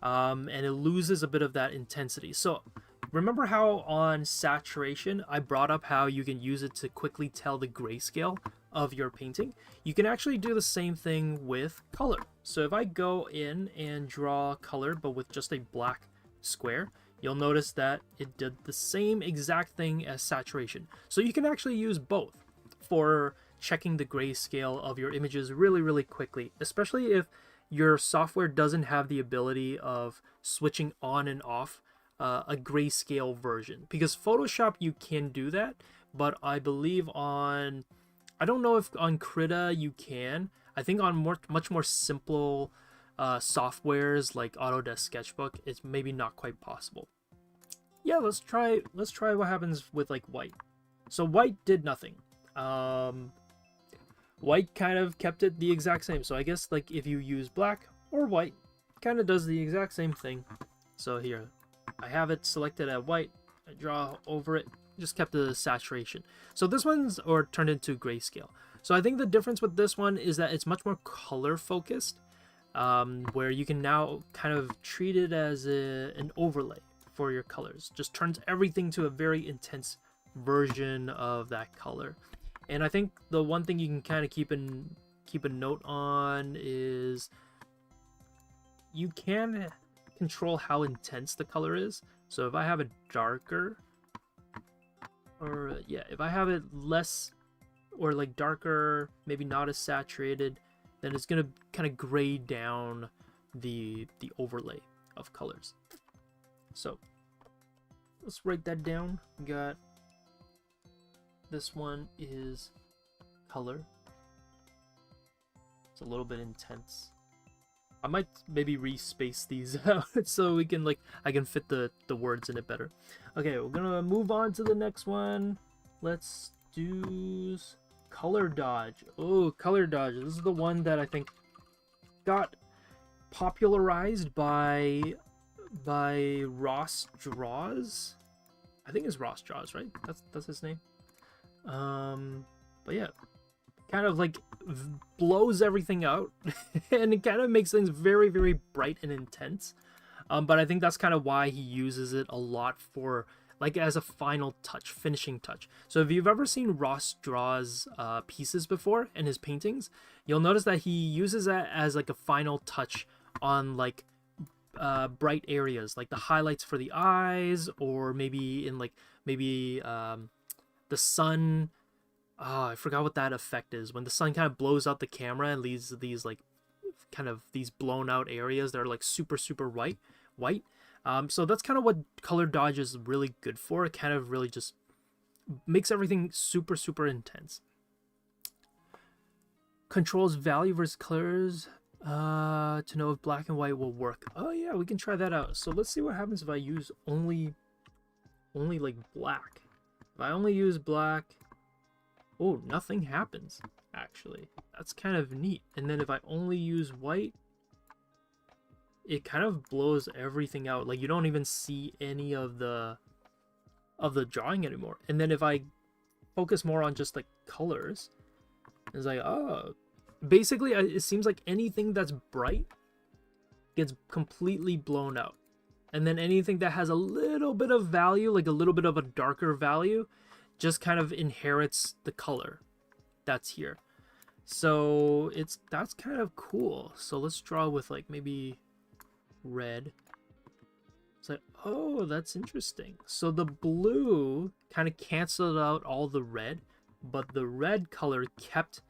and it loses a bit of that intensity. So remember how on saturation, I brought up how you can use it to quickly tell the grayscale of your painting? You can actually do the same thing with color. So if I go in and draw color, but with just a black square, you'll notice that it did the same exact thing as saturation. So you can actually use both for checking the grayscale of your images really quickly, especially if your software doesn't have the ability of switching on and off a grayscale version. Because Photoshop, you can do that, but I believe on, I don't know if on Krita you can. I think on much more simple softwares like Autodesk Sketchbook, it's maybe not quite possible. Yeah, let's try what happens with like white. So white did nothing. White kind of kept it the exact same. So I guess like if you use black or white, kind of does the exact same thing. So here, I have it selected at white. I draw over it, just kept the saturation. So this one's turned into grayscale. So I think the difference with this one is that it's much more color focused, where you can now kind of treat it as an overlay for your colors. Just turns everything to a very intense version of that color. And I think the one thing you can kind of keep a note on is you can control how intense the color is. So if I have it darker, or yeah, if I have it less or like darker, maybe not as saturated, then it's gonna kind of gray down the overlay of colors. So let's write that down. We got this one is color. It's a little bit intense. I might maybe respace these out so we can I can fit the words in it better. Okay, we're gonna move on to the next one. Let's do color dodge. Oh, color dodge. This is the one that I think got popularized by Ross Draws. I think it's Ross Draws, right? That's his name. But yeah, kind of like blows everything out and it kind of makes things very bright and intense. But I think that's kind of why he uses it a lot for like as a final touch, finishing touch. So if you've ever seen Ross Draws pieces before and his paintings, you'll notice that he uses that as like a final touch on like bright areas, like the highlights for the eyes, or maybe in the sun. I forgot what that effect is, when the sun kind of blows out the camera and leaves these like kind of these blown out areas that are like super white. So that's kind of what color dodge is really good for. It kind of really just makes everything super intense. Controls value versus colors to know if black and white will work. Oh yeah, we can try that out. So let's see what happens if I use only like black. If I only use black, oh, nothing happens, actually. That's kind of neat. And then if I only use white, it kind of blows everything out. Like you don't even see any of the drawing anymore. And then if I focus more on just like colors, it's like, oh, basically it seems like anything that's bright gets completely blown out. And then anything that has a little bit of value, like a little bit of a darker value, just kind of inherits the color that's here. So that's kind of cool. So let's draw with like maybe red. It's like, oh, that's interesting. So the blue kind of canceled out all the red, but the red color kept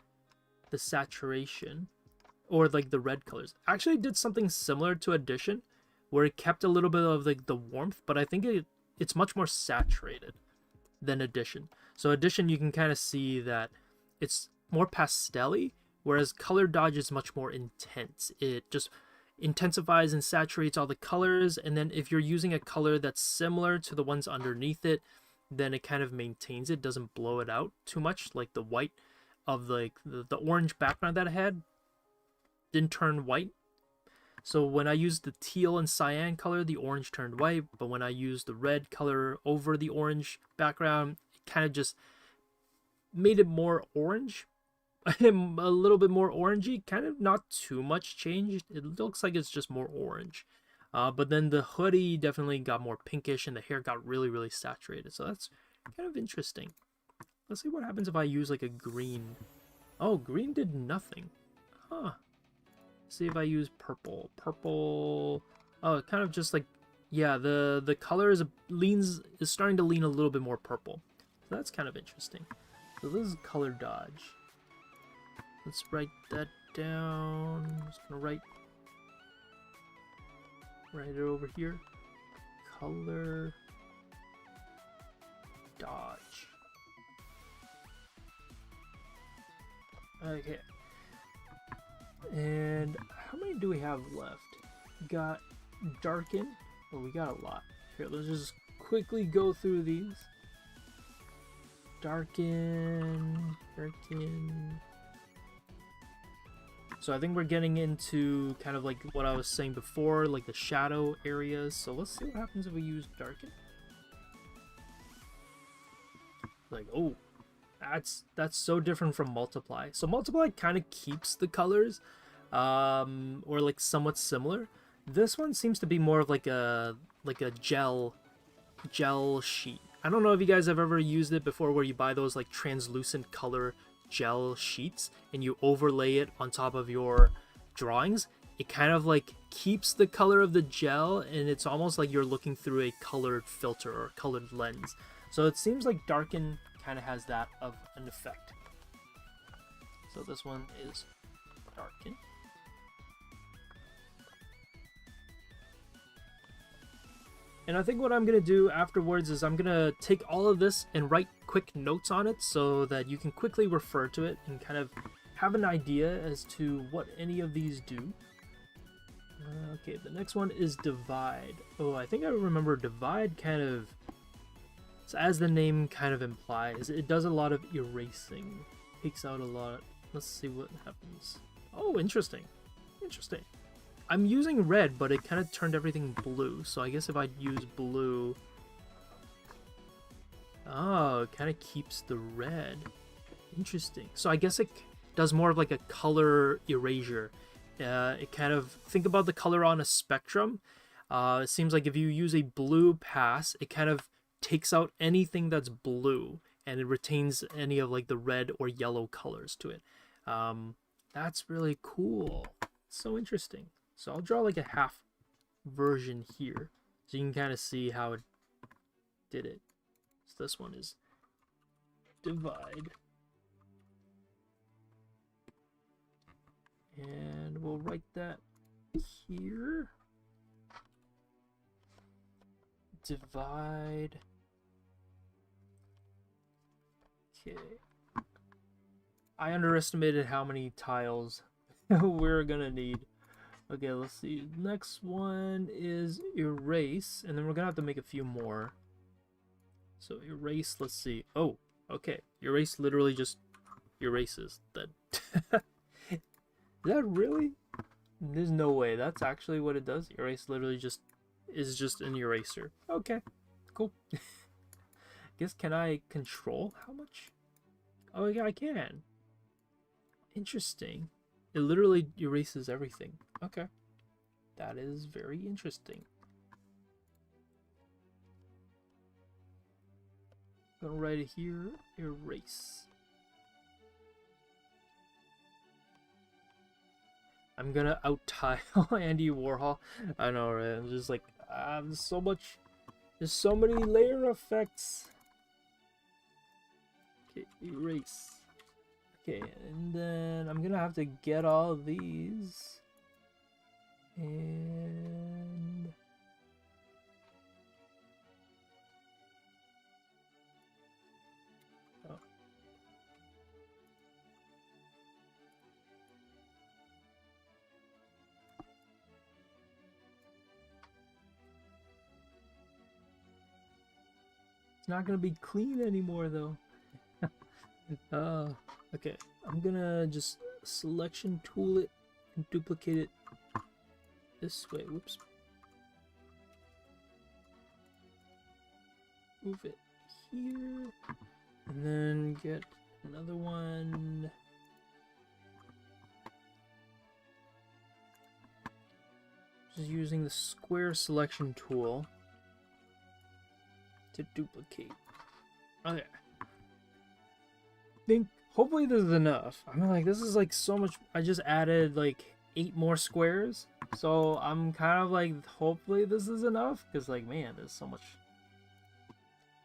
the saturation, or like the red colors. Actually did something similar to Addition, where it kept a little bit of like the warmth, but I think it's much more saturated than Addition. So Addition, you can kind of see that it's more pastel-y, whereas Color Dodge is much more intense. It just intensifies and saturates all the colors, and then if you're using a color that's similar to the ones underneath it, then it kind of maintains it, doesn't blow it out too much. Like the white of like the orange background that I had didn't turn white. So when I used the teal and cyan color, the orange turned white, but when I used the red color over the orange background, it kind of just made it more orange. A little bit more orangey, kind of not too much changed. It looks like it's just more orange. But then the hoodie definitely got more pinkish and the hair got really, really saturated. So that's kind of interesting. Let's see what happens if I use like a green. Oh, green did nothing. Huh. See if I use purple. Purple. Oh, it kind of just like, yeah, the color is starting to lean a little bit more purple. So that's kind of interesting. So this is Color Dodge. Let's write that down. I'm just gonna write it over here. Color Dodge. Okay. And how many do we have left? We got Darken. Oh, we got a lot. Here, let's just quickly go through these. Darken. So I think we're getting into kind of like what I was saying before, like the shadow areas. So let's see what happens if we use Darken. Like, oh, that's so different from Multiply. So Multiply kind of keeps the colors, or like somewhat similar. This one seems to be more of like a gel sheet. I don't know if you guys have ever used it before, where you buy those like translucent color gel sheets and you overlay it on top of your drawings. It kind of like keeps the color of the gel, and it's almost like you're looking through a colored filter or colored lens. So it seems like Darken kind of has that of an effect. So this one is Darken. And I think what I'm going to do afterwards is I'm going to take all of this and write quick notes on it so that you can quickly refer to it and kind of have an idea as to what any of these do. Okay, the next one is Divide. Oh, I think I remember Divide kind of, so as the name kind of implies, it does a lot of erasing. Takes out a lot. Let's see what happens. Oh, interesting. Interesting. I'm using red, but it kind of turned everything blue. So I guess if I use blue... Oh, it kind of keeps the red. Interesting. So I guess it does more of like a color erasure. It kind of... Think about the color on a spectrum. It seems like if you use a blue pass, it kind of takes out anything that's blue. And it retains any of like the red or yellow colors to it. That's really cool. So interesting. So I'll draw like a half version here, so you can kind of see how it did it. So this one is Divide. And we'll write that here. Divide. Okay. I underestimated how many tiles we're gonna need. Okay, let's see. Next one is Erase, and then we're gonna have to make a few more. So Erase, let's see. Oh, okay. Erase literally just erases that. Is that really? There's no way. That's actually what it does. Erase literally just is just an eraser. Okay, cool. Guess, can I control how much? Oh yeah, I can. Interesting. It literally erases everything. Okay. That is very interesting. I'm gonna write it here. Erase. I'm gonna out-tile Andy Warhol. I know, right? I'm just like, there's so much... There's so many layer effects. Okay, erase. Okay, and then I'm gonna have to get all of these. And oh. It's not gonna be clean anymore though. Okay, I'm gonna just selection tool it and duplicate it this way. Whoops. Move it here, and then get another one. Just using the square selection tool to duplicate. Okay. Think hopefully this is enough. I mean, like, this is like so much. I just added like 8 more squares, so I'm kind of like, hopefully this is enough, because like, man, there's so much.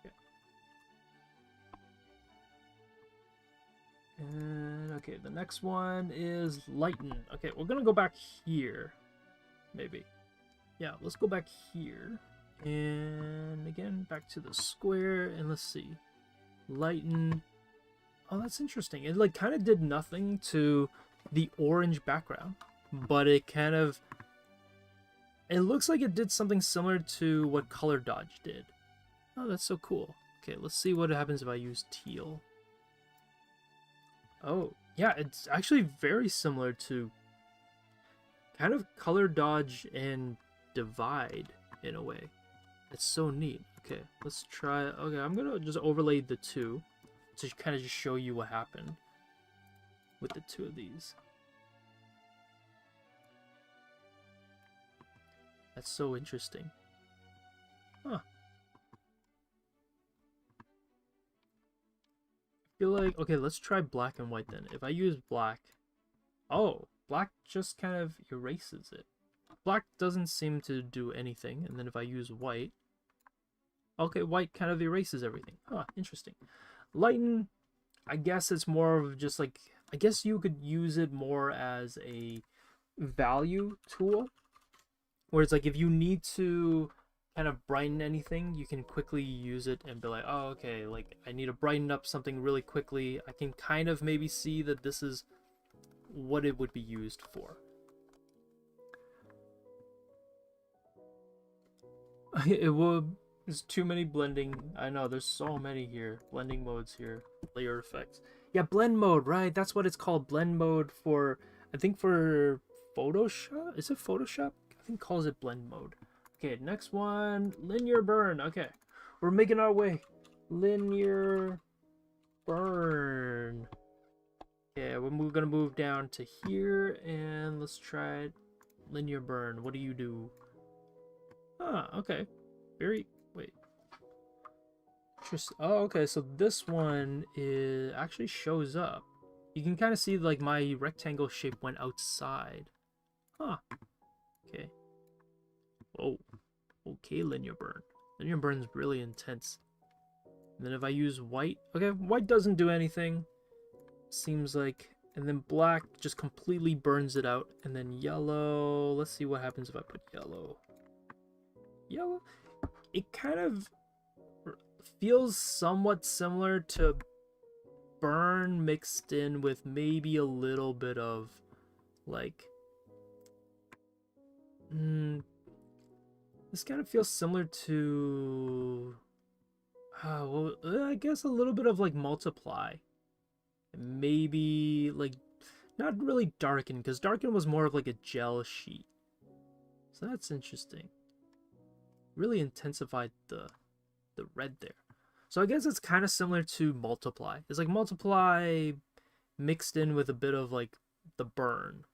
Okay. And okay, the next one is lighten. Okay, we're gonna go back here, maybe. Yeah, let's go back here, and again back to the square, and let's see, lighten. Oh, that's interesting. It like kind of did nothing to the orange background, but it kind of, it looks like it did something similar to what color dodge did. Oh, that's so cool. Okay, let's see what happens if I use teal. Oh, yeah, it's actually very similar to kind of color dodge and divide in a way. It's so neat. Okay, let's try. Okay, I'm gonna just overlay the two to kind of just show you what happened with the two of these. That's so interesting. Huh. I feel like, okay, let's try black and white then. If I use black, oh, black just kind of erases it. Black doesn't seem to do anything, and then if I use white, okay, white kind of erases everything. Huh, interesting. Lighten, I guess it's more of just like, I guess you could use it more as a value tool, where it's like if you need to kind of brighten anything, you can quickly use it and be like, oh, okay, like I need to brighten up something really quickly. I can kind of maybe see that this is what it would be used for. It would. There's too many blending. I know, there's so many here. Blending modes here. Layer effects. Yeah, blend mode, right? That's what it's called. Blend mode for, I think for Photoshop? Is it Photoshop? I think it calls it blend mode. Okay, next one. Linear burn. Okay. We're making our way. Linear burn. Okay, we're gonna move down to here, and let's try it. Linear burn. What do you do? Ah, okay. Very... Wait. Oh, okay, so this one is actually shows up. You can kind of see like my rectangle shape went outside. Huh. Okay. Oh. Okay, linear burn. Linear burn is really intense. And then if I use white, okay, white doesn't do anything. Seems like, and then black just completely burns it out. And then yellow, let's see what happens if I put yellow. Yellow, it kind of feels somewhat similar to burn mixed in with maybe a little bit of like this kind of feels similar to well, I guess a little bit of like multiply, maybe like not really darken, because darken was more of like a gel sheet, so that's interesting. Really intensified the red there. So I guess it's kind of similar to multiply. It's like multiply mixed in with a bit of like the burn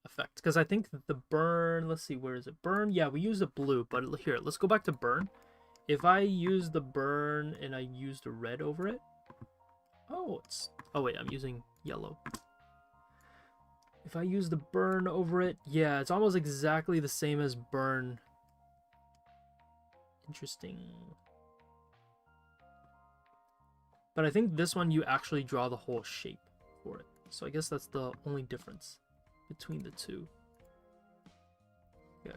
effect. Because I think the burn, let's see, where is it? Burn, yeah, we use the blue, but here, let's go back to burn. If I use the burn and I use the red over it, oh, it's, oh wait, I'm using yellow. If I use the burn over it, yeah, it's almost exactly the same as burn. Interesting. But I think this one you actually draw the whole shape for it. So I guess that's the only difference between the two. Yeah.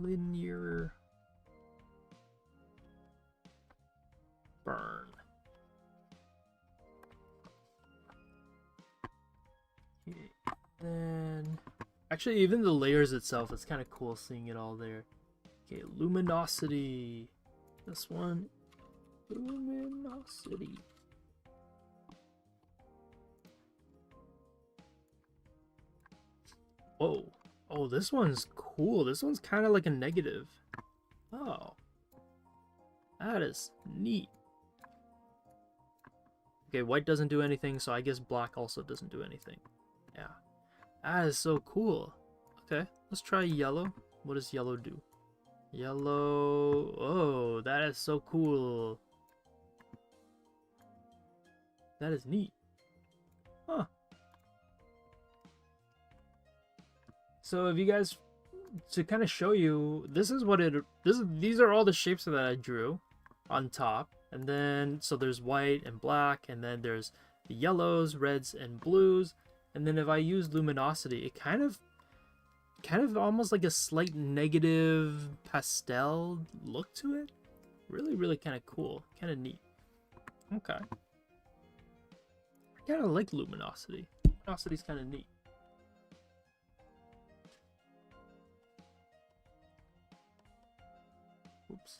Linear burn. Okay. Then actually even the layers itself, it's kind of cool seeing it all there. Okay, luminosity. This one, luminosity. Whoa. Oh, this one's cool. This one's kind of like a negative. Oh. That is neat. Okay, white doesn't do anything, so I guess black also doesn't do anything. Yeah. That is so cool. Okay, let's try yellow. What does yellow do? Yellow. Oh, that is so cool. That is neat. Huh. So if you guys, to kind of show you, this is what these are all the shapes that I drew on top. And then, so there's white and black, and then there's the yellows, reds, and blues. And then if I use luminosity, it kind of almost like a slight negative pastel look to it. Really, really kind of cool. Kind of neat. Okay. I kind of like luminosity. Luminosity's kind of neat. Oops.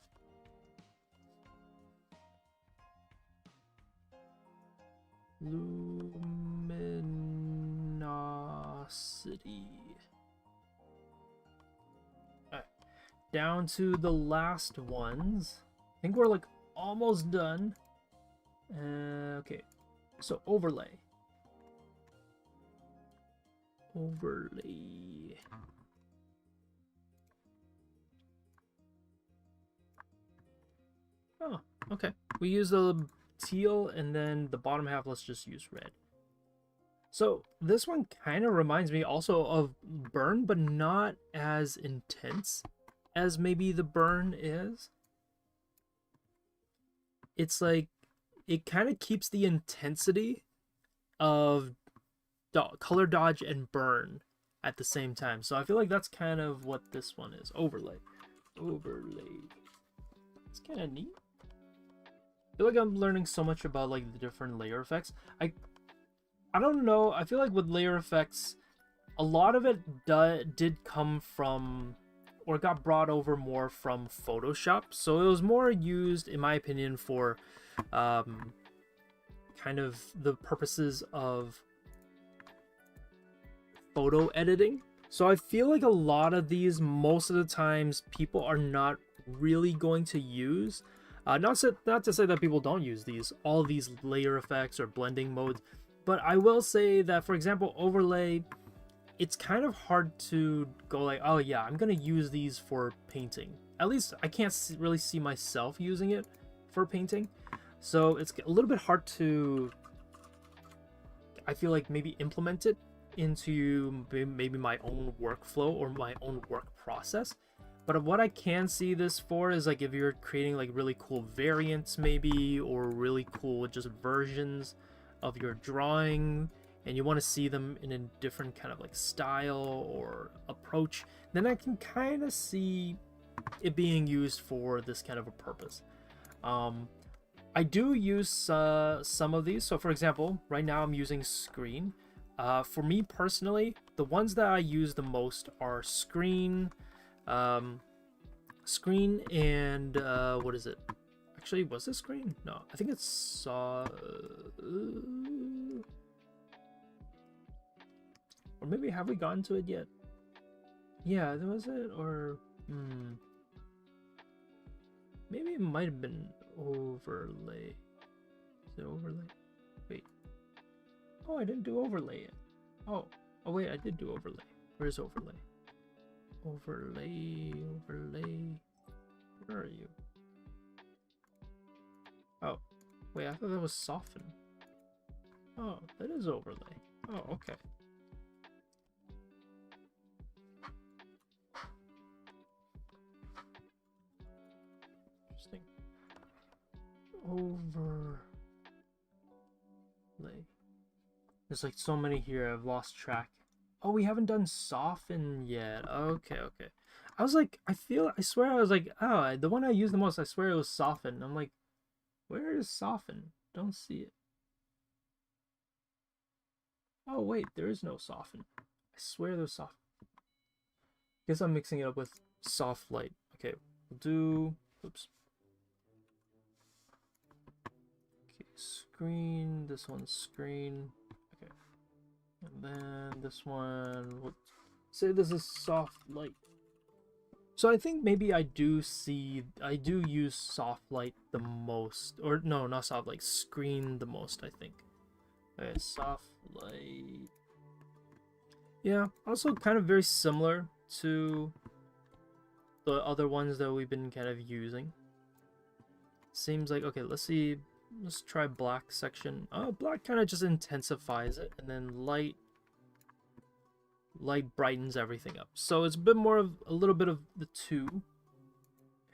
Luminosity. Alright. Down to the last ones. I think we're like almost done. Okay. So overlay. Overlay. Oh, okay. We use the teal, and then the bottom half, let's just use red. So this one kind of reminds me also of burn, but not as intense as maybe the burn is. It's like, it kind of keeps the intensity of color dodge and burn at the same time. So I feel like that's kind of what this one is. Overlay. Overlay. It's kind of neat. I feel like I'm learning so much about like the different layer effects. I don't know. I feel like with layer effects, a lot of it did come from, or got brought over more from Photoshop. So it was more used, in my opinion, for kind of the purposes of photo editing. So I feel like a lot of these, most of the times, people are not really going to use. Not to say that people don't use all these layer effects or blending modes, but I will say that, for example, overlay, it's kind of hard to go like, oh yeah, I'm gonna use these for painting. At least I can't really see myself using it for painting, so it's a little bit hard to, I feel like, maybe implement it into maybe my own workflow or my own work process. But what I can see this for is like if you're creating like really cool variants maybe, or really cool just versions of your drawing, and you want to see them in a different kind of like style or approach, then I can kind of see it being used for this kind of a purpose. I do use some of these. So for example, right now I'm using screen. For me personally, the ones that I use the most are screen, screen, and what is it? Actually, was it screen? No, I think it's or maybe have we gotten to it yet? Yeah, was it, or maybe it might have been overlay. Is it overlay? Wait. Oh, I didn't do overlay yet. Oh wait, I did do overlay. Where's overlay? Overlay. Where are you? Oh, wait, I thought that was soften. Oh, that is overlay. Oh, okay. Interesting. overlay. There's like so many here, I've lost track. Oh, we haven't done soften yet. Okay, okay. I was like, I swear I was like, oh, the one I used the most, I swear it was soften. I'm like, where is soften? Don't see it. Oh, wait, there is no soften. I swear there's soften. Guess I'm mixing it up with soft light. Okay, we'll do, oops. Okay, screen, this one's screen. Okay. And then this one, we'll say this is soft light. So I think maybe I do use soft light the most, or no, not soft light, screen the most, I think. Okay, soft light. Yeah, also kind of very similar to the other ones that we've been kind of using. Seems like, okay, let's try black section. Oh, black kind of just intensifies it, and then light brightens everything up. So it's a bit more of a little bit of the two.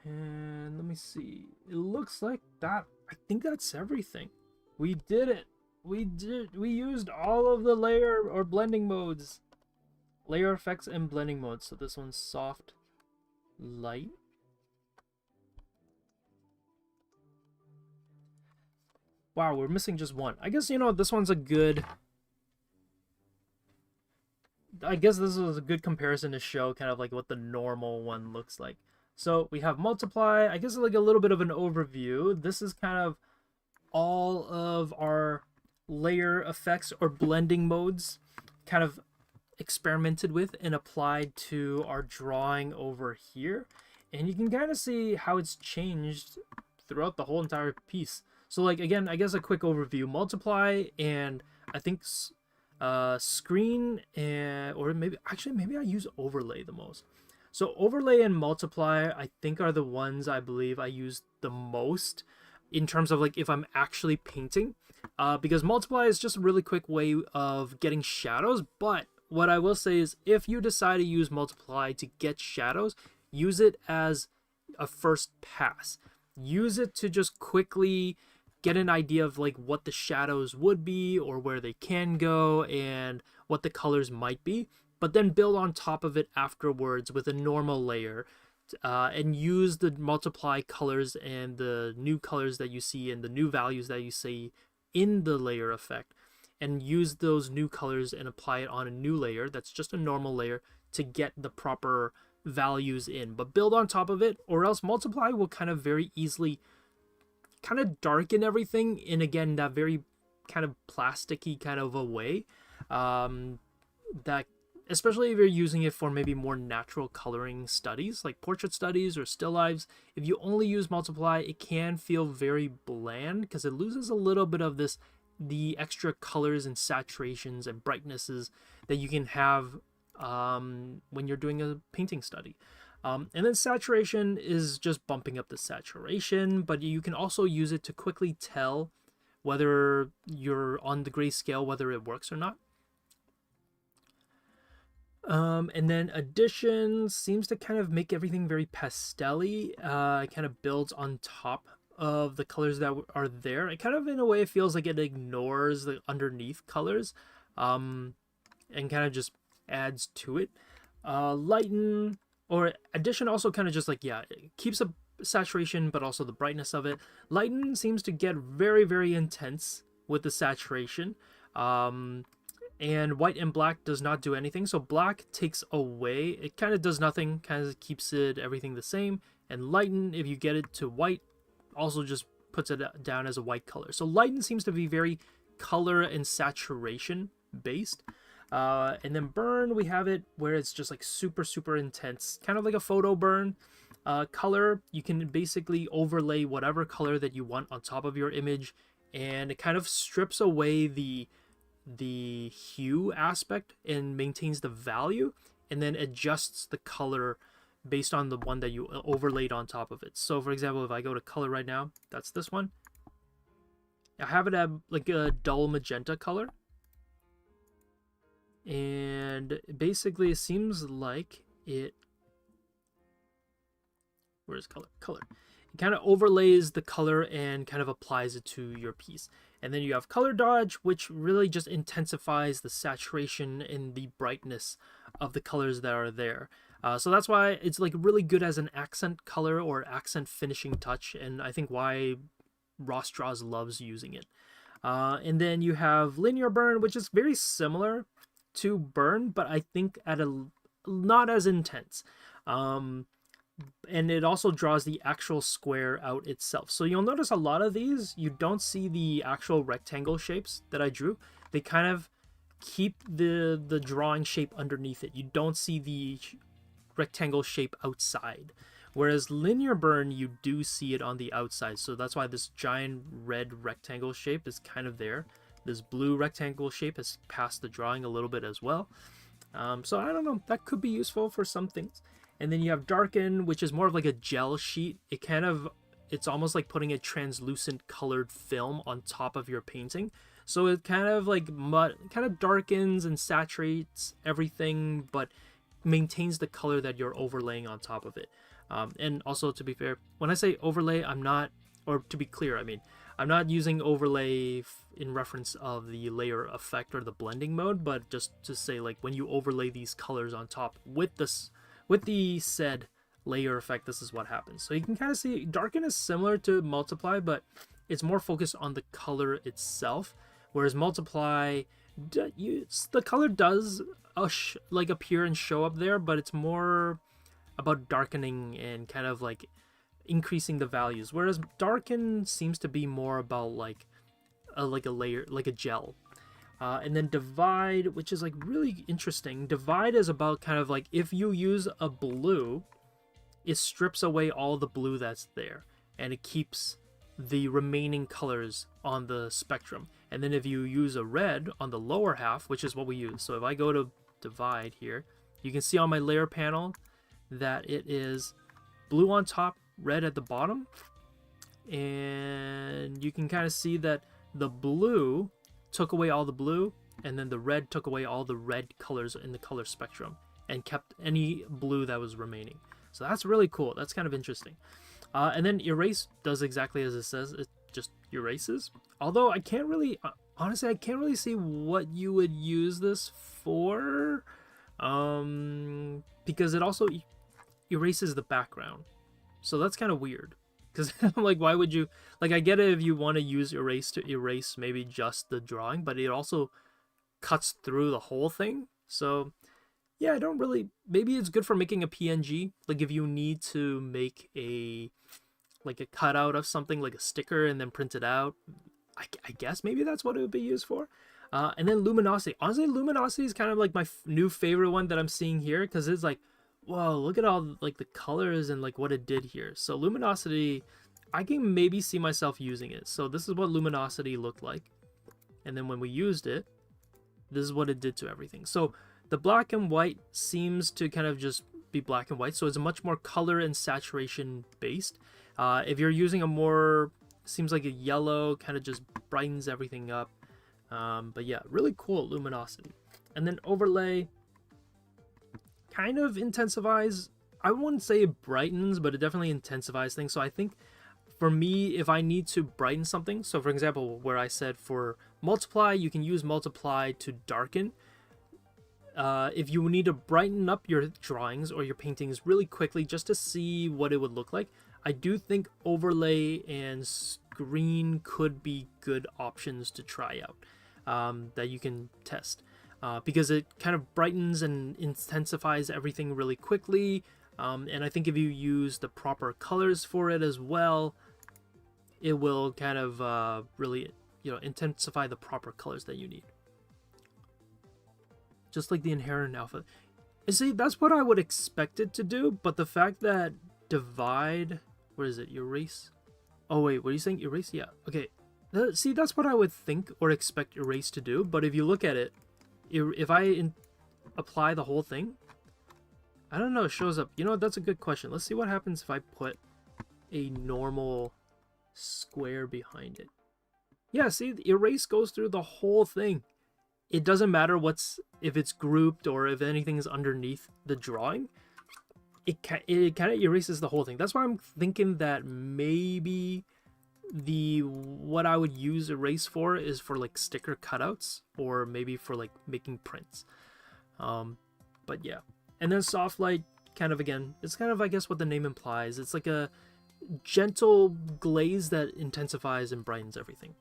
And let me see. It looks like that. I think that's everything. We did it. We used all of the layer or blending modes. Layer effects and blending modes. So this one's soft light. Wow, we're missing just one. I guess, you know, this one's a good... I guess this is a good comparison to show kind of like what the normal one looks like. So we have multiply. I guess like a little bit of an overview. This is kind of all of our layer effects or blending modes kind of experimented with and applied to our drawing over here. And you can kind of see how it's changed throughout the whole entire piece. So like, again, I guess a quick overview. Multiply and I think screen and, or maybe I use overlay the most. So overlay and multiply I think are the ones I believe I use the most in terms of like if I'm actually painting, because multiply is just a really quick way of getting shadows. But what I will say is if you decide to use multiply to get shadows, use it as a first pass. Use it to just quickly get an idea of like what the shadows would be or where they can go and what the colors might be, but then build on top of it afterwards with a normal layer, and use the multiply colors and the new colors that you see and the new values that you see in the layer effect, and use those new colors and apply it on a new layer that's just a normal layer to get the proper values in. But build on top of it, or else multiply will kind of very easily kind of darken everything in, again, that very kind of plasticky kind of a way, that especially if you're using it for maybe more natural coloring studies like portrait studies or still lives. If you only use multiply, it can feel very bland because it loses a little bit of the extra colors and saturations and brightnesses that you can have when you're doing a painting study. And then saturation is just bumping up the saturation, but you can also use it to quickly tell whether you're on the grayscale, whether it works or not. And then addition seems to kind of make everything very pastel-y. Kind of builds on top of the colors that are there. It kind of, in a way, it feels like it ignores the underneath colors, and kind of just adds to it. Lighten or addition also kind of just like, yeah, it keeps a saturation but also the brightness of it. Lighten seems to get very, very intense with the saturation. And white and black does not do anything. So black takes away, it kind of does nothing, kind of keeps it everything the same. And lighten, if you get it to white, also just puts it down as a white color. So lighten seems to be very color and saturation based. And then burn, we have it where it's just like super, super intense, kind of like a photo burn. Color, you can basically overlay whatever color that you want on top of your image, and it kind of strips away the hue aspect and maintains the value, and then adjusts the color based on the one that you overlaid on top of it. So for example, if I go to color right now, that's this one. I have it at like a dull magenta color. And basically it seems like it, where's color? Color. It kind of overlays the color and kind of applies it to your piece. And then you have color dodge, which really just intensifies the saturation and the brightness of the colors that are there. So that's why it's like really good as an accent color or accent finishing touch, and I think why Ross Draws loves using it. And then you have linear burn, which is very similar to burn, but I think at a not as intense. And it also draws the actual square out itself. So you'll notice a lot of these, you don't see the actual rectangle shapes that I drew. They kind of keep the drawing shape underneath it. You don't see the rectangle shape outside. Whereas linear burn, you do see it on the outside. So that's why this giant red rectangle shape is kind of there. This blue rectangle shape has passed the drawing a little bit as well. So I don't know, that could be useful for some things. And then you have darken, which is more of like a gel sheet. It's almost like putting a translucent colored film on top of your painting. So it kind of like darkens and saturates everything, but maintains the color that you're overlaying on top of it. And also, to be fair, when I say overlay, to be clear, I mean, I'm not using overlay in reference of the layer effect or the blending mode, but just to say, like, when you overlay these colors on top with the said layer effect, this is what happens. So you can kind of see darken is similar to multiply, but it's more focused on the color itself, whereas multiply, the color does like appear and show up there, but it's more about darkening and kind of like increasing the values, whereas darken seems to be more about like a layer, like a gel. And then divide, which is like really interesting. Divide is about kind of like if you use a blue, it strips away all the blue that's there and it keeps the remaining colors on the spectrum. And then if you use a red on the lower half, which is what we use, so if I go to divide here, you can see on my layer panel that it is blue on top, red at the bottom, and you can kind of see that the blue took away all the blue, and then the red took away all the red colors in the color spectrum and kept any blue that was remaining. So that's really cool. That's kind of interesting. And then erase does exactly as it says. It just erases. Although I can't really, honestly, I can't really see what you would use this for, because it also erases the background. So that's kind of weird. Because I'm like, why would you, like, I get it if you want to use erase to erase maybe just the drawing, but it also cuts through the whole thing. So yeah, I don't really, maybe it's good for making a PNG. Like if you need to make a cutout of something, like a sticker, and then print it out, I guess maybe that's what it would be used for. And then luminosity. Honestly, luminosity is kind of like my new favorite one that I'm seeing here, because it's like, whoa, look at all like the colors and like what it did here. So luminosity, I can maybe see myself using it. So this is what luminosity looked like, and then when we used it, this is what it did to everything. So the black and white seems to kind of just be black and white, so it's much more color and saturation based. If you're using a more, seems like a yellow, kind of just brightens everything up. But yeah, really cool luminosity. And then overlay kind of intensifies, I wouldn't say it brightens, but it definitely intensifies things. So I think for me, if I need to brighten something, so for example, where I said for multiply, you can use multiply to darken. If you need to brighten up your drawings or your paintings really quickly just to see what it would look like, I do think overlay and screen could be good options to try out, that you can test. Because it kind of brightens and intensifies everything really quickly. And I think if you use the proper colors for it as well, it will kind of really, intensify the proper colors that you need. Just like the inherent alpha. You see, that's what I would expect it to do, but the fact that divide, what is it, erase? Oh wait, what are you saying, erase? Yeah, okay. See, that's what I would think or expect erase to do, but if you look at it, if I apply the whole thing, I don't know, it shows up. You know, that's a good question. Let's see what happens if I put a normal square behind it. Yeah, see, the erase goes through the whole thing. It doesn't matter if it's grouped or if anything is underneath the drawing. it kind of erases the whole thing. That's why I'm thinking that maybe what I would use erase for is for like sticker cutouts, or maybe for like making prints. But yeah, and then soft light, kind of, again, it's kind of, I guess, what the name implies. It's like a gentle glaze that intensifies and brightens everything.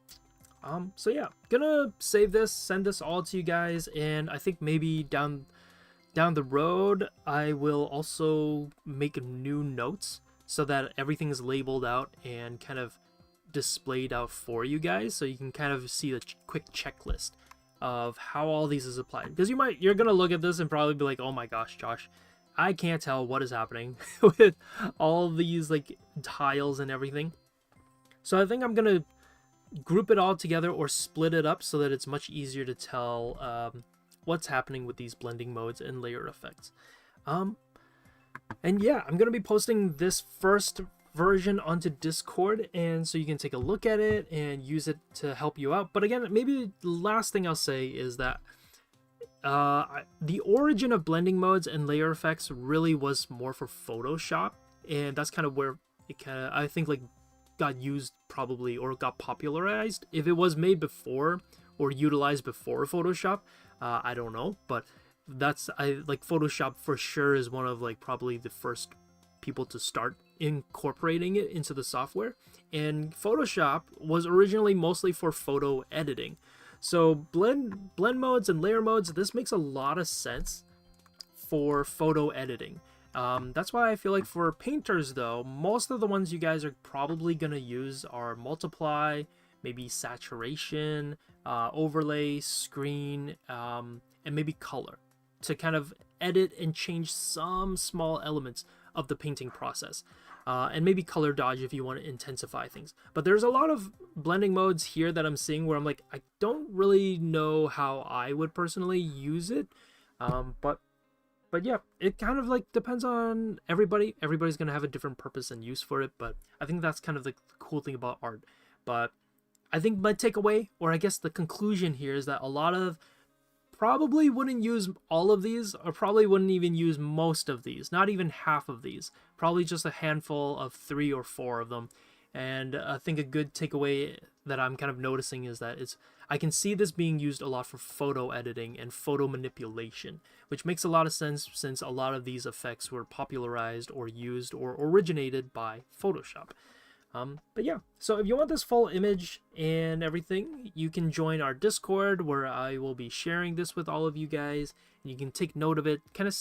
So yeah, gonna save this, send this all to you guys, and I think maybe down the road I will also make new notes so that everything's labeled out and kind of displayed out for you guys, so you can kind of see the quick checklist of how all these is applied. Because you're gonna look at this and probably be like, oh my gosh, Josh, I can't tell what is happening with all these like tiles and everything. So I think I'm gonna group it all together or split it up so that it's much easier to tell what's happening with these blending modes and layer effects. And yeah, I'm gonna be posting this first version onto Discord, and so you can take a look at it and use it to help you out. But again, maybe the last thing I'll say is that the origin of blending modes and layer effects really was more for Photoshop, and that's kind of where it kind of, I think, like got used probably, or got popularized. If it was made before or utilized before Photoshop, I don't know, but like Photoshop for sure is one of like probably the first people to start incorporating it into the software. And Photoshop was originally mostly for photo editing. So blend modes and layer modes, this makes a lot of sense for photo editing. That's why I feel like for painters though, most of the ones you guys are probably gonna use are multiply, maybe saturation, overlay, screen, and maybe color, to kind of edit and change some small elements of the painting process. And maybe color dodge if you want to intensify things. But there's a lot of blending modes here that I'm seeing where I'm like, I don't really know how I would personally use it. But yeah, it kind of like depends on everybody. Everybody's going to have a different purpose and use for it. But I think that's kind of the cool thing about art. But I think my takeaway, or I guess the conclusion here, is that a lot of probably wouldn't use all of these, or probably wouldn't even use most of these, not even half of these, probably just a handful of 3 or 4 of them. And I think a good takeaway that I'm kind of noticing is that I can see this being used a lot for photo editing and photo manipulation, which makes a lot of sense since a lot of these effects were popularized or used or originated by Photoshop. But yeah, so if you want this full image and everything, you can join our Discord where I will be sharing this with all of you guys. You can take note of it, kind of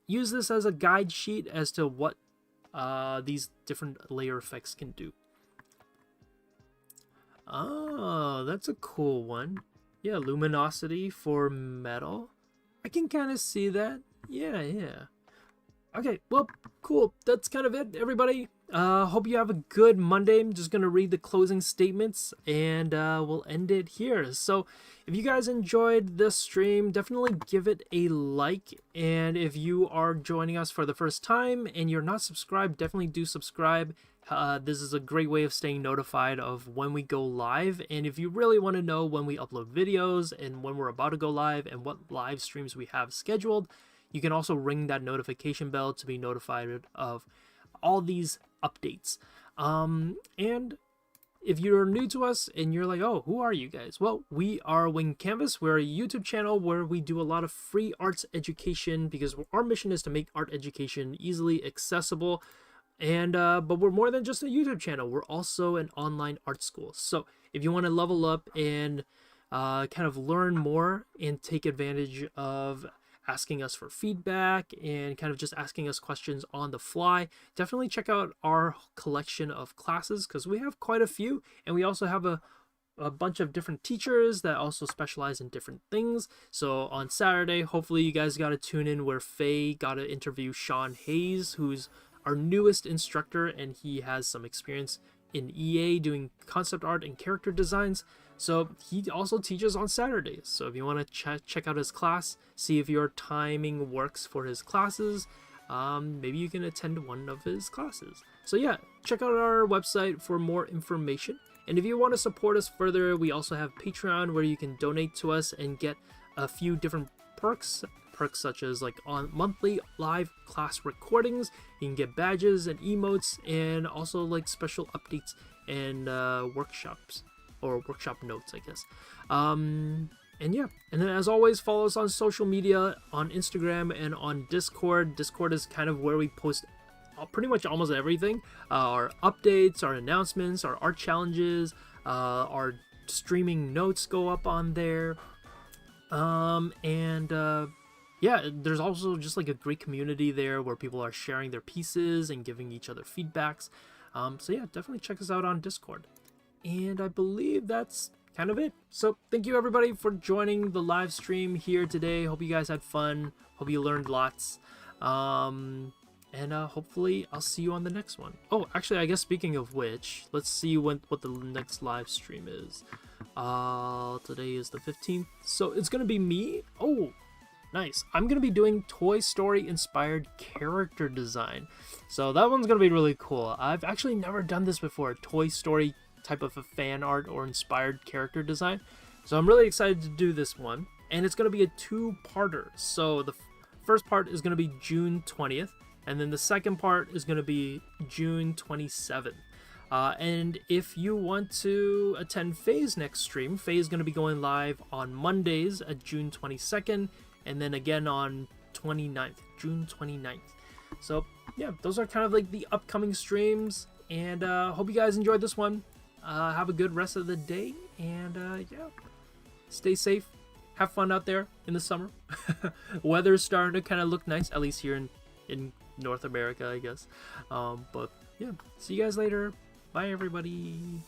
use this as a guide sheet as to what these different layer effects can do. Oh, that's a cool one. Yeah, luminosity for metal. I can kind of see that. Yeah. Okay, well, cool. That's kind of it, everybody. Hope you have a good Monday. I'm just going to read the closing statements and we'll end it here. So if you guys enjoyed this stream, definitely give it a like. And if you are joining us for the first time and you're not subscribed, definitely do subscribe. This is a great way of staying notified of when we go live. And if you really want to know when we upload videos and when we're about to go live and what live streams we have scheduled, you can also ring that notification bell to be notified of all these updates. And if you're new to us and you're like, oh, who are you guys? Well, we are Wing Canvas. We're a YouTube channel where we do a lot of free arts education because our mission is to make art education easily accessible. And but we're more than just a YouTube channel. We're also an online art school. So if you want to level up and kind of learn more and take advantage of asking us for feedback and kind of just asking us questions on the fly, definitely check out our collection of classes because we have quite a few, and we also have a bunch of different teachers that also specialize in different things. So on Saturday, hopefully you guys got to tune in where Faye got to interview Sean Hayes, who's our newest instructor, and he has some experience in EA doing concept art and character designs. So he also teaches on Saturdays. So if you want to check out his class, see if your timing works for his classes, maybe you can attend one of his classes. So yeah, check out our website for more information. And if you want to support us further, we also have Patreon where you can donate to us and get a few different perks perks such as like on monthly live class recordings. You can get badges and emotes, and also like special updates and workshops, or workshop notes, I guess. And yeah, and then as always, follow us on social media, on Instagram and on Discord. Discord is kind of where we post pretty much almost everything. Our updates, our announcements, our art challenges, our streaming notes go up on there. Yeah, there's also just like a great community there where people are sharing their pieces and giving each other feedbacks. So yeah, definitely check us out on Discord. And I believe that's kind of it. So thank you everybody for joining the live stream here today. Hope you guys had fun. Hope you learned lots. Hopefully I'll see you on the next one. Oh, actually, I guess speaking of which, let's see what the next live stream is. Today is the 15th, so it's gonna be me. Oh, nice. I'm gonna be doing Toy Story inspired character design. So that one's gonna be really cool. I've actually never done this before, Toy Story type of a fan art or inspired character design. So I'm really excited to do this one, and it's gonna be a two-parter. So the first part is gonna be June 20th, and then the second part is gonna be June 27th. And if you want to attend Faye's next stream, Faye is going to be going live on Mondays at June 22nd, and then again on 29th, June 29th. So yeah, those are kind of like the upcoming streams, and hope you guys enjoyed this one. Have a good rest of the day, and yeah, stay safe, have fun out there in the summer. Weather's starting to kind of look nice, at least here in North America, I guess. But yeah, see you guys later. Bye, everybody.